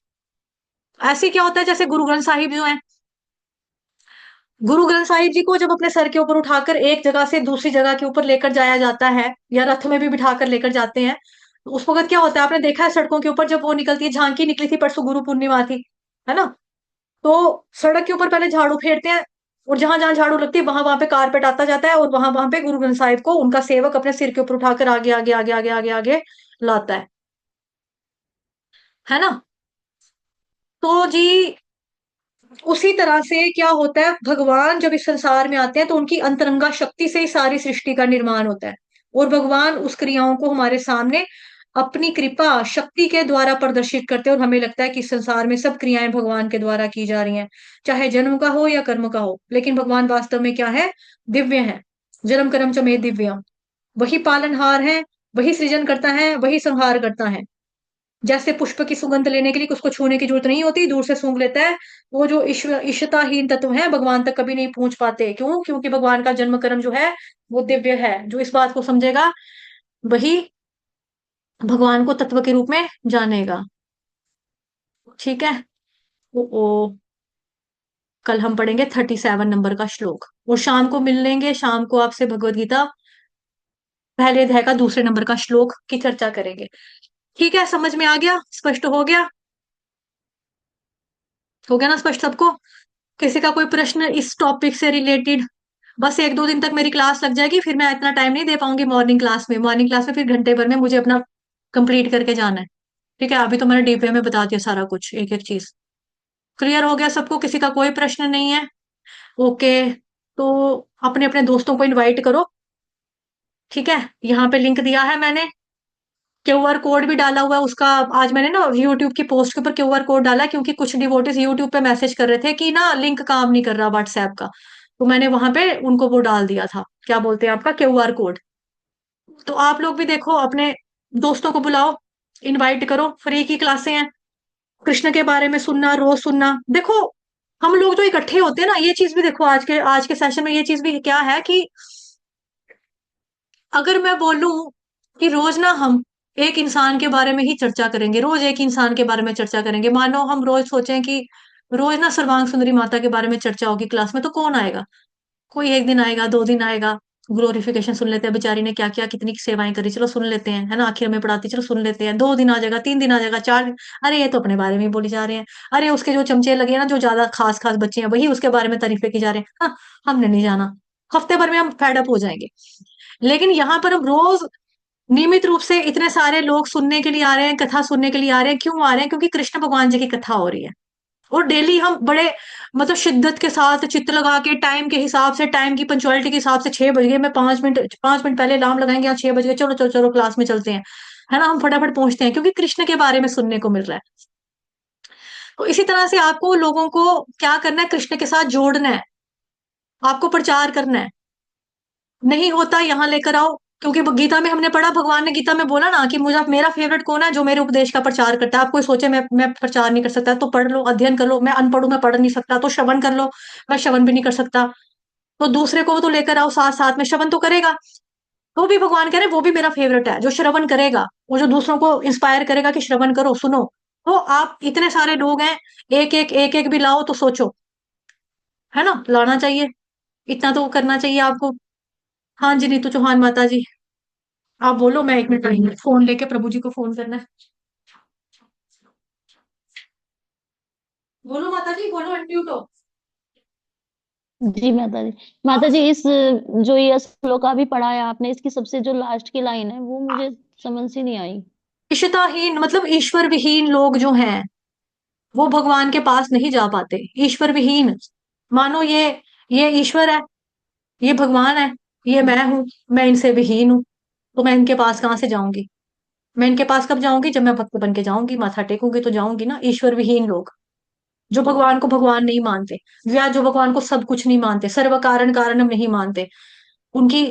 Speaker 1: ऐसे क्या होता है, जैसे गुरु ग्रंथ साहिब जो है, गुरु ग्रंथ साहिब जी को जब अपने सर के ऊपर उठाकर एक जगह से दूसरी जगह के ऊपर लेकर जाया जाता है, या रथ में भी बिठाकर लेकर जाते हैं, तो उस वक्त क्या होता है, आपने देखा है सड़कों के ऊपर जब वो निकलती है, झांकी निकली थी परसों, गुरु पूर्णिमा थी, है ना। तो सड़क के ऊपर पहले झाड़ू फेरते हैं, और जहां जहां झाड़ू लगती है वहां वहां पे कारपेट आता जाता है, और वहां वहां पे गुरु ग्रंथ साहिब को उनका सेवक अपने सिर के ऊपर उठाकर आगे आगे आगे आगे आगे आगे लाता है ना। तो जी उसी तरह से क्या होता है, भगवान जब इस संसार में आते हैं तो उनकी अंतरंगा शक्ति से ही सारी सृष्टि का निर्माण होता है। और भगवान उस क्रियाओं को हमारे सामने अपनी कृपा शक्ति के द्वारा प्रदर्शित करते हैं, और हमें लगता है कि इस संसार में सब क्रियाएं भगवान के द्वारा की जा रही हैं, चाहे जन्म का हो या कर्म का हो। लेकिन भगवान वास्तव में क्या है, दिव्य है। जन्म कर्म च में दिव्यम। वही पालनहार है, वही सृजन करता है, वही संहार करता है। जैसे पुष्प की सुगंध लेने के लिए उसको छूने की जरूरत नहीं होती, दूर से सूंघ लेता है। वो जो ईशताहीन तत्व है भगवान तक कभी नहीं पहुंच पाते। क्यों? क्योंकि भगवान का जन्म कर्म जो है वो दिव्य है। जो इस बात को समझेगा वही भगवान को तत्व के रूप में जानेगा। ठीक है। ओ कल हम पढ़ेंगे 37 नंबर का श्लोक, और शाम को मिल लेंगे, शाम को आपसे भगवत गीता पहले अध्याय का दूसरे नंबर का श्लोक की चर्चा करेंगे। ठीक है, समझ में आ गया, स्पष्ट हो गया ना स्पष्ट सबको? किसी का कोई प्रश्न इस टॉपिक से रिलेटेड? बस एक दो दिन तक मेरी क्लास लग जाएगी, फिर मैं इतना टाइम नहीं दे पाऊंगी मॉर्निंग क्लास में। मॉर्निंग क्लास में फिर घंटे भर में मुझे अपना कंप्लीट करके जाना है। ठीक है, अभी तो मैंने डीपीए में बता दिया सारा कुछ, एक एक चीज। क्लियर हो गया सबको? किसी का कोई प्रश्न नहीं है? ओके, तो अपने अपने दोस्तों को इनवाइट करो। ठीक है, यहाँ पे लिंक दिया है मैंने, क्यूआर कोड भी डाला हुआ है उसका। आज मैंने ना यूट्यूब की पोस्ट के ऊपर क्यूआर कोड डाला, क्योंकि कुछ डिवोटीज यूट्यूब पे मैसेज कर रहे थे कि ना लिंक काम नहीं कर रहा व्हाट्सएप का। तो मैंने वहां पे उनको वो डाल दिया था, क्या बोलते हैं आपका, क्यूआर कोड। तो आप लोग भी देखो, अपने दोस्तों को बुलाओ, इनवाइट करो, फ्री की क्लासें हैं। कृष्ण के बारे में सुनना, रोज सुनना। देखो हम लोग जो इकट्ठे होते हैं ना, ये चीज भी देखो, आज के सेशन में ये चीज भी क्या है कि अगर मैं बोलूं कि रोज ना हम एक इंसान के बारे में ही चर्चा करेंगे, रोज एक इंसान के बारे में चर्चा करेंगे, मानो हम रोज सोचें कि रोज ना सर्वांग सुंदरी माता के बारे में चर्चा होगी क्लास में, तो कौन आएगा? कोई एक दिन आएगा, दो दिन आएगा, ग्लोरिफिकेशन सुन लेते हैं, बेचारी ने क्या क्या कितनी सेवाएं करी, चलो सुन लेते हैं, है ना, आखिर में पढ़ाती, चलो सुन लेते हैं। 2 दिन आ जाएगा, 3 दिन आ जाएगा, 4 दिन। अरे ये तो अपने बारे में ही बोली जा रहे हैं। अरे उसके जो चमचे लगे हैं ना, जो ज्यादा खास खास बच्चे हैं, वही उसके बारे में तारीफे की जा रहे हैं। हाँ, हमने नहीं जाना, हफ्ते भर में हम फेडअप हो जाएंगे। लेकिन यहाँ पर हम रोज नियमित रूप से इतने सारे लोग सुनने के लिए आ रहे हैं, कथा सुनने के लिए आ रहे हैं। क्यों आ रहे हैं? क्योंकि कृष्ण भगवान जी की कथा हो रही है। और डेली हम बड़े मतलब शिद्दत के साथ चित्त लगा के, टाइम के हिसाब से, टाइम की पंचुअलिटी के हिसाब से, 6 बज गए, मैं 5 मिनट पहले अलार्म लगाएंगे, यहाँ 6 बज गए, चलो चलो चलो क्लास में चलते हैं, है ना, हम फटाफट पहुंचते हैं, क्योंकि कृष्ण के बारे में सुनने को मिल रहा है। तो इसी तरह से आपको लोगों को क्या करना है, कृष्ण के साथ जोड़ना है, आपको प्रचार करना है। नहीं होता, यहाँ लेकर आओ। क्योंकि गीता में हमने पढ़ा, भगवान ने गीता में बोला ना कि मुझे मेरा फेवरेट कौन है, जो मेरे उपदेश का प्रचार करता है। आप कोई सोचे मैं प्रचार नहीं कर सकता, तो पढ़ लो, अध्ययन कर लो। मैं अनपढ़ हूं, मैं पढ़ नहीं सकता, तो श्रवण कर लो। मैं श्रवण भी नहीं कर सकता, तो दूसरे को तो लेकर आओ साथ साथ में, श्रवण तो करेगा। तो भी भगवान कह रहे वो भी मेरा फेवरेट है, जो श्रवण करेगा, वो जो दूसरों को इंस्पायर करेगा कि श्रवण करो, सुनो। तो आप इतने सारे लोग हैं, एक एक भी लाओ तो सोचो, है ना, लाना चाहिए। इतना तो करना चाहिए आपको। हाँ जी, नीतू चौहान माता जी, आप बोलो, मैं 1 मिनट आएंगे, फोन लेके प्रभु जी को फोन करना है। बोलो माता जी, बोलो, अनम्यूट हो।
Speaker 2: जी माता जी। माता जी, इस जो ये श्लोक अभी पढ़ा है आपने, इसकी सबसे जो लास्ट की लाइन है वो मुझे समझ ही नहीं आई।
Speaker 1: ईशताहीन मतलब ईश्वर विहीन लोग जो हैं वो भगवान के पास नहीं जा पाते। ईश्वर विहीन, मानो ये ईश्वर है, ये भगवान है, ये मैं हूं, मैं इनसे विहीन हूं, तो मैं इनके पास कहाँ से जाऊंगी? मैं इनके पास कब जाऊंगी? जब मैं भक्त बन के जाऊंगी, माथा टेकूंगी तो जाऊंगी ना। ईश्वर विहीन लोग जो भगवान को भगवान नहीं मानते, या जो भगवान को सब कुछ नहीं मानते, सर्व कारण कारणम नहीं मानते, उनकी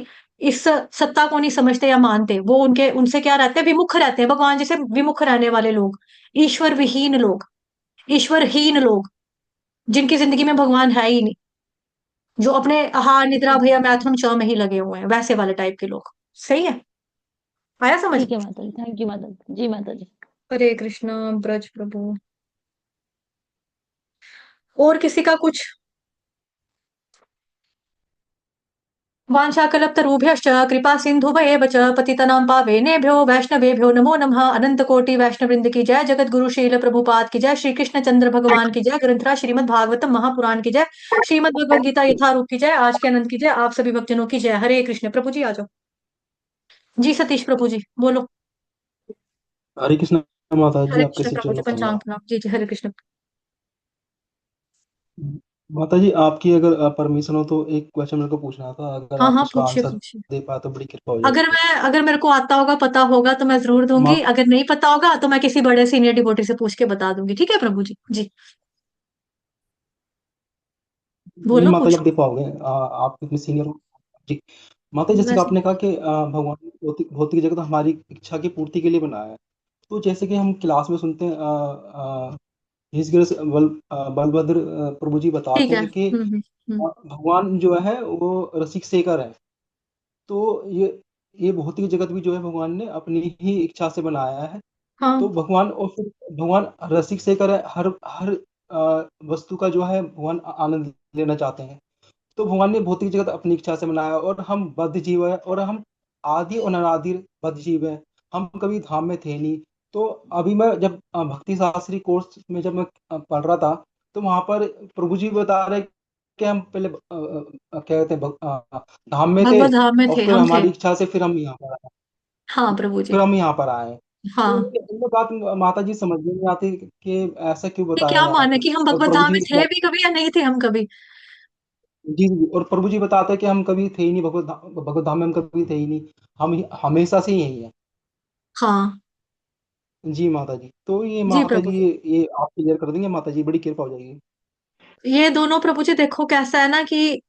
Speaker 1: इस सत्ता को नहीं समझते या मानते, वो उनके उनसे क्या रहते हैं? विमुख रहते हैं, भगवान जैसे विमुख रहने वाले लोग, ईश्वर विहीन लोग, ईश्वरहीन लोग, जिनकी जिंदगी में भगवान है ही नहीं, जो अपने आहार निद्रा भैया मैथुन च में ही लगे हुए हैं, वैसे वाले टाइप के लोग। सही है, आया समझ?
Speaker 2: ठीक है माता जी, थैंक यू माता जी। जी माता जी।
Speaker 1: हरे कृष्णा ब्रज प्रभु। और किसी का कुछ? वाञ्छाकल्पतरुभ्यश्च कृपा सिन्धुभयेव च पतितनां पावनेभ्यो वैष्णवेभ्यो नमो नमः। अनंत कोटि वैष्णव वृंद की जय, जगत गुरु शील प्रभुपाद की जय, श्री कृष्ण चंद्र भगवान की जय, ग्रंथराज श्रीमद् भागवतम महापुराण की जय, श्रीमद् भगवद गीता यथारूप की जय, आज के अनंत की जय, आप सभी भक्तजनों की जय। हरे कृष्ण। प्रभु जी आ जाओ। जी सतीश प्रभु जी बोलो।
Speaker 3: हरे कृष्ण माता जी,
Speaker 1: हरे
Speaker 3: आपके
Speaker 1: कृष्ण
Speaker 3: सिर
Speaker 1: प्रभु जी,
Speaker 3: चरणों में
Speaker 1: पंचांग
Speaker 3: प्रणाम।
Speaker 1: प्रणाम। जी जी, हरे कृष्ण।
Speaker 3: माता जी, आपकी अगर परमिशन हो तो एक क्वेश्चन मेरे को पूछना था, अगर
Speaker 1: हाँ
Speaker 3: आप
Speaker 1: हाँ,
Speaker 3: उसका
Speaker 1: पूछिए
Speaker 3: आंसर
Speaker 1: पूछिए।
Speaker 3: दे पाए तो बड़ी कृपा हो
Speaker 1: अगर
Speaker 3: जाएगी।
Speaker 1: मैं अगर मेरे को आता होगा, पता होगा तो मैं जरूर दूंगी,
Speaker 3: मा,
Speaker 1: अगर नहीं पता होगा तो मैं किसी बड़े सीनियर डिवोटी से पूछ के बता दूंगी। ठीक है प्रभु जी? जी
Speaker 3: नहीं
Speaker 1: बोलो,
Speaker 3: माता जी,
Speaker 1: पूछो।
Speaker 3: आप दे पाओगे, आप इतने सीनियर हो। जी माता जी, जैसे कि
Speaker 1: वैसे
Speaker 3: आपने कहा कि भगवान ने भौतिक भौतिक जगत हमारी इच्छा की पूर्ति के लिए बनाया है। तो जैसे कि हम क्लास में सुनते हैं, His Grace बलभद्र प्रभु जी
Speaker 1: ठीक
Speaker 3: बताते
Speaker 1: है।
Speaker 3: हैं कि
Speaker 1: हम्म।
Speaker 3: भगवान जो है वो रसिक शेखर है। तो ये भौतिक जगत भी जो है भगवान ने अपनी ही इच्छा से बनाया है। तो
Speaker 1: हाँ
Speaker 3: भगवान, और फिर भगवान रसिक से करे, हर हर वस्तु का जो है भगवान आनंद लेना चाहते हैं। तो भगवान ने भौतिक जगत अपनी इच्छा से बनाया, और हम बद्ध जीव है, और हम आदि और अनादि बद्ध जीव है। हम कभी धाम में थे नहीं। तो अभी मैं जब भक्ति शास्त्री कोर्स में जब मैं पढ़ रहा था, तो वहां पर प्रभु जी बता रहे कि हम पहले क्या कहते हैं धाम में थे,
Speaker 1: भगवत धाम में
Speaker 3: और
Speaker 1: थे,
Speaker 3: फिर
Speaker 1: हम थे।
Speaker 3: हमारी इच्छा से फिर हम यहाँ पर आए।
Speaker 1: हाँ प्रभु जी।
Speaker 3: फिर हम यहाँ पर आए। तो
Speaker 1: हाँ,
Speaker 3: ये बात माता जी समझ में नहीं आती कि ऐसा क्यों
Speaker 1: ये
Speaker 3: बताया
Speaker 1: क्या
Speaker 3: जा रहा
Speaker 1: माने
Speaker 3: है।
Speaker 1: कि हम
Speaker 3: और
Speaker 1: भगवत
Speaker 3: प्रभु
Speaker 1: धाम
Speaker 3: जी
Speaker 1: में थे भी कभी या नहीं थे हम कभी?
Speaker 3: जी जी, और प्रभु जी बताते हैं कि हम कभी थे ही नहीं भगवत धाम में, हम कभी थे ही नहीं। हमेशा से ही यही है।
Speaker 1: हाँ
Speaker 3: जी माता जी, तो ये
Speaker 1: जी
Speaker 3: माता
Speaker 1: प्रभु
Speaker 3: जी,
Speaker 1: जी।
Speaker 3: ये आप क्लियर कर देंगे माता जी, बड़ी कृपा हो जाएगी।
Speaker 1: ये दोनों प्रभु जी देखो कैसा है ना, कि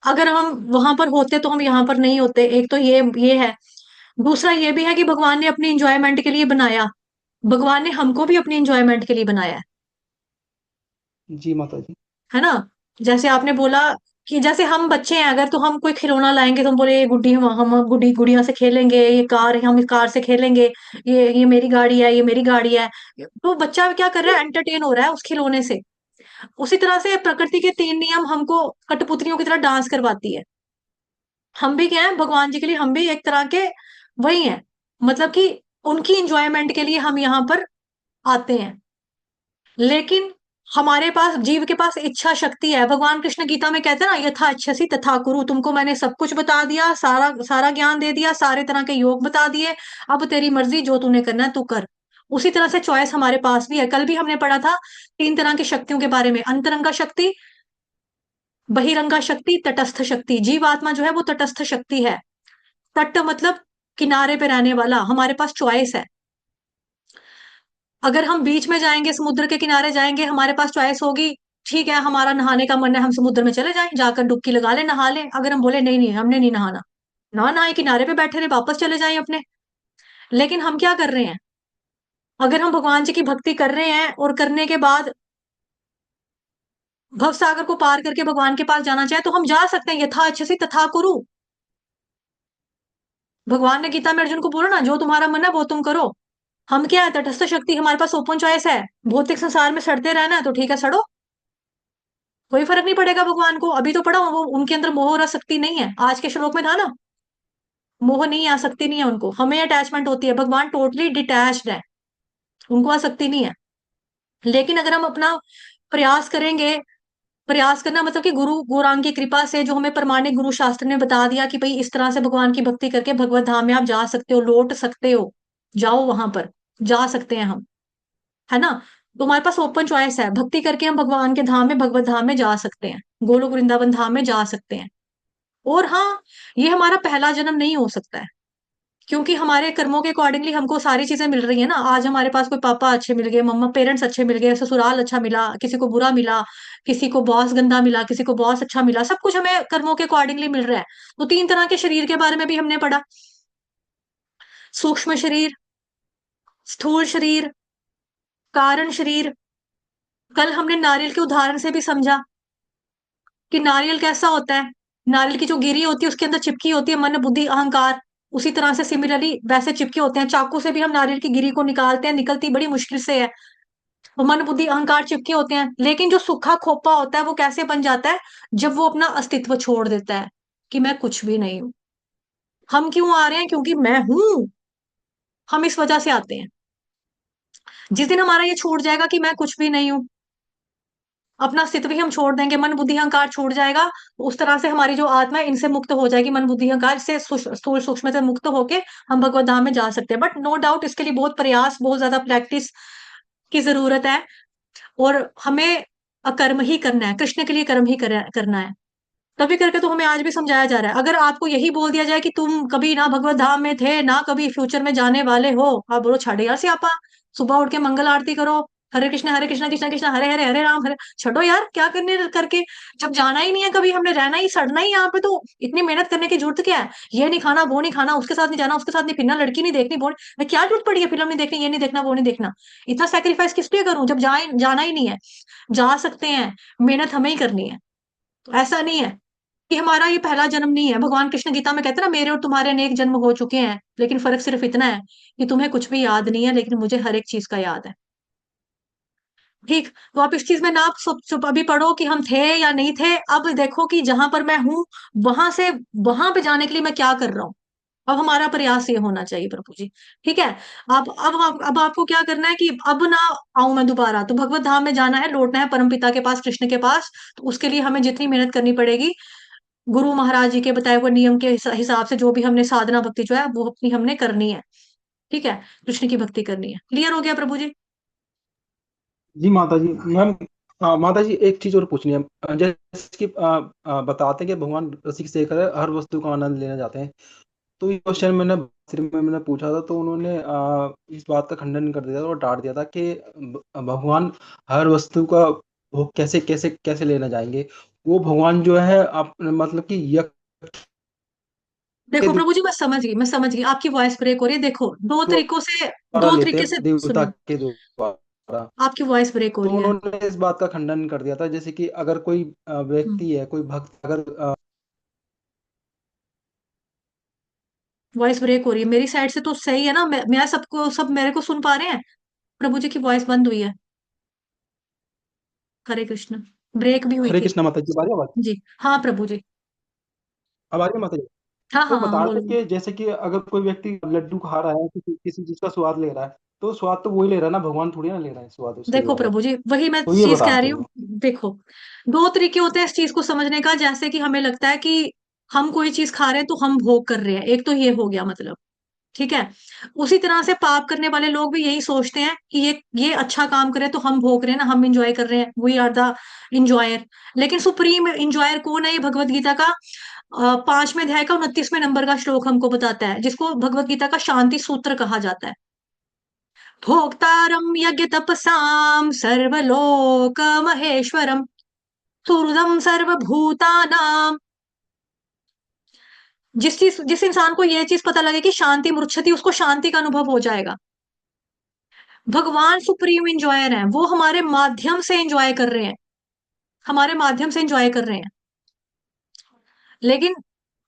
Speaker 1: अगर हम वहां पर होते तो हम यहाँ पर नहीं होते। एक तो ये है, दूसरा ये भी है कि भगवान ने अपनी इंजॉयमेंट के लिए बनाया, भगवान ने हमको भी अपनी इंजॉयमेंट के लिए बनाया
Speaker 3: जी माता जी।
Speaker 1: है ना? जैसे आपने बोला कि जैसे हम बच्चे हैं, अगर तो हम कोई खिलौना लाएंगे तो हम बोले ये गुड्डी, हम गुड्डी गुड़िया से खेलेंगे, ये कार, हम इस कार से खेलेंगे, ये मेरी गाड़ी है, ये मेरी गाड़ी है। तो बच्चा क्या कर रहा है? एंटरटेन हो रहा है उस खिलौने से। उसी तरह से प्रकृति के 3 नियम हमको कठपुतलियों की तरह डांस करवाती है। हम भी क्या है भगवान जी के लिए, हम भी एक तरह के वही हैं, मतलब कि उनकी इंजॉयमेंट के लिए हम यहाँ पर आते हैं। लेकिन हमारे पास, जीव के पास इच्छा शक्ति है। भगवान कृष्ण गीता में कहते हैं ना, यथा इच्छसि तथा कुरु, तुमको मैंने सब कुछ बता दिया, सारा सारा ज्ञान दे दिया, सारे तरह के योग बता दिए, अब तेरी मर्जी, जो तूने करना है तू कर। उसी तरह से चॉइस हमारे पास भी है। कल भी हमने पढ़ा था 3 तरह की शक्तियों के बारे में, अंतरंगा शक्ति, बहिरंगा शक्ति, तटस्थ शक्ति। जीव आत्मा जो है वो तटस्थ शक्ति है। तट मतलब किनारे पे रहने वाला। हमारे पास चॉइस है। अगर हम बीच में जाएंगे, समुद्र के किनारे जाएंगे, हमारे पास चॉइस होगी, ठीक है हमारा नहाने का मन है, हम समुद्र में चले जाएं, जाकर डुबकी लगा ले, नहा ले। अगर हम बोले नहीं नहीं हमने नहीं नहाना, ना नहाए, किनारे पे बैठे रहे, वापस चले जाएं अपने। लेकिन हम क्या कर रहे हैं? अगर हम भगवान जी की भक्ति कर रहे हैं और करने के बाद भव सागर को पार करके भगवान के पास जाना चाहे तो हम जा सकते हैं, यथा इच्छसि तथा कुरु। भगवान ने गीता में अर्जुन को बोला ना, जो तुम्हारा मन है वो तुम करो। हम क्या है? तटस्थ शक्ति, हमारे पास ओपन चॉइस है। भौतिक संसार में सड़ते रहना है तो ठीक है सड़ो, कोई फर्क नहीं पड़ेगा भगवान को। अभी तो पढ़ा, वो उनके अंदर मोह और आसक्ति नहीं है, आज के श्लोक में था ना, मोह नहीं है, आसक्ति नहीं है उनको, हमें अटैचमेंट होती है। भगवान टोटली डिटैच्ड है, उनको आसक्ति नहीं है। लेकिन अगर हम अपना प्रयास करेंगे, प्रयास करना मतलब कि गुरु गौरांग की कृपा से, जो हमें प्रमाणिक गुरु शास्त्र ने बता दिया कि भाई इस तरह से भगवान की भक्ति करके भगवत धाम में आप जा सकते हो, लौट सकते हो, जाओ वहां पर, जा सकते हैं हम, है ना। तो हमारे पास ओपन चॉइस है, भक्ति करके हम भगवान के धाम में, भगवत धाम में जा सकते हैं, गोलोक वृंदावन धाम में जा सकते हैं। और हाँ, ये हमारा पहला जन्म नहीं हो सकता है, क्योंकि हमारे कर्मों के अकॉर्डिंगली हमको सारी चीजें मिल रही है ना। आज हमारे पास कोई पापा अच्छे मिल गए, मम्मा पेरेंट्स अच्छे मिल गए, ससुराल अच्छा मिला, किसी को बुरा मिला, किसी को बॉस गंदा मिला, किसी को बॉस अच्छा मिला, सब कुछ हमें कर्मों के अकॉर्डिंगली मिल रहा है। तो 3 तरह के शरीर के बारे में भी हमने पढ़ा, सूक्ष्म शरीर, स्थूल शरीर, कारण शरीर। कल हमने नारियल के उदाहरण से भी समझा कि नारियल कैसा होता है। नारियल की जो गिरी होती है उसके अंदर चिपकी होती है मन बुद्धि अहंकार, उसी तरह से सिमिलरली वैसे चिपके होते हैं। चाकू से भी हम नारियल की गिरी को निकालते हैं, निकलती बड़ी मुश्किल से है। वो मन बुद्धि अहंकार चिपके होते हैं। लेकिन जो सूखा खोपा होता है वो कैसे बन जाता है, जब वो अपना अस्तित्व छोड़ देता है कि मैं कुछ भी नहीं हूं। हम क्यों आ रहे हैं, क्योंकि मैं हूं, हम इस वजह से आते हैं। जिस दिन हमारा ये छूट जाएगा कि मैं कुछ भी नहीं हूं, अपना अस्तित्व ही हम छोड़ देंगे, मन बुद्धि अहंकार छूट जाएगा, उस तरह से हमारी जो आत्मा है इनसे मुक्त हो जाएगी, मन बुद्धि अहंकार से, स्थूल सूक्ष्म से मुक्त होके हम भगवत धाम में जा सकते हैं। बट नो डाउट इसके लिए बहुत प्रयास, बहुत ज्यादा प्रैक्टिस की जरूरत है। और हमें अकर्म ही करना है, कृष्ण के लिए कर्म ही करना है। तभी करके तो हमें आज भी समझाया जा रहा है। अगर आपको यही बोल दिया जाए कि तुम कभी ना भगवत धाम में थे, ना कभी फ्यूचर में जाने वाले हो, आप बोलो छाड़े यार से आपा, सुबह उठ के मंगल आरती करो, हरे कृष्णा कृष्णा कृष्णा हरे हरे, हरे राम हरे, छठो यार क्या करने करके, जब जाना ही नहीं है कभी, हमने रहना ही सड़ना ही यहाँ पे, तो इतनी मेहनत करने की जरूरत क्या है। ये नहीं खाना, वो नहीं खाना, उसके साथ नहीं जाना, उसके साथ नहीं फिरना, लड़की नहीं देखनी, वो मैं क्या जरूरत पड़ी है, फिल्म नहीं देखनी, ये नहीं देखना, वो नहीं देखना, इतना सेक्रीफाइस किस लिए करूं जब जाना ही नहीं है। जा सकते हैं, मेहनत हमें ही करनी है। तो ऐसा नहीं है कि हमारा ये पहला जन्म नहीं है। भगवान कृष्ण गीता में कहते हैं ना, मेरे और तुम्हारे अनेक जन्म हो चुके हैं, लेकिन फर्क सिर्फ इतना है कि तुम्हें कुछ भी याद नहीं है, लेकिन मुझे हर एक चीज का याद है। ठीक, तो आप इस चीज में ना अभी पढ़ो कि हम थे या नहीं थे, अब देखो कि जहां पर मैं हूं, वहां से वहां पे जाने के लिए मैं क्या कर रहा हूँ। अब हमारा प्रयास ये होना चाहिए प्रभु जी। ठीक है। अब आपको क्या करना है कि अब ना आऊं मैं दोबारा, तो भगवत धाम में जाना है, लौटना है परम पिता के पास, कृष्ण के पास। तो उसके लिए हमें जितनी मेहनत करनी पड़ेगी, गुरु महाराज जी के बताए हुए नियम के हिसाब से, जो भी हमने साधना भक्ति जो है वो अपनी हमने करनी है। ठीक है, कृष्ण की भक्ति करनी है। क्लियर हो गया प्रभु जी?
Speaker 3: जी माता जी। मैम, माता जी एक चीज और पूछनी है। जैसे कि बताते हैं कि भगवान रसिक शेखर है, हर वस्तु का आनंद लेना चाहते हैं। तो ये क्वेश्चन मैंने पूछा था, तो उन्होंने इस बात का खंडन कर दिया था और डांट दिया था कि भगवान हर वस्तु का भोग कैसे कैसे कैसे लेना चाहेंगे। वो भगवान जो है आप मतलब कि यज्ञ के
Speaker 1: देखो प्रभु जी, मैं समझ गई, आपकी वॉइस ब्रेक हो रही है। देखो, दो तरीकों से,
Speaker 3: द्वारा
Speaker 1: दो
Speaker 3: लेते
Speaker 1: तरीके
Speaker 3: हैं,
Speaker 1: से
Speaker 3: देवता
Speaker 1: सुनो,
Speaker 3: के द्वारा।
Speaker 1: आपकी वॉइस ब्रेक हो
Speaker 3: तो
Speaker 1: रही है।
Speaker 3: उन्होंने इस बात का खंडन कर दिया था, जैसे कि अगर कोई व्यक्ति है, कोई भक्त अगर
Speaker 1: वॉइस ब्रेक हो रही है मेरी साइड से, तो सही है ना? मैं सबको, सब मेरे को सुन पा रहे हैं? प्रभु जी की वॉइस बंद हुई है। हरे कृष्ण, ब्रेक भी हुई
Speaker 3: हरे
Speaker 1: थी।
Speaker 3: कृष्णा माता जी, बारी आवाज।
Speaker 1: जी हाँ प्रभु जी।
Speaker 3: अब आ रही है माता जी।
Speaker 1: हाँ
Speaker 3: तो
Speaker 1: हाँ हाँ,
Speaker 3: बता रहे थे
Speaker 1: बोलो।
Speaker 3: कि जैसे कि अगर कोई व्यक्ति लड्डू खा रहा है, किसी चीज का स्वाद ले रहा है, तो स्वाद तो वही ले रहा है ना, भगवान थोड़ी ना ले रहा है स्वाद उसके
Speaker 1: देखो
Speaker 3: द्वारा।
Speaker 1: प्रभु जी, वही मैं
Speaker 3: तो ये
Speaker 1: चीज
Speaker 3: बता
Speaker 1: कह
Speaker 3: रहे
Speaker 1: रही
Speaker 3: थे
Speaker 1: हूँ।
Speaker 3: वो।
Speaker 1: देखो, दो तरीके होते हैं इस चीज को समझने का। जैसे कि हमें लगता है कि हम कोई चीज खा रहे हैं तो हम भोग कर रहे हैं, एक तो ये हो गया मतलब। ठीक है। उसी तरह से पाप करने वाले लोग भी यही सोचते हैं कि ये अच्छा काम करे तो हम भोग रहे हैं ना, हम इंजॉय कर रहे हैं, वी आर द इंजॉयर। लेकिन सुप्रीम इंजॉयर कौन है? ये भगवत गीता का 5वें अध्याय का 29वें नंबर का श्लोक हमको बताता है, जिसको भगवत गीता का शांति सूत्र कहा जाता है। भोक्तारं यज्ञ तपसाम सर्वलोक महेश्वरम सुहृदं सर्वभूतानां। जिस इंसान को ये चीज पता लगे कि शांति मुच्छति, उसको शांति का अनुभव हो जाएगा। भगवान सुप्रीम इंजॉयर हैं, वो हमारे माध्यम से इंजॉय कर रहे हैं, हमारे माध्यम से इंजॉय कर रहे हैं। लेकिन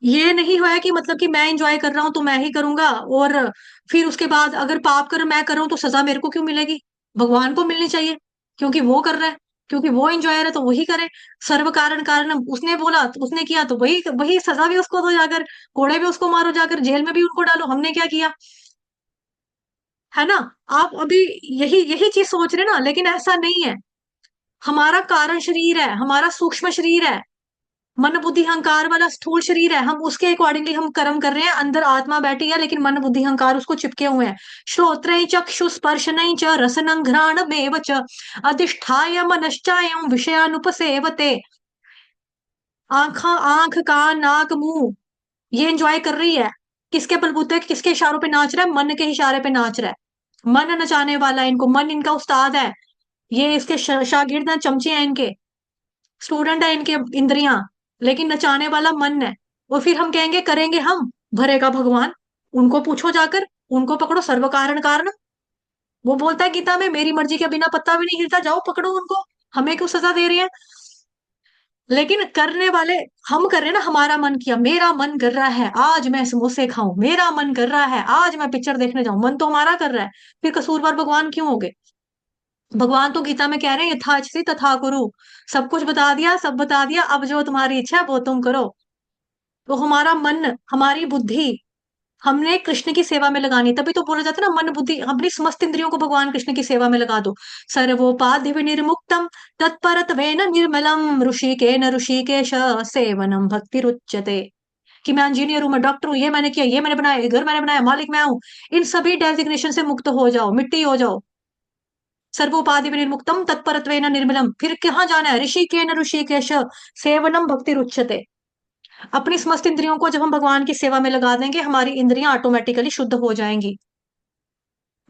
Speaker 1: ये नहीं हुआ है कि मतलब कि मैं इंजॉय कर रहा हूं तो मैं ही करूंगा, और फिर उसके बाद अगर पाप कर मैं कर रहा हूं तो सजा मेरे को क्यों मिलेगी? भगवान को मिलनी चाहिए, क्योंकि वो कर रहा है। क्योंकि वो एंजॉयर है तो वही करे। सर्व कारण कारणम, उसने बोला तो उसने किया तो वही वही सजा भी उसको दो जाकर, कोड़े भी उसको मारो जाकर, जेल में भी उनको डालो, हमने क्या किया, है ना। आप अभी यही यही चीज सोच रहे ना, लेकिन ऐसा नहीं है। हमारा कारण शरीर है, हमारा सूक्ष्म शरीर है, मन बुद्धि अहंकार वाला स्थूल शरीर है, हम उसके अकॉर्डिंगली हम कर्म कर रहे हैं। अंदर आत्मा बैठी है लेकिन मन बुद्धि अहंकार उसको चिपके हुए हैं। श्रोत्र चक्षु स्पर्शनई च रसनं घ्राणमेव च अधिष्ठाय मनश्चायं विषयानुपसेवते। आंख कान नाक मुंह ये एंजॉय कर रही है, किसके बलबूते, किसके इशारों पे नाच रहा है, मन के इशारे पे नाच रहा है। मन नचाने वाला है इनको, मन इनका उस्ताद है, ये इसके शागिर्द हैं, चमचे हैं इनके, स्टूडेंट है इनके इंद्रियां, लेकिन नचाने वाला मन है। और फिर हम कहेंगे करेंगे हम, भरेगा भगवान। उनको पूछो जाकर, उनको पकड़ो, सर्व कारण कारण। वो बोलता है गीता में, मेरी मर्जी के बिना पत्ता भी नहीं हिलता, जाओ पकड़ो उनको, हमें क्यों सजा दे रही है। लेकिन करने वाले हम कर रहे हैं ना, हमारा मन किया, मेरा मन कर रहा है आज मैं समोसे खाऊं, मेरा मन कर रहा है आज मैं पिक्चर देखने जाऊं, मन तो हमारा कर रहा है। फिर कसूरवार भगवान क्यों हो गए। भगवान तो गीता में कह रहे हैं यथाचसी तथा कुरु, सब कुछ बता दिया, सब बता दिया, अब जो तुम्हारी इच्छा है वो तुम करो। तो हमारा मन, हमारी बुद्धि हमने कृष्ण की सेवा में लगानी, तभी तो बोला जाता है ना, मन बुद्धि अपनी समस्त इंद्रियों को भगवान कृष्ण की सेवा में लगा दो। सर्वोपाधि विनिर्मुक्तम तत्परत्वेन निर्मलम ऋषिकेश सेवनम भक्ति रुच्यते। कि मैं इंजीनियर हूं, मैं डॉक्टर हूं, ये मैंने किया, ये मैंने बनाया, ये घर मैंने बनाया, मालिक मैं हूं, इन सभी डेजिग्नेशन से मुक्त हो जाओ, मिट्टी हो जाओ। सर्वोपाधि विनिर्मुक्तम तत्परत्वेन निर्मलम, फिर कहाँ जाना है, ऋषिकेश सेवनम भक्ति रुच्यते। अपनी समस्त इंद्रियों को जब हम भगवान की सेवा में लगा देंगे, हमारी इंद्रियां ऑटोमेटिकली शुद्ध हो जाएंगी।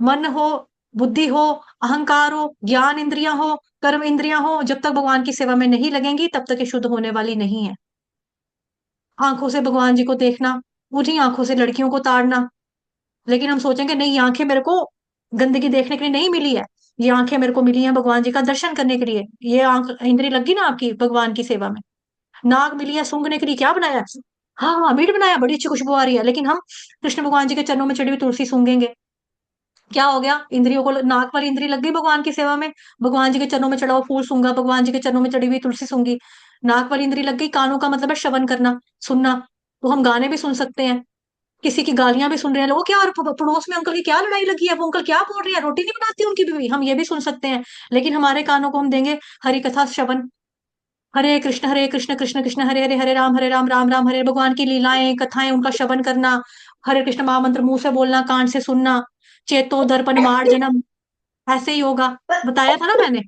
Speaker 1: मन हो, बुद्धि हो, अहंकार हो, ज्ञान इंद्रियां हो, कर्म इंद्रियां हो, जब तक भगवान की सेवा में नहीं लगेंगी तब तक ये शुद्ध होने वाली नहीं है। आंखों से भगवान जी को देखना, उन्हीं आंखों से लड़कियों को ताड़ना, लेकिन हम सोचेंगे नहीं, ये आंखें मेरे को गंदगी देखने के लिए नहीं मिली है, ये आंखें मेरे को मिली हैं भगवान जी का दर्शन करने के लिए। ये आंख इंद्री लगी ना आपकी भगवान की सेवा में। नाक मिली है सूंघने के लिए, क्या बनाया है? हाँ हाँ मीट बनाया, बड़ी अच्छी खुशबू आ रही है, लेकिन हम कृष्ण भगवान जी के चरणों में चढ़ी हुई तुलसी सूंघेंगे, क्या हो गया, इंद्रियों को, नाक वाली इंद्री लग गई भगवान की सेवा में, भगवान जी के चरणों में चढ़ा हुआ फूल सूंघा, भगवान जी के चरणों में चढ़ी हुई तुलसी सूंघी, नाक वाली इंद्री लग गई। कानों का मतलब है श्रवण करना, सुनना, तो हम गाने भी सुन सकते हैं, किसी की गालियां भी सुन रहे हैं लोग, क्या और पड़ोस में अंकल की क्या लड़ाई लगी है, वो अंकल क्या बोल रही है, रोटी नहीं बनाती उनकी बीवी, हम ये भी सुन सकते हैं। लेकिन हमारे कानों को हम देंगे हरि कथा श्रवण, हरे कृष्ण कृष्ण कृष्ण हरे हरे, हरे राम राम राम हरे, भगवान की लीलाएं कथाएं उनका श्रवण करना, हरे कृष्ण महामंत्र मुंह से बोलना, कान से सुनना, चेतो दर्पण मार्जनम, ऐसे ही होगा। बताया था ना मैंने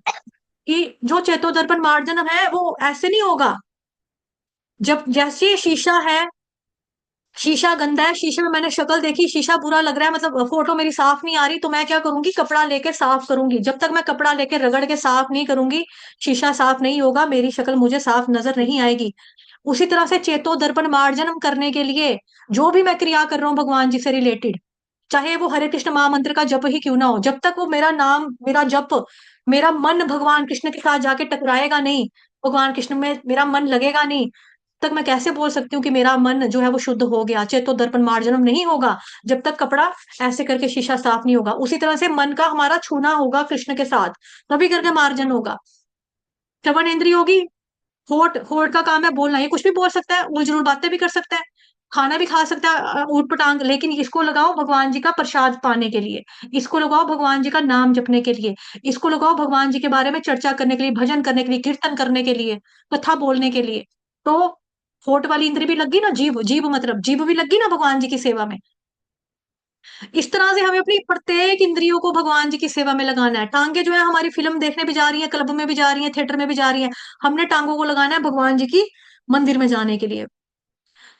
Speaker 1: कि जो चेतो दर्पण मार्जनम है वो ऐसे नहीं होगा। जब जैसे शीशा है, शीशा गंदा है, शीशे में मैंने शक्ल देखी, शीशा बुरा लग रहा है, मतलब फोटो मेरी साफ नहीं आ रही, तो मैं क्या करूंगी, कपड़ा लेके साफ करूंगी। जब तक मैं कपड़ा लेके रगड़ के साफ नहीं करूंगी, शीशा साफ नहीं होगा, मेरी शक्ल मुझे साफ नजर नहीं आएगी। उसी तरह से चेतो दर्पण मार्जनम करने के लिए जो भी मैं क्रिया कर रहा हूँ भगवान जी से रिलेटेड, चाहे वो हरे कृष्ण महामंत्र का जप ही क्यों ना हो, जब तक वो मेरा नाम, मेरा जप, मेरा मन भगवान कृष्ण के साथ जाके टकराएगा नहीं, भगवान कृष्ण में मेरा मन लगेगा नहीं, तक मैं कैसे बोल सकती हूँ कि मेरा मन जो है वो शुद्ध हो गया, चेतो दर्पण मार्जनम नहीं होगा। जब तक कपड़ा ऐसे करके शीशा साफ नहीं होगा, उसी तरह से मन का हमारा छूना होगा कृष्ण के साथ, तभी करके मार्जन होगा। श्रवण इंद्रिय होगी, होठ, होठ का काम है बोलना, ये कुछ भी बोल सकता है, उल जलूल बातें भी कर सकता है, खाना भी खा सकता है ऊट पटांग, लेकिन इसको लगाओ भगवान जी का प्रसाद पाने के लिए, इसको लगाओ भगवान जी का नाम जपने के लिए, इसको लगाओ भगवान जी के बारे में चर्चा करने के लिए, भजन करने के लिए, कीर्तन करने के लिए, कथा बोलने के लिए। तो होठ वाली इंद्री भी लगी ना, जीभ, जीभ मतलब जीभ भी लगी ना भगवान जी की सेवा में। इस तरह से हमें अपनी प्रत्येक इंद्रियों को भगवान जी की सेवा में लगाना है। टांगे जो है हमारी फिल्म देखने भी जा रही है, क्लब में भी जा रही है, थिएटर में भी जा रही है, हमने टांगों को लगाना है भगवान जी की मंदिर में जाने के लिए।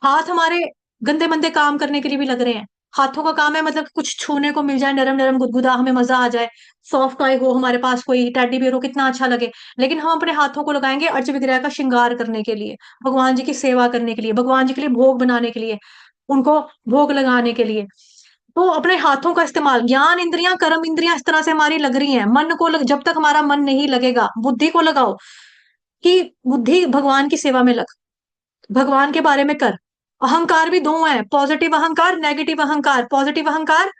Speaker 1: हाथ हमारे गंदे मंदे काम करने के लिए भी लग रहे हैं, हाथों का काम है मतलब कुछ छूने को मिल जाए, नरम नरम गुदगुदा, हमें मजा आ जाए, सॉफ्ट टॉय हो हमारे पास, कोई टेडी बियर हो, कितना अच्छा लगे, लेकिन हम अपने हाथों को लगाएंगे अर्च विग्रह का श्रृंगार करने के लिए, भगवान जी की सेवा करने के लिए, भगवान जी के लिए भोग बनाने के लिए, उनको भोग लगाने के लिए। तो अपने हाथों का इस्तेमाल, ज्ञान इंद्रियां कर्म इंद्रियां इस तरह से हमारी लग रही हैं। मन को जब तक हमारा मन नहीं लगेगा, बुद्धि को लगाओ कि बुद्धि भगवान की सेवा में लग, भगवान के बारे में कर। अहंकार भी दो है, पॉजिटिव अहंकार, नेगेटिव अहंकार। पॉजिटिव अहंकार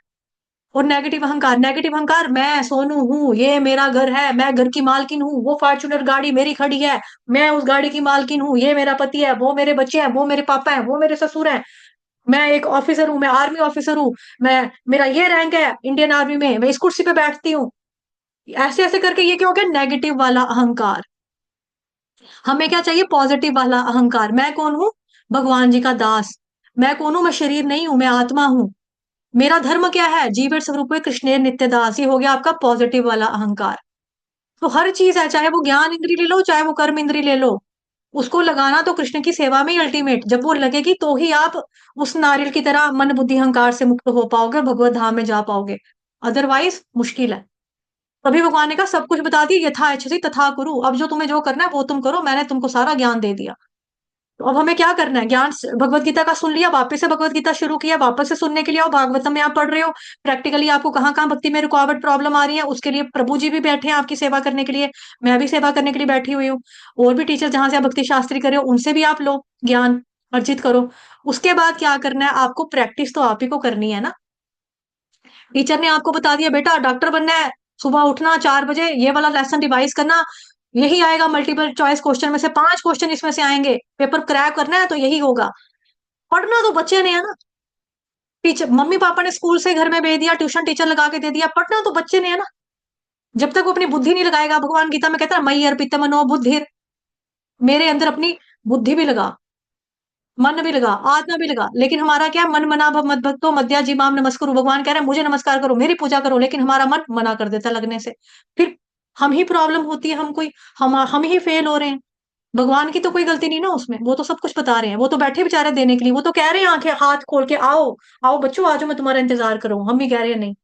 Speaker 1: और नेगेटिव अहंकार, मैं सोनू हूँ, ये मेरा घर है, मैं घर की मालकिन हूँ, वो फॉर्च्यूनर गाड़ी मेरी खड़ी है, मैं उस गाड़ी की मालकिन हूँ, ये मेरा पति है, वो मेरे बच्चे हैं, वो मेरे पापा हैं, वो मेरे ससुर हैं, मैं एक ऑफिसर हूँ, मैं आर्मी ऑफिसर हूँ, मैं मेरा ये रैंक है इंडियन आर्मी में, मैं इस कुर्सी पे बैठती हूँ। ऐसे ऐसे करके ये क्या हो गया, नेगेटिव वाला अहंकार। हमें क्या चाहिए, पॉजिटिव वाला अहंकार। मैं कौन हूँ, भगवान जी का दास। मैं कौन हूँ, मैं शरीर नहीं हूं, मैं आत्मा हूँ। मेरा धर्म क्या है, जीवेर स्वरूप कृष्णेर नित्य दास। ये हो गया आपका पॉजिटिव वाला अहंकार। तो हर चीज है, चाहे वो ज्ञान इंद्री ले लो, चाहे वो कर्म इंद्री ले लो, उसको लगाना तो कृष्ण की सेवा में ही अल्टीमेट। जब वो लगेगी तो ही आप उस नारियल की तरह मन बुद्धि अहंकार से मुक्त हो पाओगे और भगवत धाम में जा पाओगे, अदरवाइज मुश्किल है। तभी भगवान ने कहा सब कुछ बता दिया, यथा इच्छसि तथा कुरु। अब जो तुम्हें जो करना है वो तुम करो, मैंने तुमको सारा ज्ञान दे दिया। तो अब हमें क्या करना है, भगवत गीता का सुन लिया, वापस से भगवत गीता शुरू किया, वापस से सुनने के लिए आओ, भागवतम में आप पढ़ रहे हो, प्रैक्टिकली आपको कहाँ कहाँ भक्ति में रुकावट प्रॉब्लम आ रही है, उसके लिए प्रभु जी भी बैठे हैं आपकी सेवा करने के लिए, मैं भी सेवा करने के लिए बैठी हुई हूँ। और भी टीचर जहां से आप भक्ति शास्त्री कर रहे हो उनसे भी आप लो, ज्ञान अर्जित करो। उसके बाद क्या करना है, आपको प्रैक्टिस तो आप ही को करनी है ना। टीचर ने आपको बता दिया बेटा डॉक्टर बनना है, सुबह उठना 4 बजे, ये वाला लेसन रिवाइज करना, यही आएगा मल्टीपल चॉइस क्वेश्चन में से 5 क्वेश्चन इसमें से आएंगे, पेपर क्रैक करना है तो यही होगा। पढ़ना तो बच्चे ने है ना, टीचर मम्मी पापा ने स्कूल से घर में भेज दिया, ट्यूशन टीचर लगा के दे दिया, पढ़ना तो बच्चे ने है ना। जब तक वो अपनी बुद्धि नहीं लगाएगा, भगवान गीता में कहता है मयि अर्पित मनो बुद्धिर, मेरे अंदर अपनी बुद्धि भी लगा, मन भी लगा, आत्मा भी लगा। लेकिन हमारा क्या, मन मना भव मद भक्तो मद्या जिमाम नमस्कुरु। भगवान कह रहे हैं मुझे नमस्कार करो, मेरी पूजा करो, लेकिन हमारा मन मना कर देता लगने से। फिर हम ही प्रॉब्लम होती है, हम ही फेल हो रहे हैं। भगवान की तो कोई गलती नहीं ना उसमें, वो तो सब कुछ बता रहे हैं, वो तो बैठे बेचारे देने के लिए, वो तो कह रहे हैं आंखें हाथ खोल के आओ, आओ बच्चों आ जाओ, मैं तुम्हारा इंतजार करूँ। हम ही कह रहे हैं नहीं,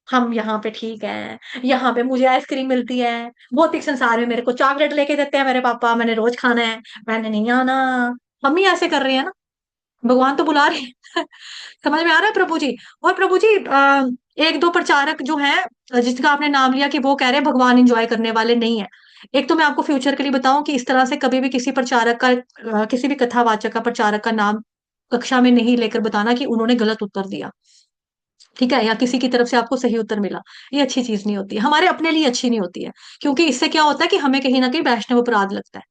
Speaker 1: हम यहाँ पे ठीक है, यहाँ पे मुझे आइसक्रीम मिलती है, भौतिक संसार में मेरे को चॉकलेट लेके देते हैं मेरे पापा, मैंने रोज खाना है, मैंने नहीं आना। हम ही ऐसे कर रहे हैं ना, भगवान तो बुला रहे हैं। समझ में आ रहा है प्रभु जी। और प्रभु जी एक दो प्रचारक जो हैं जिसका आपने नाम लिया कि वो कह रहे हैं भगवान एंजॉय करने वाले नहीं है। एक तो मैं आपको फ्यूचर के लिए बताऊं कि इस तरह से कभी भी किसी प्रचारक का किसी भी कथावाचक का प्रचारक का नाम कक्षा में नहीं लेकर बताना कि उन्होंने गलत उत्तर दिया, ठीक है, या किसी की तरफ से आपको सही उत्तर मिला। ये अच्छी चीज नहीं होती है, हमारे अपने लिए अच्छी नहीं होती है, क्योंकि इससे क्या होता है कि हमें कहीं ना कहीं वैष्णव अपराध लगता है।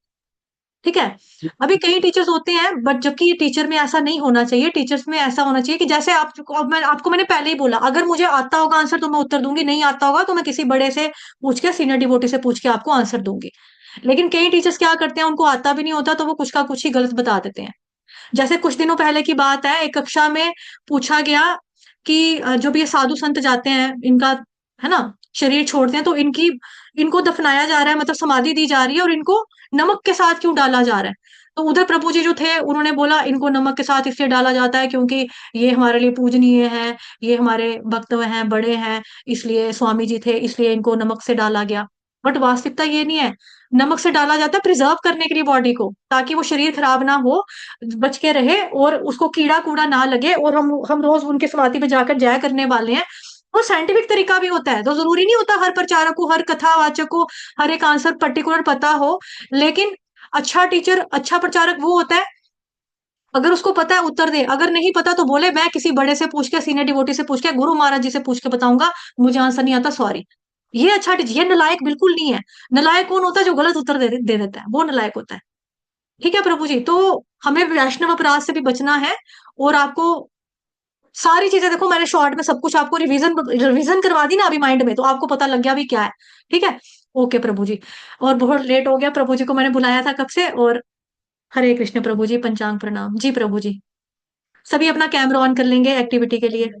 Speaker 1: ठीक है। अभी कई टीचर्स होते हैं, बट जबकि ये टीचर में ऐसा नहीं होना चाहिए। टीचर्स में ऐसा होना चाहिए कि जैसे आप, अब मैं आपको मैंने पहले ही बोला, अगर मुझे आता होगा आंसर तो मैं उत्तर दूंगी, नहीं आता होगा तो मैं किसी बड़े से पूछ के, सीनियर डिवोटी से पूछ के आपको आंसर दूंगी। लेकिन कई टीचर्स क्या करते हैं, उनको आता भी नहीं होता तो वो कुछ का कुछ ही गलत बता देते हैं। जैसे कुछ दिनों पहले की बात है, एक कक्षा में पूछा गया कि जो भी ये साधु संत जाते हैं, इनका है ना शरीर छोड़ते हैं, तो इनको दफनाया जा रहा है, मतलब समाधि दी जा रही है, और इनको नमक के साथ क्यों डाला जा रहा है। तो उधर प्रभु जी जो थे उन्होंने बोला इनको नमक के साथ इसलिए डाला जाता है क्योंकि ये हमारे लिए पूजनीय है, ये हमारे भक्त हैं, बड़े हैं, इसलिए स्वामी जी थे, इसलिए इनको नमक से डाला गया। बट वास्तविकता ये नहीं है। नमक से डाला जाता है प्रिजर्व करने के लिए बॉडी को, ताकि वो शरीर खराब ना हो, बच के रहे और उसको कीड़ा कूड़ा ना लगे, और हम रोज उनके समाधि में जाकर जय करने वाले हैं। और साइंटिफिक तरीका भी होता है, तो जरूरी नहीं होता हर प्रचारक को, हर कथावाचक को हर एक आंसर पर्टिकुलर पता हो। लेकिन अच्छा टीचर, अच्छा प्रचारक वो होता है अगर उसको पता है उत्तर दे, अगर नहीं पता तो बोले मैं किसी बड़े से पूछ के, सीनियर डिवोटी से पूछ के, गुरु महाराज जी से पूछ के बताऊंगा, मुझे आंसर नहीं आता, सॉरी। ये अच्छा टीचर, ये नलायक बिल्कुल नहीं है। नलायक कौन होता है, जो गलत उत्तर दे देता है, वो नलायक होता है। ठीक है प्रभु जी। तो हमें वैष्णव अपराध से भी बचना है। और आपको सारी चीजें देखो, मैंने शॉर्ट में सब कुछ आपको रिवीजन रिवीजन करवा दी ना अभी माइंड में, तो आपको पता लग गया अभी क्या है। ठीक है। ओके प्रभु जी। और बहुत लेट हो गया, प्रभु जी को मैंने बुलाया था कब से। और हरे कृष्ण प्रभु जी, पंचांग प्रणाम जी प्रभु जी। सभी अपना कैमरा ऑन कर लेंगे एक्टिविटी के लिए।